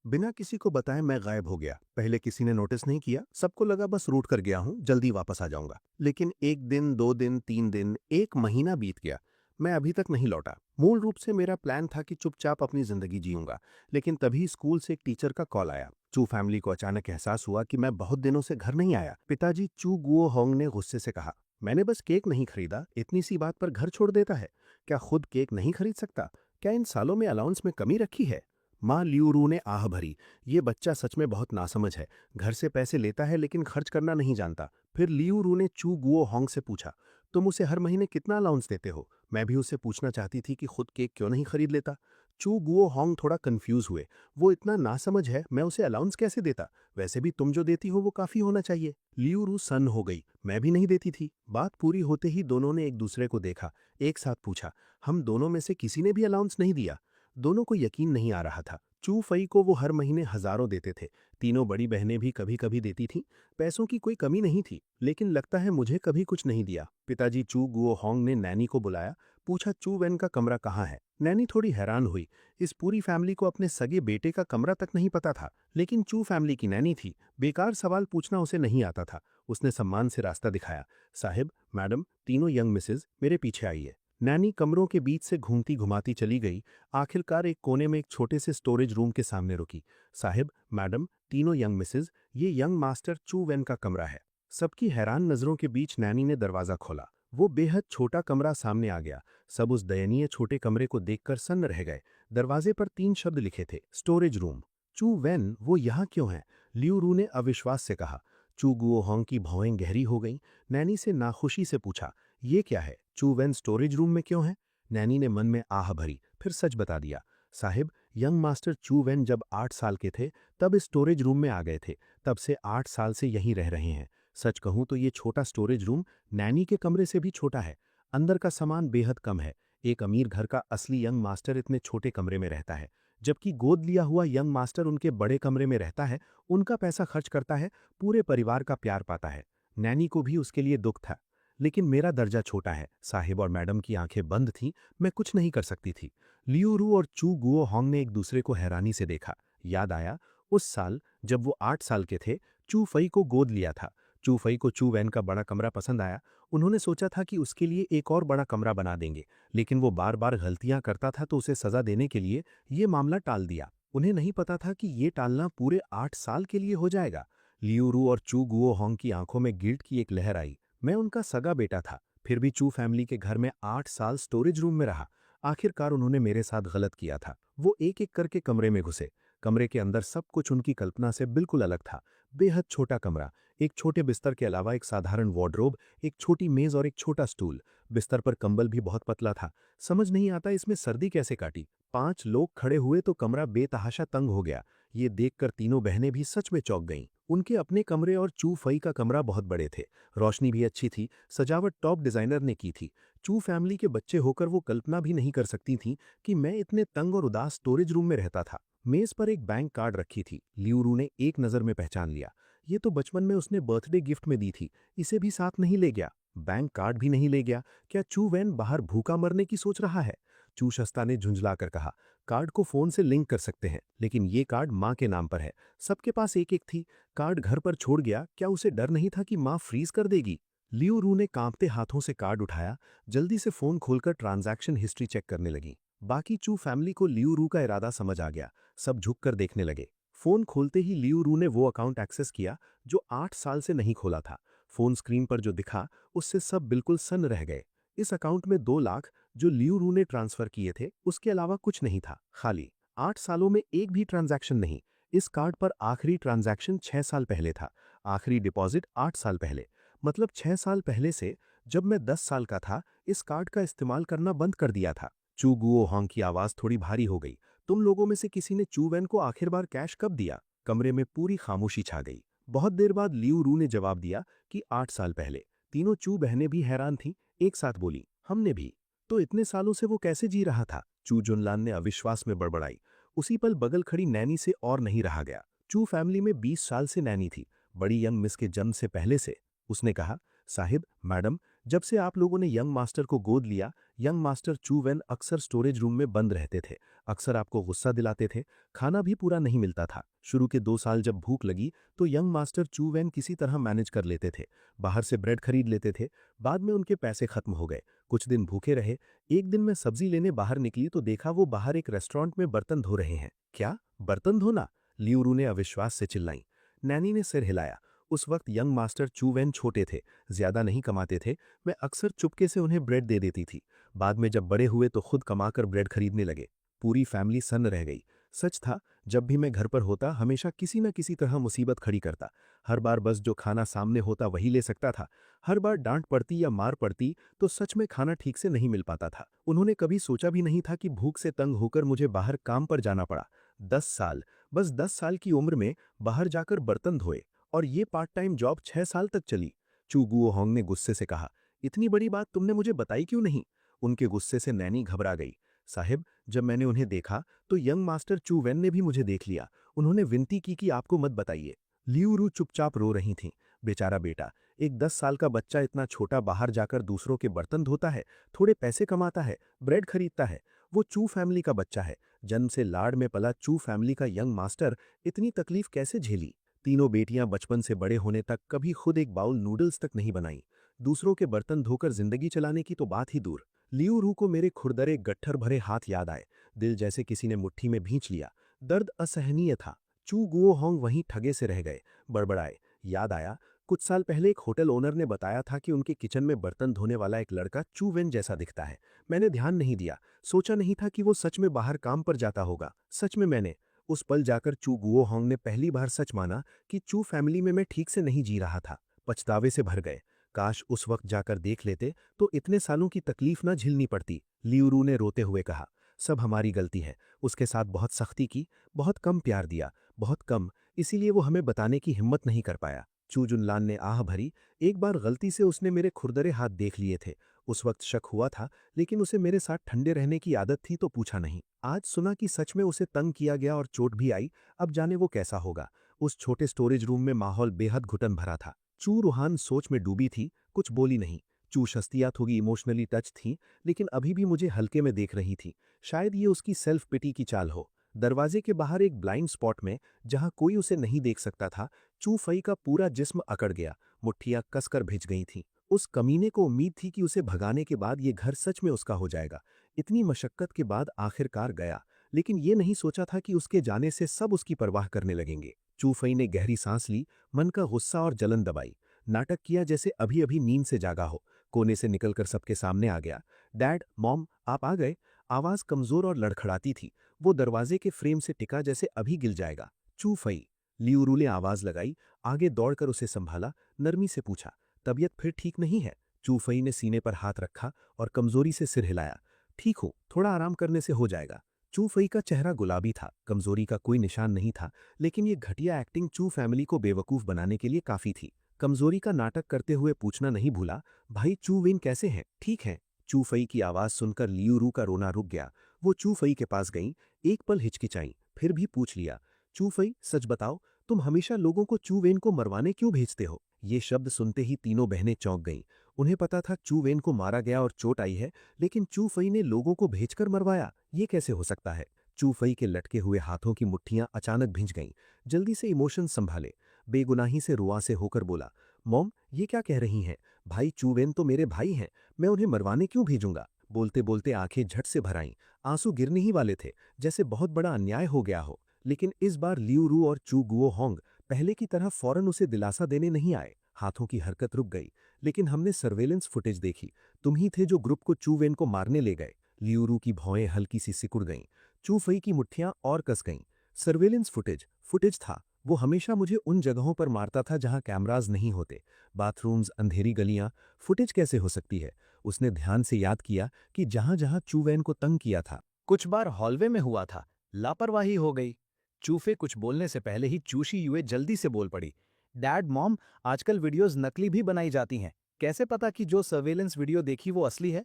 बिना किसी को बताए मैं गायब हो गया। पहले किसी ने नोटिस नहीं किया, सबको लगा बस रूट कर गया हूं, जल्दी वापस आ जाऊंगा। लेकिन 1 दिन, 2 दिन, 3 दिन, 1 महीना बीत गया। मैं अभी तक नहीं लौटा। मूल रूप से मेरा प्लान था कि चुपचाप अपनी जिंदगी जीऊंगा। लेकिन तभी स्कूल से एक टीचर का कॉल आया। चू फैमिली को अचानक एहसास हुआ कि मैं बहुत दिनों से घर नहीं आया। पिताजी चू गुओ होंग ने गुस्से से कहा, मैंने बस केक नहीं खरीदा, इतनी सी बात पर घर छोड़ देता है। क्या खुद केक नहीं खरीद सकता? क्या इन सालों में अलाउंस में कमी रखी है? माँ लियू रू ने आह भरी। ये बच्चा सच में बहुत नासमझ है। घर से पैसे लेता है लेकिन खर्च करना नहीं जानता। फिर लियू रू ने चू गुओ होंग से पूछा, तुम उसे हर महीने कितना अलाउंस देते हो? मैं भी उससे पूछना चाहती थी कि खुद केक क्यों नहीं खरीद लेता। चू गुओ होंग थोड़ा कंफ्यूज हुए। वो इतना नासमझ है, मैं उसे अलाउंस कैसे देता? वैसे भी तुम जो देती हो वो काफी होना चाहिए। लियू रू सन्न हो गई। मैं भी नहीं देती थी। बात पूरी होते ही दोनों ने एक दूसरे को देखा। एक साथ पूछा, हम दोनों में से किसी ने भी अलाउंस नहीं दिया? दोनों को यकीन नहीं आ रहा था। चू फई को वो हर महीने हजारों देते थे। तीनों बड़ी बहनें भी कभी कभी देती थीं। पैसों की कोई कमी नहीं थी, लेकिन लगता है मुझे कभी कुछ नहीं दिया। पिताजी चू गुओ होंग ने नैनी को बुलाया। पूछा, चू वेन का कमरा कहाँ है? नैनी थोड़ी हैरान हुई। इस पूरी फैमिली को अपने सगे बेटे का कमरा तक नहीं पता था, लेकिन चू फैमिली की नैनी थी। बेकार सवाल पूछना उसे नहीं आता था। उसने सम्मान से रास्ता दिखाया। साहिब, मैडम, तीनों यंग मिसेज, मेरे पीछे आइए। नैनी कमरों के बीच से घूमती घुमाती चली गई। आखिरकार एक कोने में एक छोटे से स्टोरेज रूम के सामने रुकी। साहिब, मैडम, तीनों यंग मिसेज, ये यंग मास्टर चू वेन का कमरा है। सबकी हैरान नजरों के बीच नैनी ने दरवाजा खोला। वो बेहद छोटा कमरा सामने आ गया। सब उस दयनीय छोटे कमरे को देखकर सन्न रह गए। दरवाजे पर 3 शब्द लिखे थे, स्टोरेज रूम। चू वेन, वो यहाँ क्यों है? लियू रू ने अविश्वास से कहा। चू गुओ होंग की भौएं गहरी हो गईं। नैनी से नाखुशी से पूछा, ये क्या है? चू वेन स्टोरेज रूम में क्यों है? नैनी ने मन में आह भरी, फिर सच बता दिया। साहिब, यंग मास्टर चू वेन जब 8 साल के थे तब इस स्टोरेज रूम में आ गए थे। तब से 8 साल से यहीं रह रहे हैं। सच कहूं तो ये छोटा स्टोरेज रूम नैनी के कमरे से भी छोटा है। अंदर का सामान बेहद कम है। एक अमीर घर का असली यंग मास्टर इतने छोटे कमरे में रहता है, जबकि गोद लिया हुआ यंग मास्टर उनके बड़े कमरे में रहता है, उनका पैसा खर्च करता है, पूरे परिवार का प्यार पाता है। नैनी को भी उसके लिए दुख था। लेकिन मेरा दर्जा छोटा है। साहिब और मैडम की आंखें बंद थीं, मैं कुछ नहीं कर सकती थी। लियू रू और चू गुओ होंग ने एक दूसरे को हैरानी से देखा। याद आया उस साल जब वो 8 साल के थे। चू फई को गोद लिया था। चू फई को चू वैन का बड़ा कमरा पसंद आया। उन्होंने सोचा था कि उसके लिए एक और बड़ा कमरा बना देंगे, लेकिन वो बार बार गलतियां करता था तो उसे सजा देने के लिए ये मामला टाल दिया। उन्हें नहीं पता था कि ये टालना पूरे 8 साल के लिए हो जाएगा। लियू रू और चू गुओ होंग की आंखों में गिल्ट की एक लहर आई। मैं उनका सगा बेटा था, फिर भी चू फैमिली के घर में 8 साल स्टोरेज रूम में रहा। आखिरकार उन्होंने मेरे साथ गलत किया था। वो एक एक करके कमरे में घुसे। कमरे के अंदर सब कुछ उनकी कल्पना से बिल्कुल अलग था। बेहद छोटा कमरा, एक छोटे बिस्तर के अलावा एक साधारण वार्डरोब, एक छोटी मेज और एक छोटा स्टूल। बिस्तर पर कंबल भी बहुत पतला था। समझ नहीं आता इसमें सर्दी कैसे काटी। 5 लोग खड़े हुए तो कमरा बेतहाशा तंग हो गया। ये देखकर तीनों बहनें भी सच में चौंक गईं। उनके अपने कमरे और चू फई का कमरा बहुत बड़े थे। रोशनी भी अच्छी थी, सजावट टॉप डिजाइनर ने की थी। चू फैमिली के बच्चे होकर वो कल्पना भी नहीं कर सकती थीं कि मैं इतने तंग और उदास स्टोरेज रूम में रहता था। मेज पर एक बैंक कार्ड रखी थी। लियू रू ने एक नज़र में पहचान लिया। ये तो बचपन में उसने बर्थडे गिफ्ट में दी थी। इसे भी साथ नहीं ले गया। बैंक कार्ड भी नहीं ले गया। क्या चू वैन बाहर भूखा मरने की सोच रहा है? चू शस्ता ने झुंझलाकर कहा, कार्ड को फोन से लिंक कर सकते हैं, लेकिन ये कार्ड माँ के नाम पर है। सबके पास एक एक थी। कार्ड घर पर छोड़ गया, क्या उसे डर नहीं था कि माँ फ्रीज कर देगी? लियू रू ने कांपते हाथों से कार्ड उठाया। जल्दी से फोन खोलकर ट्रांजैक्शन हिस्ट्री चेक करने लगी। बाकी चू फैमिली को लियू रू का इरादा समझ आ गया। सब झुककर देखने लगे। फोन खोलते ही लियू रू ने वो अकाउंट एक्सेस किया जो 8 साल से नहीं खोला था। फोन स्क्रीन पर जो दिखा उससे सब बिल्कुल सन्न रह गए। इस अकाउंट में 2 लाख जो लियू रू ने ट्रांसफर किए थे, उसके अलावा कुछ नहीं था, खाली। 8 सालों में एक भी ट्रांजैक्शन नहीं। इस कार्ड पर आखिरी ट्रांजैक्शन 6 साल पहले था। आखिरी डिपॉजिट 8 साल पहले। मतलब 6 साल पहले से, जब मैं 10 साल का था, इस कार्ड का इस्तेमाल करना बंद कर दिया था। चू गुओ होंग की आवाज थोड़ी भारी हो गई। तुम लोगों में से किसी ने चू वैन को आखिर बार कैश कब दिया? कमरे में पूरी खामोशी छा गई। बहुत देर बाद लियू रू ने जवाब दिया कि 8 साल पहले। तीनों चू बहनें भी हैरान थीं, एक साथ बोली, हमने भी। तो इतने सालों से वो कैसे जी रहा था? चू जुनलान ने अविश्वास में बड़बड़ाई। उसी पल बगल खड़ी नैनी से और नहीं रहा गया। चू फैमिली में 20 साल से नैनी थी, बड़ी यंग मिस के जन्म से पहले से। उसने कहा, साहिब, मैडम, जब से आप लोगों ने यंग मास्टर को गोद लिया, यंग मास्टर चू वेन अक्सर स्टोरेज रूम में बंद रहते थे, अक्सर आपको गुस्सा दिलाते थे, खाना भी पूरा नहीं मिलता था। शुरू के 2 साल जब भूख लगी तो यंग मास्टर चू वेन किसी तरह मैनेज कर लेते थे, बाहर से ब्रेड खरीद लेते थे। बाद में उनके पैसे खत्म हो गए, कुछ दिन भूखे रहे। एक दिन मैं सब्जी लेने बाहर निकली तो देखा वो बाहर एक रेस्टोरेंट में बर्तन धो रहे हैं। क्या बर्तन धोना? लियूरू ने अविश्वास से चिल्लाई। नैनी ने सिर हिलाया। उस वक्त यंग मास्टर चू वेन छोटे थे, ज्यादा नहीं कमाते थे। मैं अक्सर चुपके से उन्हें ब्रेड दे देती थी। बाद में जब बड़े हुए तो खुद कमाकर ब्रेड खरीदने लगे। पूरी फैमिली सन्न रह गई। सच था, जब भी मैं घर पर होता हमेशा किसी न किसी तरह मुसीबत खड़ी करता। हर बार बस जो खाना सामने होता वही ले सकता था। हर बार डांट पड़ती या मार पड़ती तो सच में खाना ठीक से नहीं मिल पाता था। उन्होंने कभी सोचा भी नहीं था कि भूख से तंग होकर मुझे बाहर काम पर जाना पड़ा। 10 साल, बस 10 साल की उम्र में बाहर जाकर बर्तन धोए, और ये पार्ट टाइम जॉब 6 साल तक चली। चू गुओहोंग ने गुस्से से कहा, इतनी बड़ी बात तुमने मुझे बताई क्यों नहीं? उनके गुस्से से नैनी घबरा गई। साहिब, जब मैंने उन्हें देखा तो यंग मास्टर चू वेन ने भी मुझे देख लिया। उन्होंने विनती की कि आपको मत बताइए। लियूरू चुपचाप रो रही थीं। बेचारा बेटा, एक 10 साल का बच्चा इतना छोटा बाहर जाकर दूसरों के बर्तन धोता है, थोड़े पैसे कमाता है, ब्रेड खरीदता है। वो चू फैमिली का बच्चा है, जन्म से लाड़ में पला चू फैमिली का यंग मास्टर इतनी तकलीफ कैसे झेली? तीनों बेटियां बचपन से बड़े होने तक कभी खुद एक बाउल नूडल्स तक नहीं बनाई। दूसरों के बर्तन धोकर जिंदगी चलाने की तो बात ही दूर। लियूरू को मेरे खुरदरे गट्ठर भरे हाथ याद आए। दिल जैसे किसी ने मुट्ठी में भींच लिया। दर्द असहनीय था। चू गुओहोंग वहीं ठगे से रह गए, बड़बड़ाए। याद आया, कुछ साल पहले एक होटल ओनर ने बताया था कि उनके किचन में बर्तन धोने वाला एक लड़का चू वेन जैसा दिखता है। मैंने ध्यान नहीं दिया, सोचा नहीं था कि वो सच में बाहर काम पर जाता होगा। सच में मैंने उस पल जाकर चू गुओहोंग ने पहली बार सच माना कि चू फैमिली में मैं ठीक से नहीं जी रहा था। पछतावे से भर गए। काश उस वक्त जाकर देख लेते तो इतने सालों की तकलीफ ना झेलनी पड़ती। लियूरू ने रोते हुए कहा, सब हमारी गलती है। उसके साथ बहुत सख्ती की, बहुत कम प्यार दिया, बहुत कम, इसीलिए वो हमें बताने की हिम्मत नहीं कर पाया। चू जुनलान ने आह भरी। एक बार गलती से उसने मेरे खुरदरे हाथ देख लिए थे। उस वक्त शक हुआ था, लेकिन उसे मेरे साथ ठंडे रहने की आदत थी तो पूछा नहीं। आज सुना कि सच में उसे तंग किया गया और चोट भी आई। अब जाने वो कैसा होगा। उस छोटे स्टोरेज रूम में माहौल बेहद घुटन भरा था। चू रूहान सोच में डूबी थी, कुछ बोली नहीं। चू शस्तिया थोड़ी इमोशनली टच थी, लेकिन अभी भी मुझे हल्के में देख रही थी। शायद ये उसकी सेल्फ पिटी की चाल हो। दरवाजे के बाहर एक ब्लाइंड स्पॉट में, जहां कोई उसे नहीं देख सकता था, चू फई का पूरा जिस्म अकड़ गया। मुट्ठियां कसकर भिज गई थीं। उस कमीने को उम्मीद थी कि उसे भगाने के बाद ये घर सच में उसका हो जाएगा। इतनी मशक्कत के बाद आखिरकार गया, लेकिन ये नहीं सोचा था कि उसके जाने से सब उसकी परवाह करने लगेंगे। चू फई ने गहरी सांस ली, मन का गुस्सा और जलन दबाई। नाटक किया जैसे अभी अभी नींद से जागा हो। कोने से निकलकर सबके सामने आ गया। डैड, मॉम, आप आ गए? आवाज कमजोर और लड़खड़ाती थी। वो दरवाजे के फ्रेम से टिका जैसे अभी गिर जाएगा। चू फई, लियूरू ने आवाज लगाई। आगे दौड़कर उसे संभाला, नरमी से पूछा, तबीयत फिर ठीक नहीं है? चू फई ने सीने पर हाथ रखा और कमजोरी से सिर हिलाया। ठीक हो, थोड़ा आराम करने से हो जाएगा। चू फई का चेहरा गुलाबी था, कमजोरी का कोई निशान नहीं था, लेकिन ये घटिया एक्टिंग चू फैमिली को बेवकूफ बनाने के लिए काफी थी। कमजोरी का नाटक करते हुए पूछना नहीं भूला, भाई चू विन कैसे हैं? ठीक है। चू फई की आवाज सुनकर लियूरू का रोना रुक गया। वो चू फई के पास गई, एक पल हिचकिचाई, फिर भी पूछ लिया, चू फई, सच बताओ, तुम हमेशा लोगों को चू वेन को मरवाने क्यों भेजते हो? ये शब्द सुनते ही तीनों बहनें चौंक गईं। उन्हें पता था चू वेन को मारा गया और चोट आई है, लेकिन चू फई ने लोगों को भेजकर मरवाया, ये कैसे हो सकता है? चू फई के लटके हुए हाथों की मुट्ठियां अचानक भिंज गईं। जल्दी से इमोशन संभाले, बेगुनाही से रुआ से होकर बोला, मॉम, ये क्या कह रही हैं? भाई चू वेन तो मेरे भाई हैं, मैं उन्हें मरवाने क्यों भेजूंगा? बोलते बोलते आंखें झट से भर आईं। आंसू गिरने ही वाले थे, जैसे बहुत बड़ा अन्याय हो गया हो। लेकिन इस बार लियूरू और चू गुओहोंग पहले की तरह फौरन उसे दिलासा देने नहीं आए। हाथों की हरकत रुक गई। लेकिन हमने सर्वेलेंस फुटेज देखी, तुम ही थे जो ग्रुप को चू वेन को मारने ले गए। लियूरू की भौएं हल्की सी सिकुड़ गईं। चू फई की मुट्ठियां और कस गईं। सर्वेलेंस फुटेज था। वो हमेशा मुझे उन जगहों पर मारता था जहां कैमराज नहीं होते। बाथरूम्स, अंधेरी गलियां, फुटेज कैसे हो सकती है? उसने ध्यान से याद किया कि जहां जहां चू वेन को तंग किया था। कुछ बार हॉलवे में हुआ था, लापरवाही हो गई। चूफे कुछ बोलने से पहले ही चूशी युए जल्दी से बोल पड़ी, डैड, मॉम, आजकल वीडियोस नकली भी बनाई जाती हैं। कैसे पता कि जो सर्वेलेंस वीडियो देखी वो असली है?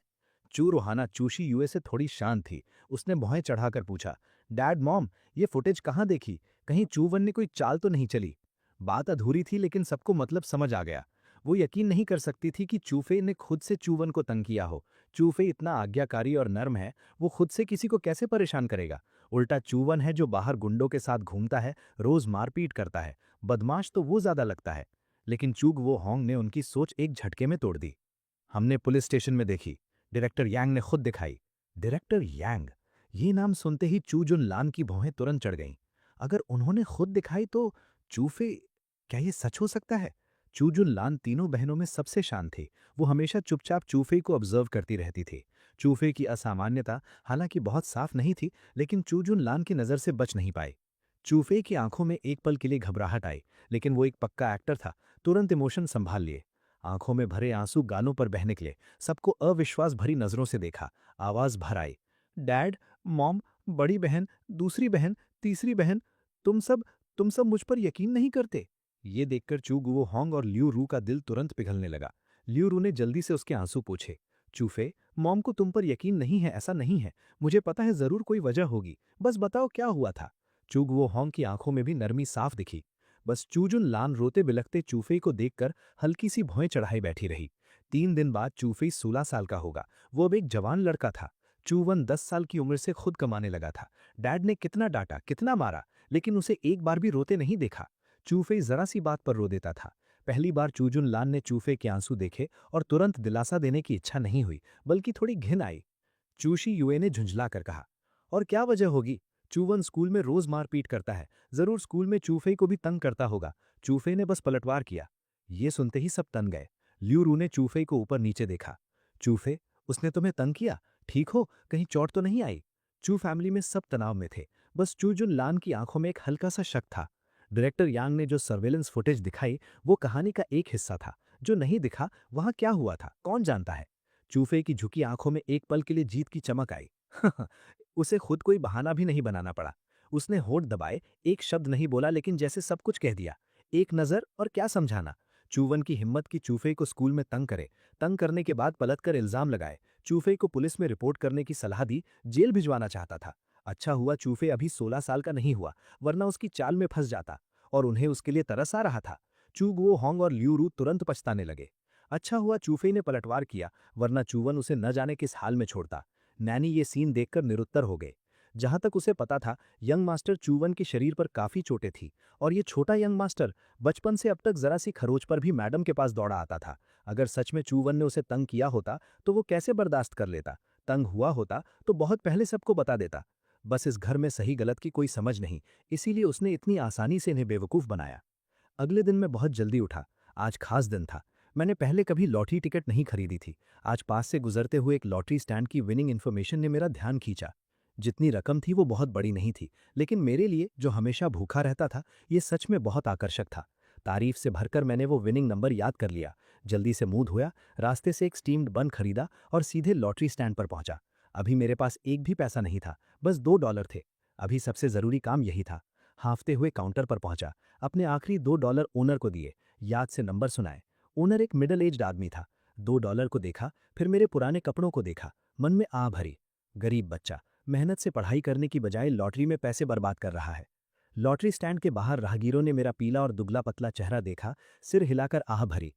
चू रोहाना चूशी युए से थोड़ी शांत थी। उसने भौहें चढ़ाकर पूछा, डैड, मॉम, ये फुटेज कहाँ देखी? कहीं चूवन ने कोई चाल तो नहीं चली? बात अधूरी थी, लेकिन सबको मतलब समझ आ गया। वो यकीन नहीं कर सकती थी कि चूफे ने खुद से चूवन को तंग किया हो। चूफे इतना आज्ञाकारी और नर्म है, वो खुद से किसी को कैसे परेशान करेगा। उल्टा चूवन है जो बाहर गुंडों के साथ घूमता है, रोज मारपीट करता है। बदमाश तो वो ज्यादा लगता है। लेकिन चूग वो होंग ने उनकी सोच एक झटके में तोड़ दी। हमने पुलिस स्टेशन में देखी, डायरेक्टर यांग ने खुद दिखाई। डायरेक्टर यांग, ये नाम सुनते ही चू जुन लान की भौहें तुरंत चढ़ गईं। अगर उन्होंने खुद दिखाई तो चूफे, क्या ये सच हो सकता है? चू जुन लान तीनों बहनों में सबसे शांत थी। वो हमेशा चुपचाप चूफे को ऑब्जर्व करती रहती थी। चूफे की असामान्यता हालांकि बहुत साफ नहीं थी, लेकिन चू जुन लान की नजर से बच नहीं पाई। चूफे की आंखों में एक पल के लिए घबराहट आई, लेकिन वो एक पक्का एक्टर था, तुरंत इमोशन संभाल लिए। आंखों में भरे आंसू गालों पर बह निकले। सबको अविश्वास भरी नजरों से देखा। आवाज भर आई, डैड, मॉम, बड़ी बहन, दूसरी बहन, तीसरी बहन, तुम सब तुम सब मुझ पर यकीन नहीं करते। ये देखकर चू गुओ होंग और ल्यू रू का दिल तुरंत पिघलने लगा। ल्यू रू ने जल्दी से उसके आंसू पूछे, चूफे, मॉम को तुम पर यकीन नहीं है, ऐसा नहीं है। मुझे पता है जरूर कोई वजह होगी, बस बताओ क्या हुआ था। चू गुओ होंग की आंखों में भी नरमी साफ दिखी। बस चूजुन लान रोते बिलखते चूफे को देखकर हल्की सी भौं चढ़ाई बैठी रही। 3 दिन बाद चूफे 16 साल का होगा। वो अब एक जवान लड़का था। चूवन 10 साल की उम्र से खुद कमाने लगा था। डैड ने कितना डांटा, कितना मारा, लेकिन उसे एक बार भी रोते नहीं देखा। चूफे जरा सी बात पर रो देता था। पहली बार चूजुन लान ने चूफे के आंसू देखे और तुरंत दिलासा देने की इच्छा नहीं हुई, बल्कि थोड़ी घिन आई। चूशी युए ने झुंझला कर कहा, और क्या वजह होगी? चूवन स्कूल में रोज मारपीट करता है, जरूर स्कूल में चूफे को भी तंग करता होगा। चूफे ने बस पलटवार किया। ये सुनते ही सब तन गए। ल्यू रू ने चूफे को ऊपर नीचे देखा। चूफे, उसने तुम्हें तंग किया? ठीक हो? कहीं चोट तो नहीं आई? चू फैमिली में सब तनाव में थे। बस चूजुन लान की आंखों में एक हल्का सा शक था। डायरेक्टर यांग ने जो सर्वेलेंस फुटेज दिखाई, वो कहानी का एक हिस्सा था। जो नहीं दिखा, वहां क्या हुआ था कौन जानता है। चूफे की झुकी आंखों में एक पल के लिए जीत की चमक आई। उसे खुद कोई बहाना भी नहीं बनाना पड़ा। उसने होठ दबाए, एक शब्द नहीं बोला, लेकिन जैसे सब कुछ कह दिया। एक नजर और क्या समझाना। चूवन की हिम्मत की चूफे को स्कूल में तंग करे, तंग करने के बाद पलटकर इल्जाम लगाए, चूफे को पुलिस में रिपोर्ट करने की सलाह दी, जेल भिजवाना चाहता था। अच्छा हुआ चूफे अभी 16 साल का नहीं हुआ, वरना उसकी चाल में फंस जाता। और उन्हें उसके लिए तरस आ रहा था। चू गुओ होंग और ल्यू रू तुरंत पछताने लगे। अच्छा हुआ चूफे ने पलटवार किया, वरना चूवन उसे न जाने किस हाल में छोड़ता। नैनी ये सीन देखकर निरुत्तर हो गए। जहां तक उसे पता था, यंग मास्टर चूवन के शरीर पर काफी चोटें थी, और ये छोटा यंग मास्टर बचपन से अब तक जरा सी खरोच पर भी मैडम के पास दौड़ा आता था। अगर सच में चूवन ने उसे तंग किया होता तो वो कैसे बर्दाश्त कर लेता? तंग हुआ होता तो बहुत पहले सबको बता देता। बस इस घर में सही गलत की कोई समझ नहीं, इसीलिए उसने इतनी आसानी से इन्हें बेवकूफ बनाया। अगले दिन मैं बहुत जल्दी उठा। आज खास दिन था। मैंने पहले कभी लॉटरी टिकट नहीं खरीदी थी। आज पास से गुजरते हुए एक लॉटरी स्टैंड की विनिंग इन्फॉर्मेशन ने मेरा ध्यान खींचा। जितनी रकम थी वो बहुत बड़ी नहीं थी, लेकिन मेरे लिए जो हमेशा भूखा रहता था, ये सच में बहुत आकर्षक था। तारीफ से भरकर मैंने वो विनिंग नंबर याद कर लिया। जल्दी से मुंह धोया, रास्ते से एक स्टीम्ड बन खरीदा और सीधे लॉटरी स्टैंड पर पहुंचा। अभी मेरे पास एक भी पैसा नहीं था, बस $2 थे। अभी सबसे जरूरी काम यही था। हांफते हुए काउंटर पर पहुंचा, अपने आखिरी $2 ओनर को दिए, याद से नंबर सुनाए। ओनर एक मिडिल एज्ड आदमी था। $2 को देखा, फिर मेरे पुराने कपड़ों को देखा, मन में आ भरी। गरीब बच्चा मेहनत से पढ़ाई करने की बजाय लॉटरी में पैसे बर्बाद कर रहा है। लॉटरी स्टैंड के बाहर राहगीरों ने मेरा पीला और दुबला पतला चेहरा देखा, सिर हिलाकर आह भरी।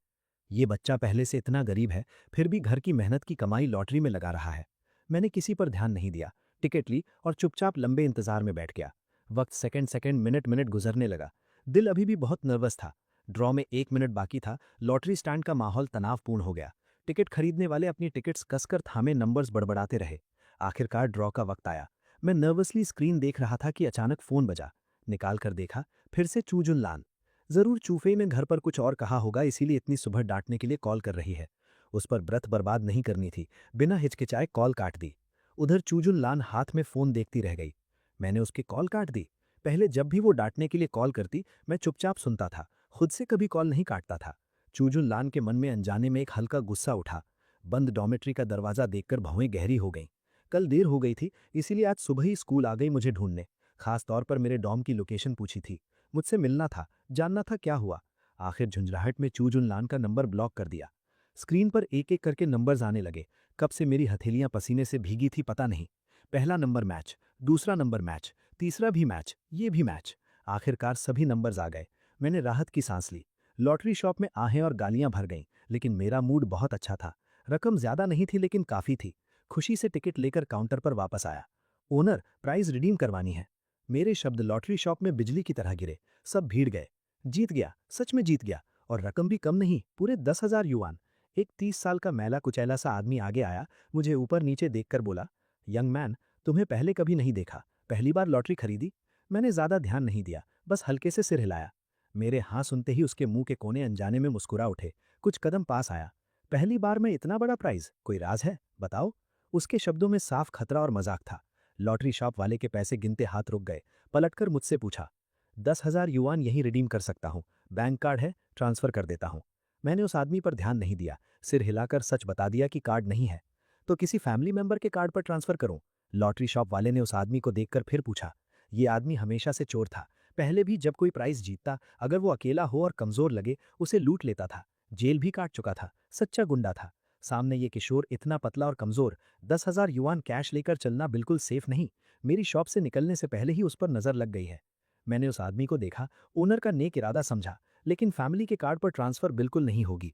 ये बच्चा पहले से इतना गरीब है, फिर भी घर की मेहनत की कमाई लॉटरी में लगा रहा है। मैंने किसी पर ध्यान नहीं दिया, टिकट ली और चुपचाप लंबे इंतजार में बैठ गया। वक्त सेकंड सेकंड मिनट मिनट गुजरने लगा। दिल अभी भी बहुत नर्वस था। ड्रॉ में 1 मिनट बाकी था। लॉटरी स्टैंड का माहौल तनावपूर्ण हो गया। टिकट खरीदने वाले अपनी टिकट्स कसकर थामे नंबर्स बड़बड़ाते रहे। आखिरकार ड्रॉ का वक्त आया। मैं नर्वसली स्क्रीन देख रहा था कि अचानक फोन बजा। निकाल कर देखा, फिर से चूजुन लान। जरूर चूफे ने घर पर कुछ और कहा होगा, इसीलिए इतनी सुबह डांटने के लिए कॉल कर रही है। उस पर ब्रत बर्बाद नहीं करनी थी। बिना हिचकिचाए कॉल काट दी। उधर चूजुन लान हाथ में फोन देखती रह गई। मैंने उसकी कॉल काट दी। पहले जब भी वो डांटने के लिए कॉल करती, मैं चुपचाप सुनता था, खुद से कभी कॉल नहीं काटता था। चूजुन लान के मन में अनजाने में एक हल्का गुस्सा उठा। बंद डॉर्मेट्री का दरवाजा देखकर भौएं गहरी हो गईं। कल देर हो गई थी, इसीलिए आज सुबह ही स्कूल आ गई मुझे ढूंढने। खास तौर पर मेरे डॉम की लोकेशन पूछी थी। मुझसे मिलना था, जानना था क्या हुआ। आखिर झुंझलाहट में चूजुन लान का नंबर ब्लॉक कर दिया। स्क्रीन पर एक एक करके नंबर्स आने लगे। कब से मेरी हथेलियां पसीने से भीगी थी पता नहीं। पहला नंबर मैच, दूसरा नंबर मैच, तीसरा भी मैच, ये भी मैच। आखिरकार सभी नंबर्स आ गए। मैंने राहत की सांस ली। लॉटरी शॉप में आहें और गालियां भर गईं, लेकिन मेरा मूड बहुत अच्छा था। रकम ज्यादा नहीं थी लेकिन काफी थी। खुशी से टिकट लेकर काउंटर पर वापस आया। ओनर, प्राइज रिडीम करवानी है। मेरे शब्द लॉटरी शॉप में बिजली की तरह गिरे। सब भीड़ गए। जीत गया, सच में जीत गया। और रकम भी कम नहीं, पूरे 10,000 युआन। एक 30 साल का मैला कुचैला सा आदमी आगे आया, मुझे ऊपर नीचे देखकर बोला, यंग मैन, तुम्हें पहले कभी नहीं देखा, पहली बार लॉटरी खरीदी? मैंने ज्यादा ध्यान नहीं दिया, बस हल्के से सिर हिलाया। मेरे हाँ सुनते ही उसके मुंह के कोने अनजाने में मुस्कुरा उठे। कुछ कदम पास आया। पहली बार में इतना बड़ा प्राइज, कोई राज है, बताओ? उसके शब्दों में साफ खतरा और मजाक था। लॉटरी शॉप वाले के पैसे गिनते हाथ रुक गए। पलटकर मुझसे पूछा, 10,000 युआन यहीं रिडीम कर सकता हूं, बैंक कार्ड है, ट्रांसफर कर देता हूं। मैंने उस आदमी पर ध्यान नहीं दिया, सिर हिलाकर सच बता दिया कि कार्ड नहीं है। तो किसी फैमिली मेंबर के कार्ड पर ट्रांसफर करूं? लॉटरी शॉप वाले ने उस आदमी को देखकर फिर पूछा। ये आदमी हमेशा से चोर था। पहले भी जब कोई प्राइज जीतता, अगर वो अकेला हो और कमजोर लगे, उसे लूट लेता था। जेल भी काट चुका था, सच्चा गुंडा था। सामने ये किशोर इतना पतला और कमजोर, 10,000 युआन कैश लेकर चलना बिल्कुल सेफ नहीं। मेरी शॉप से निकलने से पहले ही उस पर नजर लग गई है। मैंने उस आदमी को देखा, ओनर का नेक इरादा समझा, लेकिन फैमिली के कार्ड पर ट्रांसफर बिल्कुल नहीं होगी।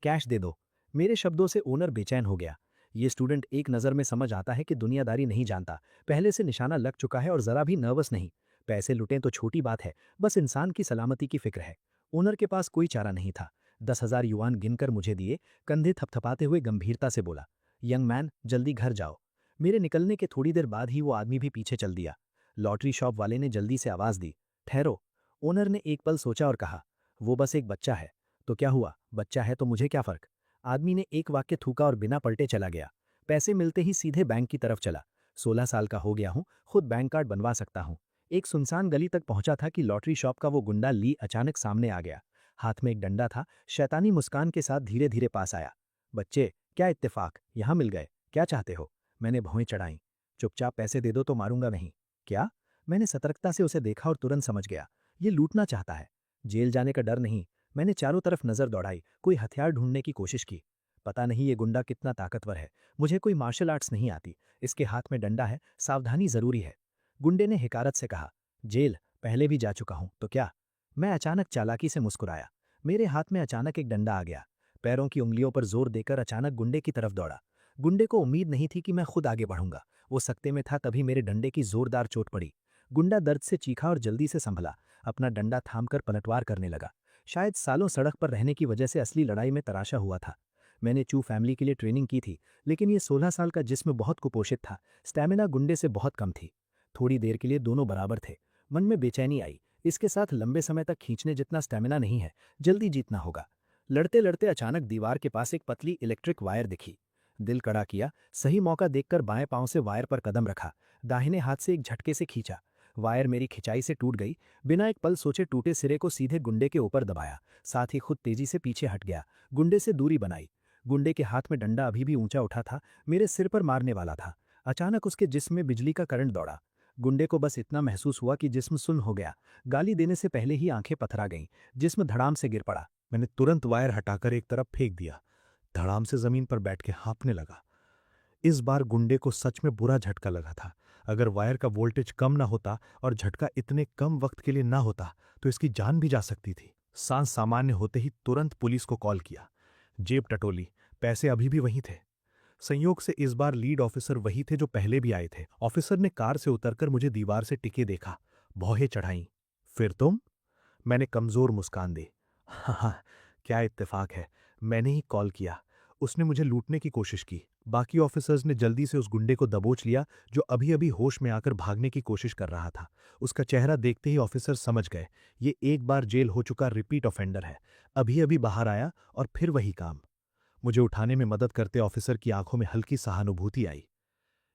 कैश दे दो। मेरे शब्दों से ओनर बेचैन हो गया। ये स्टूडेंट एक नज़र में समझ आता है कि दुनियादारी नहीं जानता, पहले से निशाना लग चुका है और जरा भी नर्वस नहीं। पैसे लुटें तो छोटी बात है, बस इंसान की सलामती की फिक्र है। ओनर के पास कोई चारा नहीं था। 10,000 युआन गिनकर मुझे दिए, कंधे थपथपाते हुए गंभीरता से बोला, यंग मैन, जल्दी घर जाओ। मेरे निकलने के थोड़ी देर बाद ही वो आदमी भी पीछे चल दिया। लॉटरी शॉप वाले ने जल्दी से आवाज दी, ठहरो। ओनर ने एक पल सोचा और कहा, वो बस एक बच्चा है। तो क्या हुआ, बच्चा है तो मुझे क्या फर्क? आदमी ने एक वाक्य थूका और बिना पलटे चला गया। पैसे मिलते ही सीधे बैंक की तरफ चला। 16 साल का हो गया हूं, खुद बैंक कार्ड बनवा सकता हूं। एक सुनसान गली तक पहुंचा था कि लॉटरी शॉप का वो गुंडा ली अचानक सामने आ गया। हाथ में एक डंडा था। शैतानी मुस्कान के साथ धीरे धीरे पास आया। बच्चे, क्या इत्तेफाक, यहां मिल गए, क्या चाहते हो? मैंने भौएं चढ़ाई। चुपचाप पैसे दे दो तो मारूंगा नहीं। क्या? मैंने सतर्कता से उसे देखा और तुरंत समझ गया, ये लूटना चाहता है। जेल जाने का डर नहीं। मैंने चारों तरफ नजर दौड़ाई, कोई हथियार ढूंढने की कोशिश की। पता नहीं ये गुंडा कितना ताकतवर है। मुझे कोई मार्शल आर्ट्स नहीं आती। इसके हाथ में डंडा है, सावधानी जरूरी है। गुंडे ने हिकारत से कहा, जेल पहले भी जा चुका हूं तो क्या? मैं अचानक चालाकी से मुस्कुराया। मेरे हाथ में अचानक एक डंडा आ गया। पैरों की उंगलियों पर जोर देकर अचानक गुंडे की तरफ दौड़ा। गुंडे को उम्मीद नहीं थी कि मैं खुद आगे बढ़ूंगा। वो सकते में था, तभी मेरे डंडे की जोरदार चोट पड़ी। गुंडा दर्द से चीखा और जल्दी से संभला। अपना डंडा थामकर पलटवार करने लगा। शायद सालों सड़क पर रहने की वजह से असली लड़ाई में तराशा हुआ था। मैंने चू फैमिली के लिए ट्रेनिंग की थी, लेकिन ये 16 साल का जिस्म बहुत कुपोषित था। स्टैमिना गुंडे से बहुत कम थी। थोड़ी देर के लिए दोनों बराबर थे। मन में बेचैनी आई। इसके साथ लंबे समय तक खींचने जितना स्टैमिना नहीं है, जल्दी जीतना होगा। लड़ते लड़ते अचानक दीवार के पास एक पतली इलेक्ट्रिक वायर दिखी। दिल कड़ा किया। सही मौका देखकर बाएं पांव से वायर पर कदम रखा। दाहिने हाथ से एक झटके से खींचा। वायर मेरी खिंचाई से टूट गई। बिना एक पल सोचे टूटे सिरे को सीधे गुंडे के ऊपर दबाया। साथ ही खुद तेजी से पीछे हट गया। गुंडे से दूरी बनाई। गुंडे के हाथ में डंडा अभी भी ऊंचा उठा था, मेरे सिर पर मारने वाला था। अचानक उसके जिस्म में बिजली का करंट दौड़ा। गुंडे को बस इतना महसूस हुआ कि जिस्म सुन्न हो गया। गाली देने से पहले ही आंखें पथरा गईं। जिस्म धड़ाम से गिर पड़ा। मैंने तुरंत वायर हटाकर एक तरफ फेंक दिया। धड़ाम से जमीन पर बैठ के हाँफने लगा। इस बार गुंडे को सच में बुरा झटका लगा था। अगर वायर का वोल्टेज कम ना होता और झटका इतने कम वक्त के लिए ना होता तो इसकी जान भी जा सकती थी। सांस सामान्य होते ही तुरंत पुलिस को कॉल किया। जेब टटोली, पैसे अभी भी वहीं थे। संयोग से इस बार लीड ऑफिसर वही थे जो पहले भी आए थे। ऑफिसर ने कार से उतरकर मुझे दीवार से टिके देखा। भौहें चढ़ाई। फिर तुम? मैंने कमजोर मुस्कान दी। हाँ, क्या इत्तेफाक है, मैंने ही कॉल किया। उसने मुझे लूटने की कोशिश की। बाकी ऑफिसर्स ने जल्दी से उस गुंडे को दबोच लिया जो अभी अभी होश में आकर भागने की कोशिश कर रहा था। उसका चेहरा देखते ही ऑफिसर समझ गए, ये एक बार जेल हो चुका रिपीट ऑफेंडर है। अभी अभी बाहर आया और फिर वही काम। मुझे उठाने में मदद करते ऑफिसर की आंखों में हल्की सहानुभूति आई।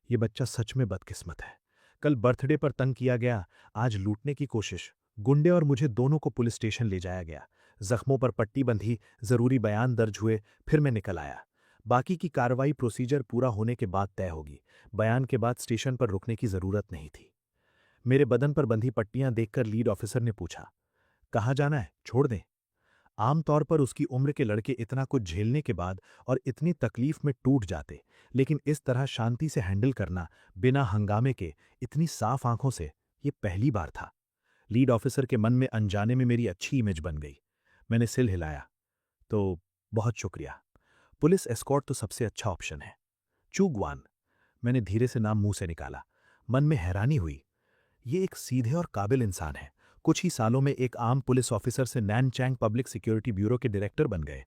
ये बच्चा सच में बदकिस्मत है। कल बर्थडे पर तंग किया गया, आज लूटने की कोशिश। गुंडे और मुझे दोनों को पुलिस स्टेशन ले जाया गया। जख्मों पर पट्टी बंधी, जरूरी बयान दर्ज हुए, फिर मैं निकल आया। बाकी की कार्रवाई प्रोसीजर पूरा होने के बाद तय होगी। बयान के बाद स्टेशन पर रुकने की जरूरत नहीं थी। मेरे बदन पर बंधी पट्टियां देखकर लीड ऑफिसर ने पूछा, कहाँ जाना है, छोड़ दें? आमतौर पर उसकी उम्र के लड़के इतना कुछ झेलने के बाद और इतनी तकलीफ में टूट जाते, लेकिन इस तरह शांति से हैंडल करना, बिना हंगामे के, इतनी साफ आंखों से, ये पहली बार था। लीड ऑफिसर के मन में अनजाने में मेरी अच्छी इमेज बन गई। मैंने सिर हिलाया। तो बहुत शुक्रिया। पुलिस एस्कॉर्ट तो सबसे अच्छा ऑप्शन है। चूगवान, मैंने धीरे से नाम मुंह से निकाला। मन में हैरानी हुई। ये एक सीधे और काबिल इंसान है। कुछ ही सालों में एक आम पुलिस ऑफिसर से नैनचैंग पब्लिक सिक्योरिटी ब्यूरो के डायरेक्टर बन गए।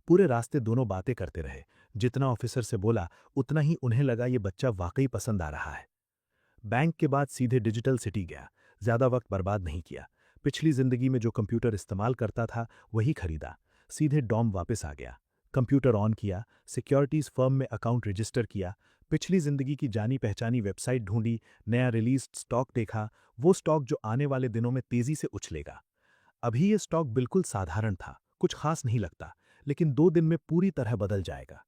पूरे रास्ते दोनों बातें करते रहे। जितना ऑफिसर से बोला उतना ही उन्हें लगा ये बच्चा वाकई पसंद आ रहा है। बैंक के बाद सीधे डिजिटल सिटी गया। ज्यादा वक्त बर्बाद नहीं किया। पिछली जिंदगी में जो कंप्यूटर इस्तेमाल करता था वही खरीदा। सीधे डॉम वापस आ गया। कंप्यूटर ऑन किया, सिक्योरिटीज फर्म में अकाउंट रजिस्टर किया, पिछली जिंदगी की जानी पहचानी वेबसाइट ढूंढी, नया रिलीज स्टॉक देखा, वो स्टॉक जो आने वाले दिनों में तेजी से उछलेगा। अभी ये स्टॉक बिल्कुल साधारण था, कुछ खास नहीं लगता, लेकिन 2 दिन में पूरी तरह बदल जाएगा।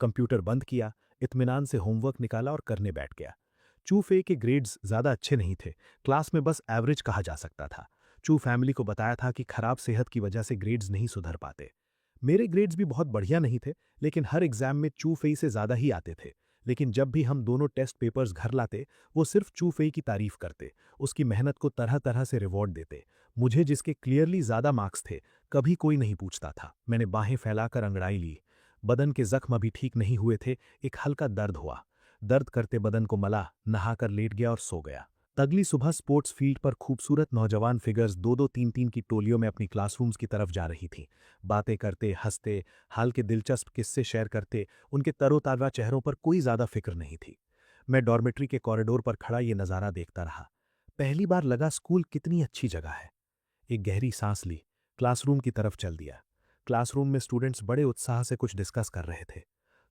कंप्यूटर बंद किया, इत्मीनान से होमवर्क निकाला और करने बैठ गया। चू फे के ग्रेड्स ज्यादा अच्छे नहीं थे, क्लास में बस एवरेज कहा जा सकता था। चू फैमिली को बताया था कि खराब सेहत की वजह से ग्रेड्स नहीं सुधर पाते। मेरे ग्रेड्स भी बहुत बढ़िया नहीं थे, लेकिन हर एग्जाम में चू फेई से ज्यादा ही आते थे। लेकिन जब भी हम दोनों टेस्ट पेपर्स घर लाते, वो सिर्फ चू फेई की तारीफ करते, उसकी मेहनत को तरह तरह से रिवॉर्ड देते। मुझे जिसके क्लियरली ज्यादा मार्क्स थे, कभी कोई नहीं पूछता था। मैंने बाहें फैलाकर अंगड़ाई ली। बदन के जख्म अभी ठीक नहीं हुए थे, एक हल्का दर्द हुआ। दर्द करते बदन को मला, नहाकर लेट गया और सो गया। अगली सुबह स्पोर्ट्स फील्ड पर खूबसूरत नौजवान फिगर्स 2-2 3-3 की टोलियों में अपनी क्लासरूम्स की तरफ जा रही थीं। बातें करते, हंसते, हाल के दिलचस्प किस्से शेयर करते, उनके तरोताजा चेहरों पर कोई ज्यादा फिक्र नहीं थी। मैं डॉर्मेट्री के कॉरिडोर पर खड़ा ये नज़ारा देखता रहा। पहली बार लगा स्कूल कितनी अच्छी जगह है। एक गहरी सांस ली, क्लासरूम की तरफ चल दिया। क्लासरूम में स्टूडेंट्स बड़े उत्साह से कुछ डिस्कस कर रहे थे।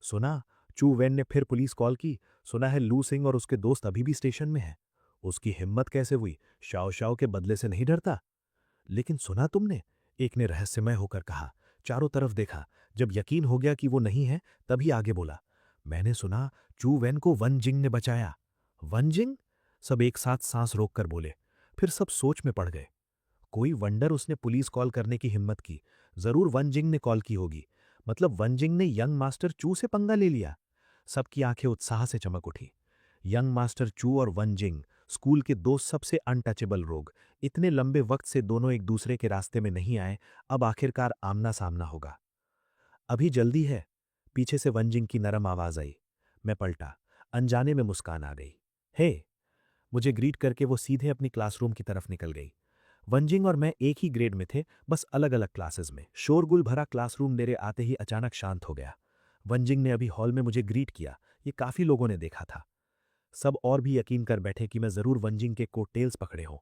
सुना, चू वेन ने फिर पुलिस कॉल की। सुना है लू सिंह और उसके दोस्त अभी भी स्टेशन में हैं। उसकी हिम्मत कैसे हुई, शाओ शाओ के बदले से नहीं डरता। लेकिन सुना तुमने, एक ने रहस्यमय होकर कहा। चारों तरफ देखा, जब यकीन हो गया कि वो नहीं है तभी आगे बोला, मैंने सुना चू वेन को वन जिंग ने बचाया। वन जिंग? सब एक साथ सांस रोककर बोले। फिर सब सोच में पड़ गए। कोई वंडर उसने पुलिस कॉल करने की हिम्मत की। जरूर वनजिंग ने कॉल की होगी। मतलब वनजिंग ने यंग मास्टर चू से पंगा ले लिया। सबकी आंखें उत्साह से चमक उठी। यंग मास्टर चू और वनजिंग, स्कूल के दो सबसे अनटचेबल रोग। इतने लंबे वक्त से दोनों एक दूसरे के रास्ते में नहीं आए, अब आखिरकार आमना सामना होगा। अभी जल्दी है, पीछे से वनजिंग की नरम आवाज आई। मैं पलटा, अनजाने में मुस्कान आ गई। हे, मुझे ग्रीट करके वो सीधे अपनी क्लासरूम की तरफ निकल गई। वंजिंग और मैं एक ही ग्रेड में थे, बस अलग अलग क्लासेस में। शोरगुल भरा क्लासरूम मेरे आते ही अचानक शांत हो गया। वंजिंग ने अभी हॉल में मुझे ग्रीट किया, ये काफी लोगों ने देखा था। सब और भी यकीन कर बैठे कि मैं जरूर वंजिंग के कोटटेल्स पकड़े हों।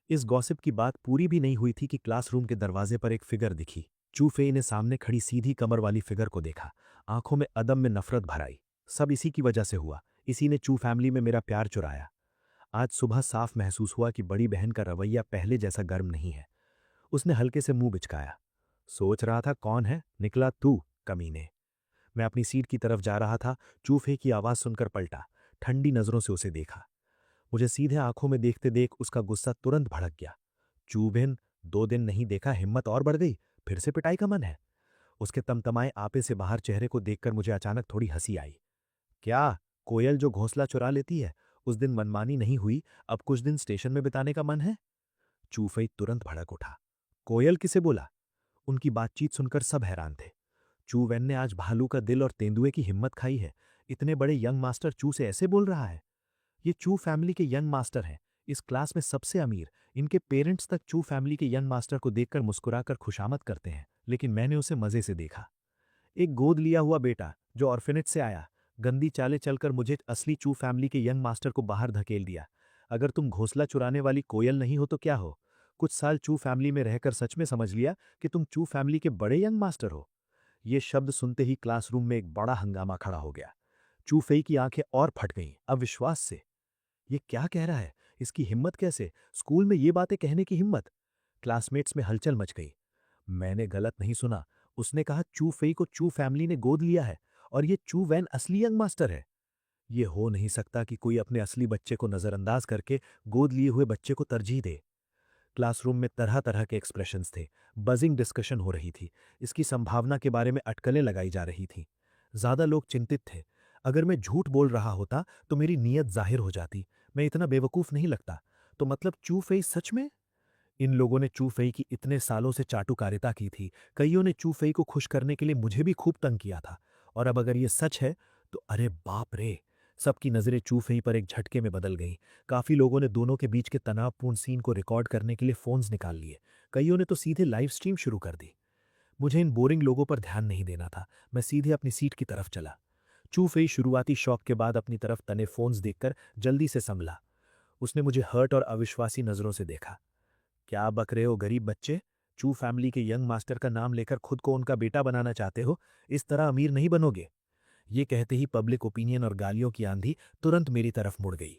इस गॉसिप की बात पूरी भी नहीं हुई थी कि क्लासरूम के दरवाजे पर एक फिगर दिखी। चू फेई ने सामने खड़ी सीधी कमर वाली फिगर को देखा। आंखों में अदम्य नफरत भर आई। सब इसी की वजह से हुआ, इसी ने चू फैमिली में मेरा प्यार चुराया। आज सुबह साफ महसूस हुआ कि बड़ी बहन का रवैया पहले जैसा गर्म नहीं है। उसने हल्के से मुंह बिचकाया। सोच रहा था कौन है, निकला तू, कमीने। मैं अपनी सीट की तरफ जा रहा था, चूफे की आवाज सुनकर पलटा। ठंडी नजरों से उसे देखा। मुझे सीधे आंखों में देखते देख उसका गुस्सा तुरंत भड़क गया। चूबेन, 2 दिन नहीं देखा, हिम्मत और बढ़ गई, फिर से पिटाई का मन है। उसके तमतमाए आपे से बाहर चेहरे को देखकर मुझे अचानक थोड़ी हंसी आई। क्या, कोयल जो घोंसला चुरा लेती है, उस दिन मनमानी नहीं हुई, अब कुछ दिन स्टेशन में बिताने का मन है? चूफई तुरंत भड़क उठा। कोयल किसे बोला? उनकी बातचीत सुनकर सब हैरान थे। चू वैन ने आज भालू का दिल और तेंदुए की हिम्मत खाई है। इतने बड़े यंग मास्टर चू से ऐसे बोल रहा है। ये चू फैमिली के यंग मास्टर हैं, इस क्लास में सबसे अमीर। इनके पेरेंट्स तक चू फैमिली के यंग मास्टर को देखकर मुस्कुराकर खुशामद करते हैं, लेकिन मैंने उसे मजे से देखा। एक गोद लिया हुआ बेटा जो ऑर्फेनेज से आया, गंदी चालें चलकर मुझे असली चू फैमिली के यंग मास्टर को बाहर धकेल दिया। अगर तुम घोंसला चुराने वाली कोयल नहीं हो तो क्या हो? कुछ साल चू फैमिली में रहकर सच में समझ लिया कि तुम चू फैमिली के बड़े यंग मास्टर हो। ये शब्द सुनते ही क्लासरूम में एक बड़ा हंगामा खड़ा हो गया। चू फेई की आंखें और फट गईं, अविश्वास से। ये क्या कह रहा है? इसकी हिम्मत कैसे? स्कूल में ये बातें कहने की हिम्मत? क्लासमेट्स में हलचल मच गई। मैंने गलत नहीं सुना, उसने कहा चू फेई को चू फैमिली ने गोद लिया है और ये चू वैन असली यंग मास्टर है। ये हो नहीं सकता कि कोई अपने असली बच्चे को नजरअंदाज करके गोद लिए हुए बच्चे को तरजीह दे। क्लासरूम में तरह तरह के एक्सप्रेशंस थे, बजिंग डिस्कशन हो रही थी, इसकी संभावना के बारे में अटकलें लगाई जा रही थीं। ज्यादा लोग चिंतित थे। अगर मैं झूठ बोल रहा होता तो मेरी नीयत जाहिर हो जाती। मैं इतना बेवकूफ नहीं लगता। तो मतलब चू फेई सच में? इन लोगों ने चू फेई की इतने सालों से चाटुकारिता की थी, कईयों ने चू फेई को खुश करने के लिए मुझे भी खूब तंग किया था। और अब अगर ये सच है तो अरे बाप रे! सबकी नज़रें चू फेई पर एक झटके में बदल गईं। काफ़ी लोगों ने दोनों के बीच के तनावपूर्ण सीन को रिकॉर्ड करने के लिए फ़ोन्स निकाल लिए। कईयों ने तो सीधे लाइव स्ट्रीम शुरू कर दी। मुझे इन बोरिंग लोगों पर ध्यान नहीं देना था। मैं सीधे अपनी सीट की तरफ चला। चू फेई शुरुआती शॉक के बाद अपनी तरफ तने फ़ोन्स देखकर जल्दी से संभला। उसने मुझे हर्ट और अविश्वासी नज़रों से देखा। क्या बक रहे हो गरीब बच्चे? चू फैमिली के यंग मास्टर का नाम लेकर खुद को उनका बेटा बनाना चाहते हो? इस तरह अमीर नहीं बनोगे। ये कहते ही पब्लिक ओपिनियन और गालियों की आंधी तुरंत मेरी तरफ मुड़ गई।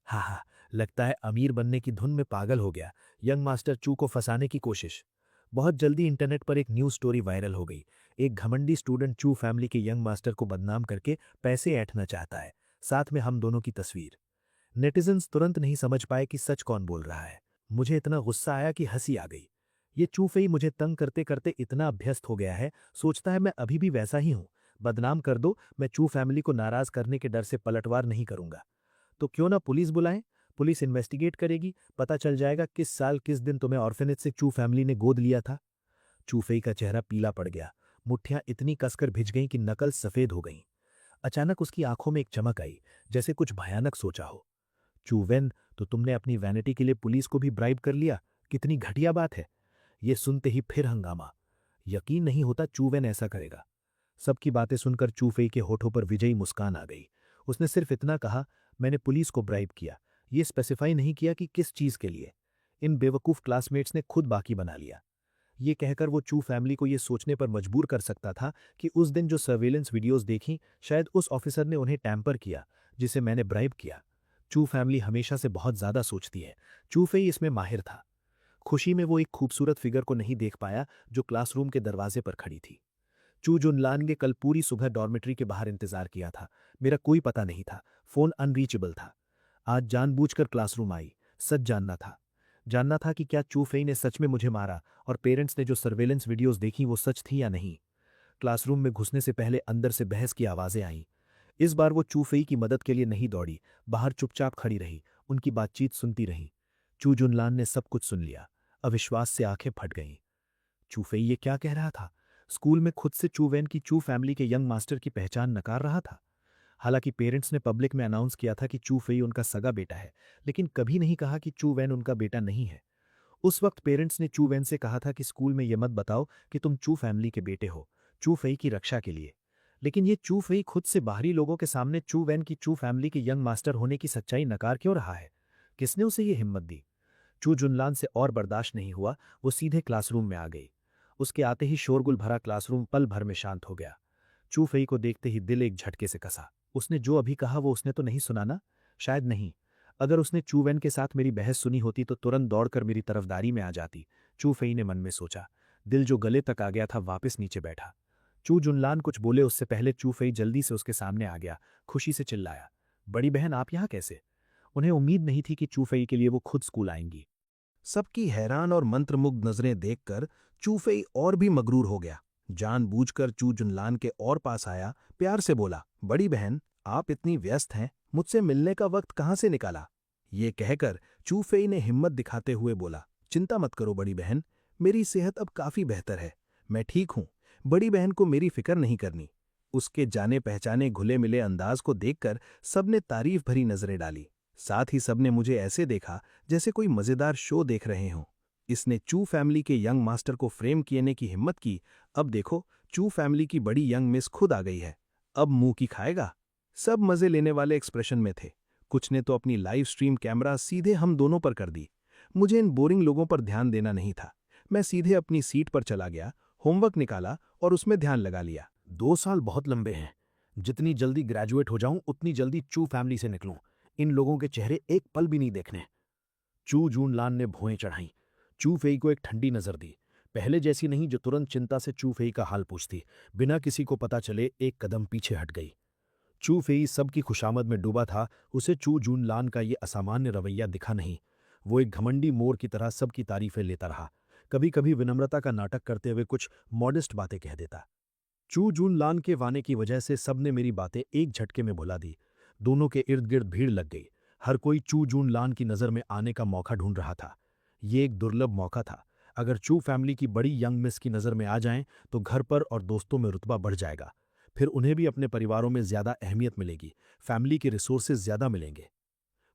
हा हा, लगता है अमीर बनने की धुन में पागल हो गया। यंग मास्टर चू को फंसाने की कोशिश। बहुत जल्दी इंटरनेट पर एक न्यूज़ स्टोरी वायरल हो गई। एक घमंडी स्टूडेंट चू फैमिली के यंग मास्टर को बदनाम करके पैसे ऐंठना चाहता है, साथ में हम दोनों की तस्वीर। नेटिजन्स तुरंत नहीं समझ पाए कि सच कौन बोल रहा है। मुझे इतना गुस्सा आया कि हंसी आ गई। ये चूफई मुझे तंग करते करते इतना अभ्यस्त हो गया है, सोचता है मैं अभी भी वैसा ही हूं। बदनाम कर दो, मैं चू फैमिली को नाराज करने के डर से पलटवार नहीं करूंगा। तो क्यों ना पुलिस बुलाएं? पुलिस इन्वेस्टिगेट करेगी, पता चल जाएगा किस साल किस दिन तुम्हें ऑर्फेनेज से चू फैमिली ने गोद लिया था। चूफई का चेहरा पीला पड़ गया। मुट्ठियां इतनी कसकर भिज गईं कि नकल सफेद हो गईं। अचानक उसकी आंखों में एक चमक आई, जैसे कुछ भयानक सोचा हो। चूवेन, तो तुमने अपनी वैनिटी के लिए पुलिस को भी ब्राइब कर लिया? कितनी घटिया बात है। ये सुनते ही फिर हंगामा। यकीन नहीं होता चूवेन ऐसा करेगा। सबकी बातें सुनकर चूफेई के होठों पर विजयी मुस्कान आ गई। उसने सिर्फ इतना कहा, मैंने पुलिस को ब्राइब किया। ये स्पेसिफाई नहीं किया कि किस चीज के लिए। इन बेवकूफ क्लासमेट्स ने खुद बाकी बना लिया। ये कहकर वो चू फैमिली को ये सोचने पर मजबूर कर सकता था कि उस दिन जो सर्वेलेंस वीडियोस देखीं, शायद उस ऑफिसर ने उन्हें टैंपर किया जिसे मैंने ब्राइब किया। चू फैमिली हमेशा से बहुत ज्यादा सोचती है। चू फेई इसमें माहिर था। खुशी में वो एक खूबसूरत फिगर को नहीं देख पाया जो क्लासरूम के दरवाजे पर खड़ी थी। चू जुनलान ने कल पूरी सुबह डॉर्मेट्री के बाहर इंतजार किया था। मेरा कोई पता नहीं था, फोन अनरीचेबल था। आज जानबूझकर क्लासरूम आई, सच जानना था। जानना था कि क्या चू फेई ने सच में मुझे मारा और पेरेंट्स ने जो सर्वेलेंस वीडियोस देखी वो सच थी या नहीं। क्लासरूम में घुसने से पहले अंदर से बहस की आवाजें आईं। इस बार वो चू फेई की मदद के लिए नहीं दौड़ी, बाहर चुपचाप खड़ी रही, उनकी बातचीत सुनती रही। चू जुनलान ने सब कुछ सुन लिया। अविश्वास से आंखें फट गईं। चू फेई ये क्या कह रहा था? स्कूल में खुद से चू वैन की चू फैमिली के यंग मास्टर की पहचान नकार रहा था। हालांकि पेरेंट्स ने पब्लिक में अनाउंस किया था कि चू फेई उनका सगा बेटा है, लेकिन कभी नहीं कहा कि चू वैन उनका बेटा नहीं है। उस वक्त पेरेंट्स ने चू वैन से कहा था कि स्कूल में यह मत बताओ कि तुम चू फैमिली के बेटे हो, चू फेई की रक्षा के लिए। लेकिन ये चू फेई खुद से बाहरी लोगों के सामने चू वैन की चू फैमिली के यंग मास्टर होने की सच्चाई नकार क्यों रहा है? किसने उसे ये हिम्मत दी? चू जुनलान से और बर्दाश्त नहीं हुआ, वो सीधे क्लासरूम में आ गई। उसके आते ही शोरगुल भरा क्लासरूम पल भर में शांत हो गया। चू फेई को देखते ही दिल एक झटके से कसा। उसने जो अभी कहा वो उसने तो नहीं सुना ना? शायद नहीं। अगर उसने चू वैन के साथ मेरी बहस सुनी होती तो तुरंत दौड़कर मेरी तरफदारी में आ जाती, चू फेई ने मन में सोचा। दिल जो गले तक आ गया था वापस नीचे बैठा। चू जुनलान कुछ बोले उससे पहले चू फेई जल्दी से उसके सामने आ गया, खुशी से चिल्लाया, बड़ी बहन आप यहाँ कैसे? उन्हें उम्मीद नहीं थी कि चू फेई के लिए वो खुद स्कूल आएंगी। सबकी हैरान और मंत्रमुग्ध नजरें देखकर चू फेई और भी मगरूर हो गया। जानबूझकर चू जुनलान के और पास आया, प्यार से बोला, बड़ी बहन आप इतनी व्यस्त हैं, मुझसे मिलने का वक्त कहाँ से निकाला? ये कहकर चू फेई ने हिम्मत दिखाते हुए बोला, चिंता मत करो बड़ी बहन, मेरी सेहत अब काफी बेहतर है, मैं ठीक हूं। बड़ी बहन को मेरी फिक्र नहीं करनी। उसके जाने पहचाने घुले मिले अंदाज को देखकर सबने तारीफ भरी नजरें डाली। साथ ही सबने मुझे ऐसे देखा जैसे कोई मजेदार शो देख रहे हों। इसने चू फैमिली के यंग मास्टर को फ्रेम किए की हिम्मत की। अब देखो, चू फैमिली की बड़ी यंग मिस खुद आ गई है। अब मुंह की खाएगा। सब मजे लेने वाले एक्सप्रेशन में थे। कुछ ने तो अपनी लाइव स्ट्रीम कैमरा सीधे हम दोनों पर कर दी। मुझे इन बोरिंग लोगों पर ध्यान देना नहीं था। मैं सीधे अपनी सीट पर चला गया, होमवर्क निकाला और उसमें ध्यान लगा लिया। 2 साल बहुत लंबे हैं। जितनी जल्दी ग्रेजुएट हो जाऊं उतनी जल्दी चू फैमिली से निकलूं। इन लोगों के चेहरे एक पल भी नहीं देखने। चू जूनलान ने भुएं चढ़ाई। चू फेई को एक ठंडी नजर दी, पहले जैसी नहीं जो तुरंत चिंता से चू फेई का हाल पूछती। बिना किसी को पता चले एक कदम पीछे हट गई। चू फेई सबकी खुशामद में डूबा था। उसे चू जूनलान का ये असामान्य रवैया दिखा नहीं। वो एक घमंडी मोर की तरह सबकी तारीफें लेता रहा। कभी कभी विनम्रता का नाटक करते हुए कुछ मॉडेस्ट बातें कह देता। चू जूनलान के वाने की वजह से सबने मेरी बातें एक झटके में भुला दी। दोनों के इर्द गिर्द भीड़ लग गई। हर कोई चू जूनलान की नज़र में आने का मौका ढूंढ रहा था। ये एक दुर्लभ मौका था। अगर चू फैमिली की बड़ी यंग मिस की नज़र में आ जाएं तो घर पर और दोस्तों में रुतबा बढ़ जाएगा। फिर उन्हें भी अपने परिवारों में ज़्यादा अहमियत मिलेगी, फैमिली के रिसोर्सेज ज़्यादा मिलेंगे।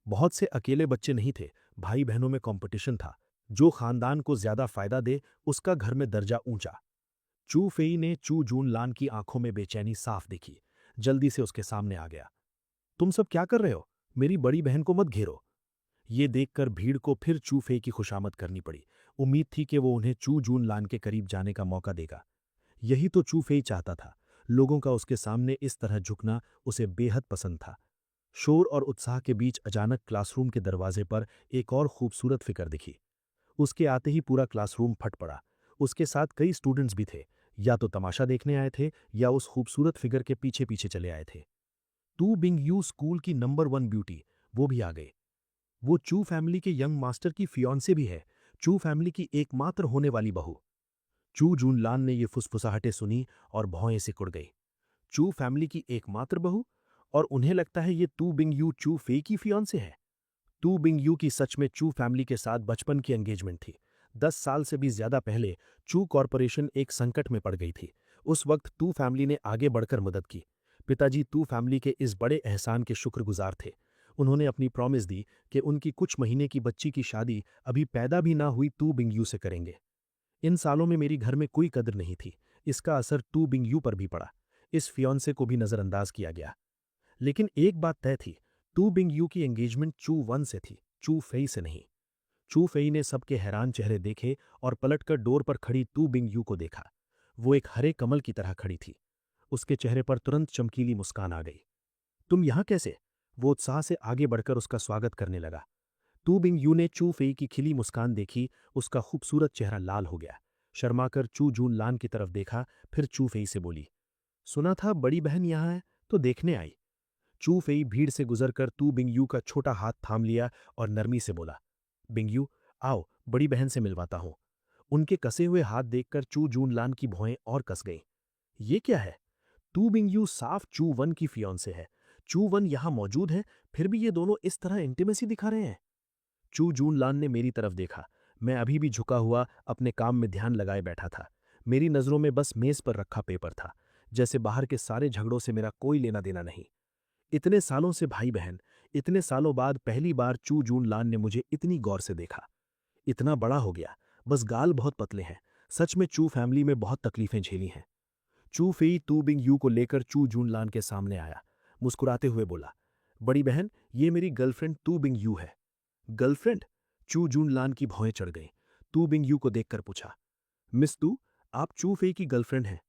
बहुत से अकेले बच्चे नहीं थे, भाई बहनों में कंपटीशन था। जो खानदान को ज्यादा फायदा दे उसका घर में दर्जा ऊंचा। चू फेई ने चू जून लान की आंखों में बेचैनी साफ दिखी। जल्दी से उसके सामने आ गया। तुम सब क्या कर रहे हो? मेरी बड़ी बहन को मत घेरो। ये देखकर भीड़ को फिर चू फेई की खुशामद करनी पड़ी। उम्मीद थी कि वो उन्हें चू जून लान के करीब जाने का मौका देगा। यही तो चू फेई चाहता था। लोगों का उसके सामने इस तरह झुकना उसे बेहद पसंद था। शोर और उत्साह के बीच अचानक क्लासरूम के दरवाजे पर एक और खूबसूरत फिगर दिखी। उसके आते ही पूरा क्लासरूम फट पड़ा। उसके साथ कई स्टूडेंट्स भी थे, या तो तमाशा देखने आए थे या उस खूबसूरत फिगर के पीछे पीछे चले आए थे। टू बिंग यू स्कूल की नंबर 1 ब्यूटी वो भी आ गई। वो चू फैमिली के यंग मास्टर की फियांसे भी है, चू फैमिली की एकमात्र होने वाली बहू। चू जून लान ने ये फुसफुसाहटें सुनी और भौएं सिकुड़ गई। चू फैमिली की एकमात्र बहू, और उन्हें लगता है ये टू बिंग यू चू फे की फियांसे है। टू बिंग यू की सच में चू फैमिली के साथ बचपन की एंगेजमेंट थी। 10 साल से भी ज्यादा पहले चू कॉरपोरेशन एक संकट में पड़ गई थी। उस वक्त टू फैमिली ने आगे बढ़कर मदद की। पिताजी टू फैमिली के इस बड़े एहसान के शुक्रगुजार थे। उन्होंने अपनी प्रॉमिस दी कि उनकी कुछ महीने की बच्ची की शादी अभी पैदा भी ना हुई टू बिंग यू से करेंगे। इन सालों में मेरी घर में कोई कदर नहीं थी। इसका असर टू बिंग यू पर भी पड़ा। इस फियांसे को भी नजरअंदाज किया गया। लेकिन एक बात तय थी, टू बिंग यू की एंगेजमेंट चू वन से थी, चू फेई से नहीं। चू फेई ने सबके हैरान चेहरे देखे और पलटकर डोर पर खड़ी टू बिंग यू को देखा। वो एक हरे कमल की तरह खड़ी थी। उसके चेहरे पर तुरंत चमकीली मुस्कान आ गई। तुम यहां कैसे? वो उत्साह से आगे बढ़कर उसका स्वागत करने लगा। टू बिंग यू ने चू फेई की खिली मुस्कान देखी, उसका खूबसूरत चेहरा लाल हो गया। शर्माकर चू जून लान की तरफ देखा, फिर चू फेई से बोली, सुना था बड़ी बहन यहां है, तो देखने आई। चू फेई भीड़ से गुजरकर टू बिंग यू का छोटा हाथ थाम लिया और नरमी से बोला, बिंग यू, आओ बड़ी बहन से मिलवाता हूं। उनके कसे हुए हाथ देखकर चू जून लान की भौएं और कस गईं। ये क्या है? टू बिंग यू साफ चू वन की फियांसे है। चू वन यहां मौजूद है, फिर भी ये दोनों इस तरह इंटीमेसी दिखा रहे हैं। चू जून लान ने मेरी तरफ देखा। मैं अभी भी झुका हुआ अपने काम में ध्यान लगाए बैठा था। मेरी नजरों में बस मेज पर रखा पेपर था, जैसे बाहर के सारे झगड़ों से मेरा कोई लेना देना नहीं। इतने सालों से भाई बहन, इतने सालों बाद पहली बार चू जून लान ने मुझे इतनी गौर से देखा। इतना बड़ा हो गया, बस गाल बहुत पतले हैं। सच में चू फैमिली में बहुत तकलीफें झेली हैं। चू फेई टू बिंग यू को लेकर चू जून लान के सामने आया। मुस्कुराते हुए बोला, बड़ी बहन, ये मेरी गर्लफ्रेंड टू बिंग यू है। गर्लफ्रेंड? चू जून लान की भौएं चढ़ गईं। टू बिंग यू को देखकर पूछा, मिस टू, आप चू फेई की गर्लफ्रेंड हैं?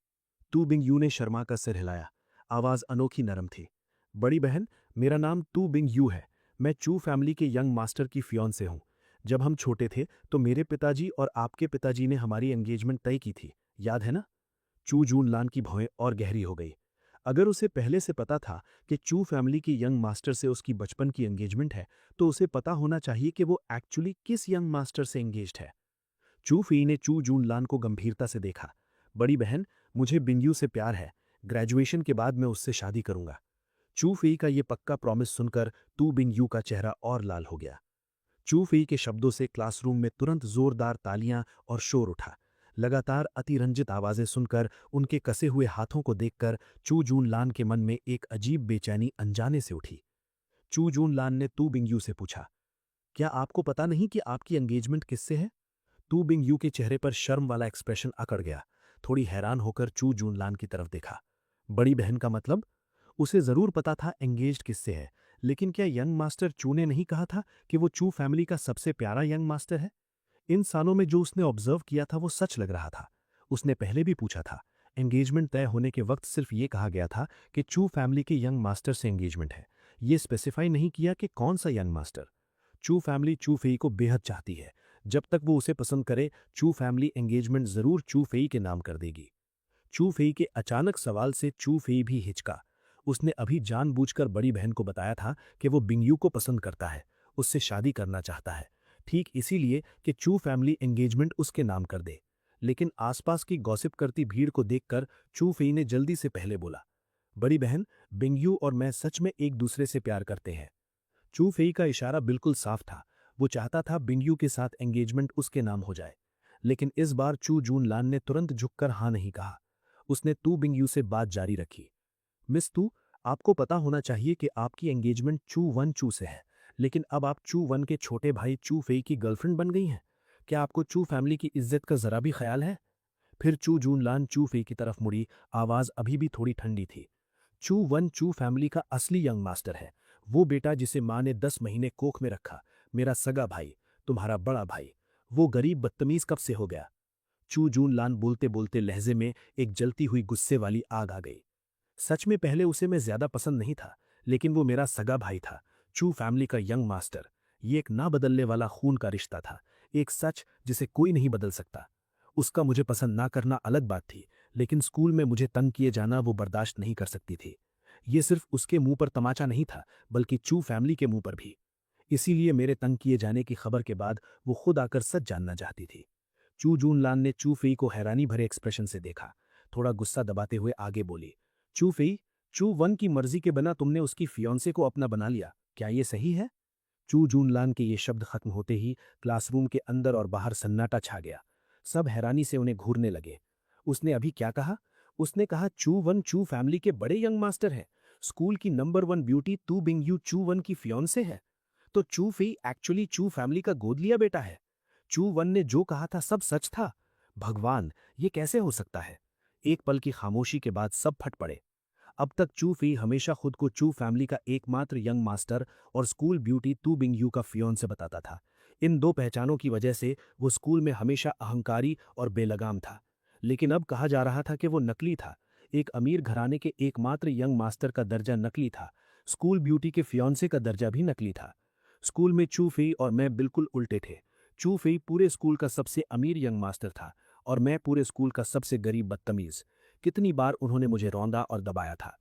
टू बिंग यू ने शर्मा का सिर हिलाया। आवाज अनोखी नरम थी। बड़ी बहन, मेरा नाम टू बिंग यू है। मैं चू फैमिली के यंग मास्टर की फियांसे हूं। जब हम छोटे थे तो मेरे पिताजी और आपके पिताजी ने हमारी एंगेजमेंट तय की थी, याद है ना? चू जून लान की भौएं और गहरी हो गई। अगर उसे पहले से पता था कि चू फैमिली की यंग मास्टर से उसकी बचपन की एंगेजमेंट है, तो उसे पता होना चाहिए कि वो एक्चुअली किस यंग मास्टर से एंगेज्ड है। चू फी ने चू जून लान को गंभीरता से देखा। बड़ी बहन, मुझे बिंग से प्यार है। ग्रेजुएशन के बाद मैं उससे शादी करूंगा। चू फी का ये पक्का प्रॉमिस सुनकर टू बिंग यू का चेहरा और लाल हो गया। चू फी के शब्दों से क्लासरूम में तुरंत जोरदार तालियां और शोर उठा। लगातार अतिरंजित आवाजें सुनकर, उनके कसे हुए हाथों को देखकर चू जून लान के मन में एक अजीब बेचैनी अनजाने से उठी। चू जून लान ने टू बिंग यू से पूछा, क्या आपको पता नहीं कि आपकी एंगेजमेंट किससे है? टू बिंग यू के चेहरे पर शर्म वाला एक्सप्रेशन अकड़ गया। थोड़ी हैरान होकर चू जून लान की तरफ देखा। बड़ी बहन का मतलब? उसे जरूर पता था एंगेज्ड किससे है, लेकिन क्या यंग मास्टर चू ने नहीं कहा था कि वो चू फैमिली का सबसे प्यारा यंग मास्टर है? इन सालों में जो उसने ऑब्जर्व किया था वो सच लग रहा था। उसने पहले भी पूछा था। एंगेजमेंट तय होने के वक्त सिर्फ ये कहा गया था कि चू फैमिली के यंग मास्टर से एंगेजमेंट है। ये स्पेसिफाई नहीं किया कि कौन सा यंग मास्टर। चू फैमिली चू फेई को बेहद चाहती है। जब तक वो उसे पसंद करे, चू फैमिली एंगेजमेंट जरूर चू फेई के नाम कर देगी। चू फेई के अचानक सवाल से चू फेई भी हिचका। उसने अभी जानबूझकर बड़ी बहन को बताया था कि वो बिंगयू को पसंद करता है, उससे शादी करना चाहता है, ठीक इसीलिए कि चू फैमिली एंगेजमेंट उसके नाम कर दे। लेकिन आसपास की गॉसिप करती भीड़ को देखकर चू फेई ने जल्दी से पहले बोला, बड़ी बहन, बिंगयू और मैं सच में एक दूसरे से प्यार करते हैं। चू फेई का इशारा बिल्कुल साफ था। वो चाहता था बिंगयू के साथ एंगेजमेंट उसके नाम हो जाए। लेकिन इस बार चू जून लान ने तुरंत झुककर हाँ नहीं कहा। उसने तू बिंगयू से बात जारी रखी। मिस तू, आपको पता होना चाहिए कि आपकी एंगेजमेंट चू वन चू से है, लेकिन अब आप चू वन के छोटे भाई चू फेई की गर्लफ्रेंड बन गई हैं। क्या आपको चू फैमिली की इज्जत का जरा भी ख्याल है? फिर चू जून लान चू फेई की तरफ मुड़ी, आवाज अभी भी थोड़ी ठंडी थी। चू वन चू फैमिली का असली यंग मास्टर है, वो बेटा जिसे माँ ने 10 महीने कोख में रखा, मेरा सगा भाई, तुम्हारा बड़ा भाई। वो गरीब बदतमीज कब से हो गया? चू जून लान बोलते बोलते लहजे में एक जलती हुई गुस्से वाली आग आ गई। सच में पहले उसे मैं ज्यादा पसंद नहीं था, लेकिन वो मेरा सगा भाई था, चू फैमिली का यंग मास्टर। ये एक ना बदलने वाला खून का रिश्ता था, एक सच जिसे कोई नहीं बदल सकता। उसका मुझे पसंद ना करना अलग बात थी, लेकिन स्कूल में मुझे तंग किए जाना वो बर्दाश्त नहीं कर सकती थी। ये सिर्फ उसके मुंह पर तमाचा नहीं था, बल्कि चू फैमिली के मुंह पर भी। इसीलिए मेरे तंग किए जाने की खबर के बाद वो खुद आकर सच जानना चाहती थी। चू जून लान ने चू फई को हैरानी भरे एक्सप्रेशन से देखा, थोड़ा गुस्सा दबाते हुए आगे बोली। चू फई, चू वन की मर्जी के बिना तुमने उसकी फियोंसे को अपना बना लिया, क्या ये सही है? चू जून लान के ये शब्द खत्म होते ही क्लासरूम के अंदर और बाहर सन्नाटा छा गया। सब हैरानी से उन्हें घूरने लगे। उसने अभी क्या कहा? उसने कहा चू वन चू फैमिली के बड़े यंग मास्टर हैं। स्कूल की नंबर 1 ब्यूटी तू बिंगयू चू वन की फियोंसे है। तो चू फई एक्चुअली चू फैमिली का गोद लिया बेटा है। चू वन ने जो कहा था सब सच था। भगवान, ये कैसे हो सकता है? एक पल की खामोशी के बाद सब फट पड़े। अब तक चू फई हमेशा खुद को चू फैमिली का एकमात्र यंग मास्टर और स्कूल ब्यूटी तू बिंगयू का फियोंसे बताता था। इन दो पहचानों की वजह से वो स्कूल में हमेशा अहंकारी और बेलगाम था। लेकिन अब कहा जा रहा था कि वो नकली था। एक अमीर घराने के एकमात्र यंग मास्टर का दर्जा नकली था, स्कूल ब्यूटी के फियोंसे का दर्जा भी नकली था। स्कूल में चू फई और मैं बिल्कुल उल्टे थे। चू फई पूरे स्कूल का सबसे अमीर यंग मास्टर था और मैं पूरे स्कूल का सबसे गरीब बदतमीज। कितनी बार उन्होंने मुझे रौंदा और दबाया था।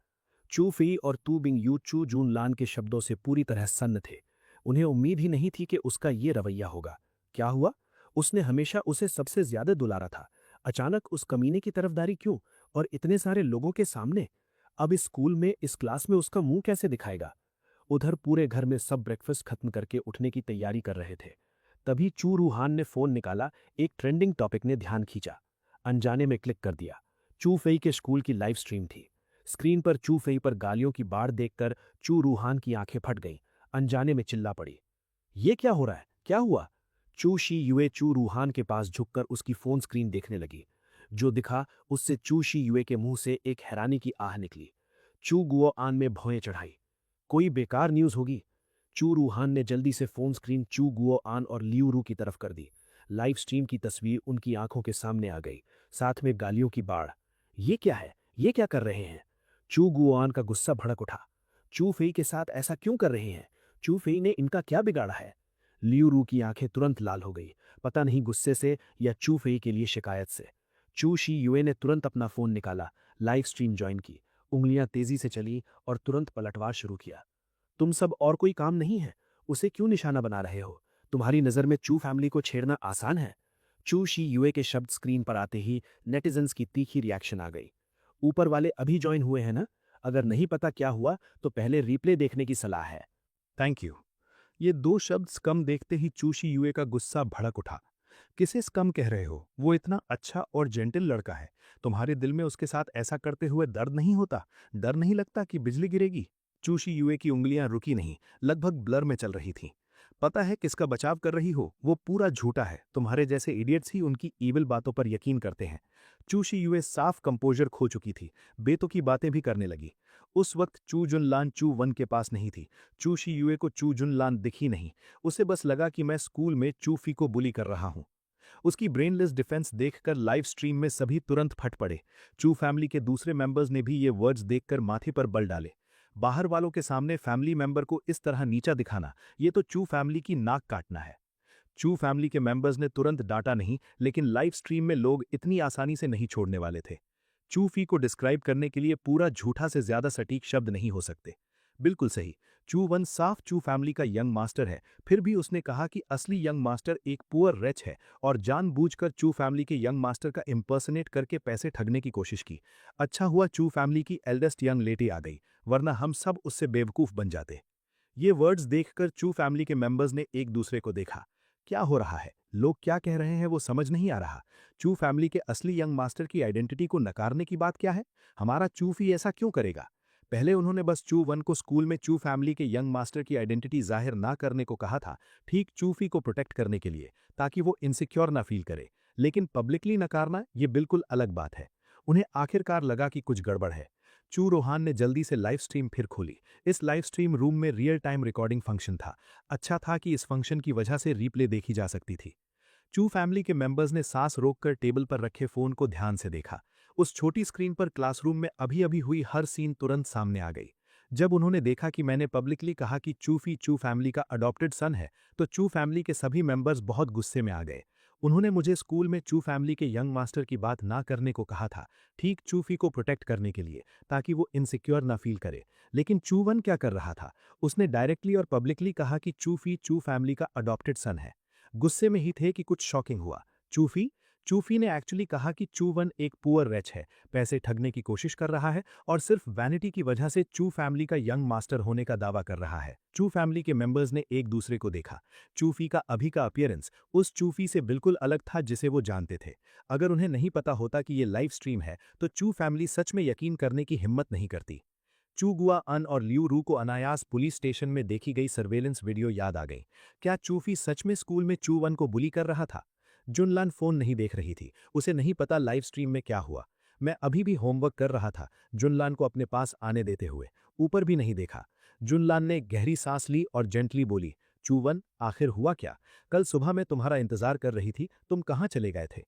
चू फई और तू बिंगयू चू जून लान के शब्दों से पूरी तरह सन्न थे। उन्हें उम्मीद ही नहीं थी कि उसका ये रवैया होगा। क्या हुआ? उसने हमेशा उसे सबसे ज्यादा दुलारा था, अचानक उस कमीने की तरफदारी क्यों, और इतने सारे लोगों के सामने? अब इस स्कूल में, इस क्लास में उसका मुंह कैसे दिखाएगा? उधर पूरे घर में सब ब्रेकफास्ट खत्म करके उठने की तैयारी कर रहे थे। तभी चू रूहान ने फोन निकाला। एक ट्रेंडिंग टॉपिक ने ध्यान खींचा। अनजाने में क्लिक कर दिया। चू फई के स्कूल की लाइव स्ट्रीम थी। स्क्रीन पर चू फई पर गालियों की बाढ़ देखकर चू रूहान की आंखें फट गईं। अनजाने में चिल्ला पड़ी। ये क्या हो रहा है? क्या हुआ? चू शी युए चू रूहान के पास झुककर उसकी फोन स्क्रीन देखने लगी। जो दिखा उससे चू शी युए के मुंह से एक हैरानी की आह निकली। चू गुओ आन में भौएं चढ़ाई। कोई बेकार न्यूज होगी। चू रूहान ने जल्दी से फोन स्क्रीन चू गुओ आन और लियू रू की तरफ कर दी। लाइव स्ट्रीम की तस्वीर उनकी आंखों के सामने आ गई, साथ में गालियों की बाढ़। ये क्या है? ये क्या कर रहे हैं? चू गुआन का गुस्सा भड़क उठा। चू फई के साथ ऐसा क्यों कर रहे हैं? चू फई ने इनका क्या बिगाड़ा है? लियू रू की आंखें तुरंत लाल हो गई, पता नहीं गुस्से से या चू फई के लिए शिकायत से। चू शी युए ने तुरंत अपना फोन निकाला, लाइव स्ट्रीम ज्वाइन की, उंगलियां तेजी से चली और तुरंत पलटवार शुरू किया। तुम सब और कोई काम नहीं है, उसे क्यों निशाना बना रहे हो? तुम्हारी नजर में चू फैमिली को छेड़ना आसान है? चू शी युए के शब्द स्क्रीन पर आते ही नेटिजन्स की तीखी रिएक्शन आ गई। ऊपर वाले अभी ज्वाइन हुए हैं ना? अगर नहीं पता क्या हुआ तो पहले रिप्ले देखने की सलाह है। Thank you. ये दो शब्द स्कम देखते ही चूशी युए का गुस्सा भड़क उठा। किसे स्कम कह रहे हो? वो इतना अच्छा और जेंटल लड़का है। तुम्हारे दिल में उसके साथ ऐसा करते हुए दर्द नहीं होता? डर नहीं लगता कि बिजली गिरेगी? चूशी युए की उंगलियां रुकी नहीं, लगभग ब्लर में चल रही थीं। पता है किसका बचाव कर रही हो? वो पूरा झूठा है। तुम्हारे जैसे इडियट्स ही उनकी ईविल बातों पर यकीन करते हैं। चूशी युए साफ कंपोजर खो चुकी थी, बेतुकी बातें भी करने लगी। उस वक्त चू जुनलान चू वन के पास नहीं थी। चू शी युए को चू जुनलान दिखी नहीं। उसे बस लगा कि मैं स्कूल में चू फी को बुली कर रहा हूं। उसकी ब्रेनलेस डिफेंस देखकर लाइव स्ट्रीम में सभी तुरंत फट पड़े। चू फैमिली के दूसरे मेंबर्स ने भी ये वर्ड्स देखकर माथे पर बल डाले। बाहर वालों के सामने फैमिली मेंबर को इस तरह नीचा दिखाना, ये तो चू फैमिली की नाक काटना है। चू फैमिली के मेंबर्स ने तुरंत डांटा नहीं, लेकिन लाइव स्ट्रीम में लोग इतनी आसानी से नहीं छोड़ने वाले थे। चू फी को डिस्क्राइब करने के लिए पूरा झूठा से ज्यादा सटीक शब्द नहीं हो सकते। बिल्कुल सही, चू वन साफ चू फैमिली का यंग मास्टर है। फिर भी उसने कहा कि असली यंग मास्टर एक पुअर रेच है और जानबूझकर चू फैमिली के यंग मास्टर का इम्पर्सनेट करके पैसे ठगने की कोशिश की। अच्छा हुआ चू फैमिली की एल्डेस्ट यंग लेडी आ गई, वरना हम सब उससे बेवकूफ बन जाते। ये वर्ड्स देखकर चू फैमिली के मेंबर्स ने एक दूसरे को देखा। क्या हो रहा है, लोग क्या कह रहे हैं वो समझ नहीं आ रहा। चू फैमिली के असली यंग मास्टर की आइडेंटिटी को नकारने की बात क्या है? हमारा चूफी ऐसा क्यों करेगा? पहले उन्होंने बस चू वन को स्कूल में चू फैमिली के यंग मास्टर की आइडेंटिटी जाहिर ना करने को कहा था, ठीक चूफी को प्रोटेक्ट करने के लिए, ताकि वो इनसिक्योर ना फील करे। लेकिन पब्लिकली नकारना ये बिल्कुल अलग बात है। उन्हें आखिरकार लगा कि कुछ गड़बड़ है। चू रोहान ने जल्दी से लाइव स्ट्रीम फिर खोली। इस लाइव स्ट्रीम रूम में रियल टाइम रिकॉर्डिंग फंक्शन था। अच्छा था कि इस फंक्शन की वजह से रीप्ले देखी जा सकती थी। चू फैमिली के मेंबर्स ने सांस रोककर टेबल पर रखे फोन को ध्यान से देखा। उस छोटी स्क्रीन पर क्लासरूम में अभी अभी हुई हर सीन तुरंत सामने आ गई। जब उन्होंने देखा कि मैंने पब्लिकली कहा कि चूफी चू फैमिली का अडॉप्टेड सन है, तो चू फैमिली के सभी मेंबर्स बहुत गुस्से में आ गए। उन्होंने मुझे स्कूल में चू फैमिली के यंग मास्टर की बात ना करने को कहा था, ठीक चूफी को प्रोटेक्ट करने के लिए, ताकि वो इनसिक्योर ना फील करे। लेकिन चू वन क्या कर रहा था? उसने डायरेक्टली और पब्लिकली कहा कि चूफी चू फैमिली का अडॉप्टेड सन है। गुस्से में ही थे कि कुछ शॉकिंग हुआ। चूफी चूफी ने एक्चुअली कहा कि चू वन एक पुअर रेच है, पैसे ठगने की कोशिश कर रहा है और सिर्फ वैनिटी की वजह से चू फैमिली का यंग मास्टर होने का दावा कर रहा है। चू फैमिली के मेंबर्स ने एक दूसरे को देखा। चूफी का अभी का अपीयरेंस उस चूफी से बिल्कुल अलग था जिसे वो जानते थे। अगर उन्हें नहीं पता होता कि ये लाइव स्ट्रीम है, तो चू फैमिली सच में यकीन करने की हिम्मत नहीं करती। चू गुआ अन और लियू रू को अनायास पुलिस स्टेशन में देखी गई सर्वेलेंस वीडियो याद आ गई। क्या चूफी सच में स्कूल में चू वन को बुली कर रहा था? जुनलान फोन नहीं देख रही थी, उसे नहीं पता लाइव स्ट्रीम में क्या हुआ। मैं अभी भी होमवर्क कर रहा था, जुनलान को अपने पास आने देते हुए। ऊपर भी नहीं देखा। जुनलान ने गहरी सांस ली और जेंटली बोली, चूवन, आखिर हुआ क्या? कल सुबह मैं तुम्हारा इंतजार कर रही थी, तुम कहाँ चले गए थे?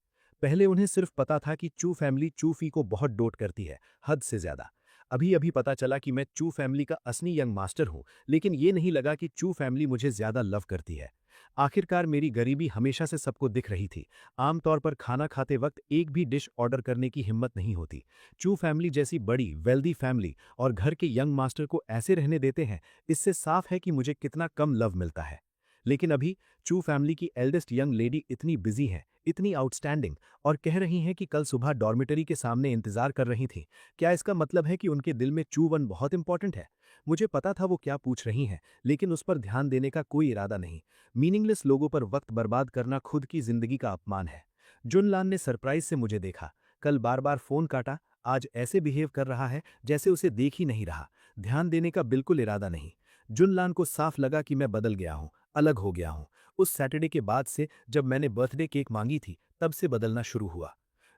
पहले उन्हें सिर्फ पता था कि चू फैमिली चूफी को बहुत डोट करती है, हद से ज्यादा। अभी अभी पता चला कि मैं चू फैमिली का असली यंग मास्टर हूं, लेकिन ये नहीं लगा कि चू फैमिली मुझे ज्यादा लव करती है। आखिरकार मेरी गरीबी हमेशा से सबको दिख रही थी। आमतौर पर खाना खाते वक्त एक भी डिश ऑर्डर करने की हिम्मत नहीं होती। चू फैमिली जैसी बड़ी वेल्दी फैमिली और घर के यंग मास्टर को ऐसे रहने देते हैं, इससे साफ है कि मुझे कितना कम लव मिलता है। लेकिन अभी चू फैमिली की एल्डेस्ट यंग लेडी इतनी बिजी है, इतनी आउटस्टैंडिंग, और कह रही हैं कि कल सुबह डॉर्मिटरी के सामने इंतजार कर रही थीं। क्या इसका मतलब है कि उनके दिल में चू वन बहुत इंपॉर्टेंट है? मुझे पता था वो क्या पूछ रही हैं, लेकिन उस पर ध्यान देने का कोई इरादा नहीं। मीनिंगलेस लोगों पर वक्त बर्बाद करना खुद की जिंदगी का अपमान है। जुनलान ने सरप्राइज से मुझे देखा। कल बार बार फोन काटा, आज ऐसे बिहेव कर रहा है जैसे उसे देख ही नहीं रहा। ध्यान देने का बिल्कुल इरादा नहीं। जुनलान को साफ लगा कि मैं बदल गया हूं, अलग हो गया हूं। उस सैटरडे के बाद से जब मैंने बर्थडे केक मांगी थी, तब से बदलना शुरू हुआ।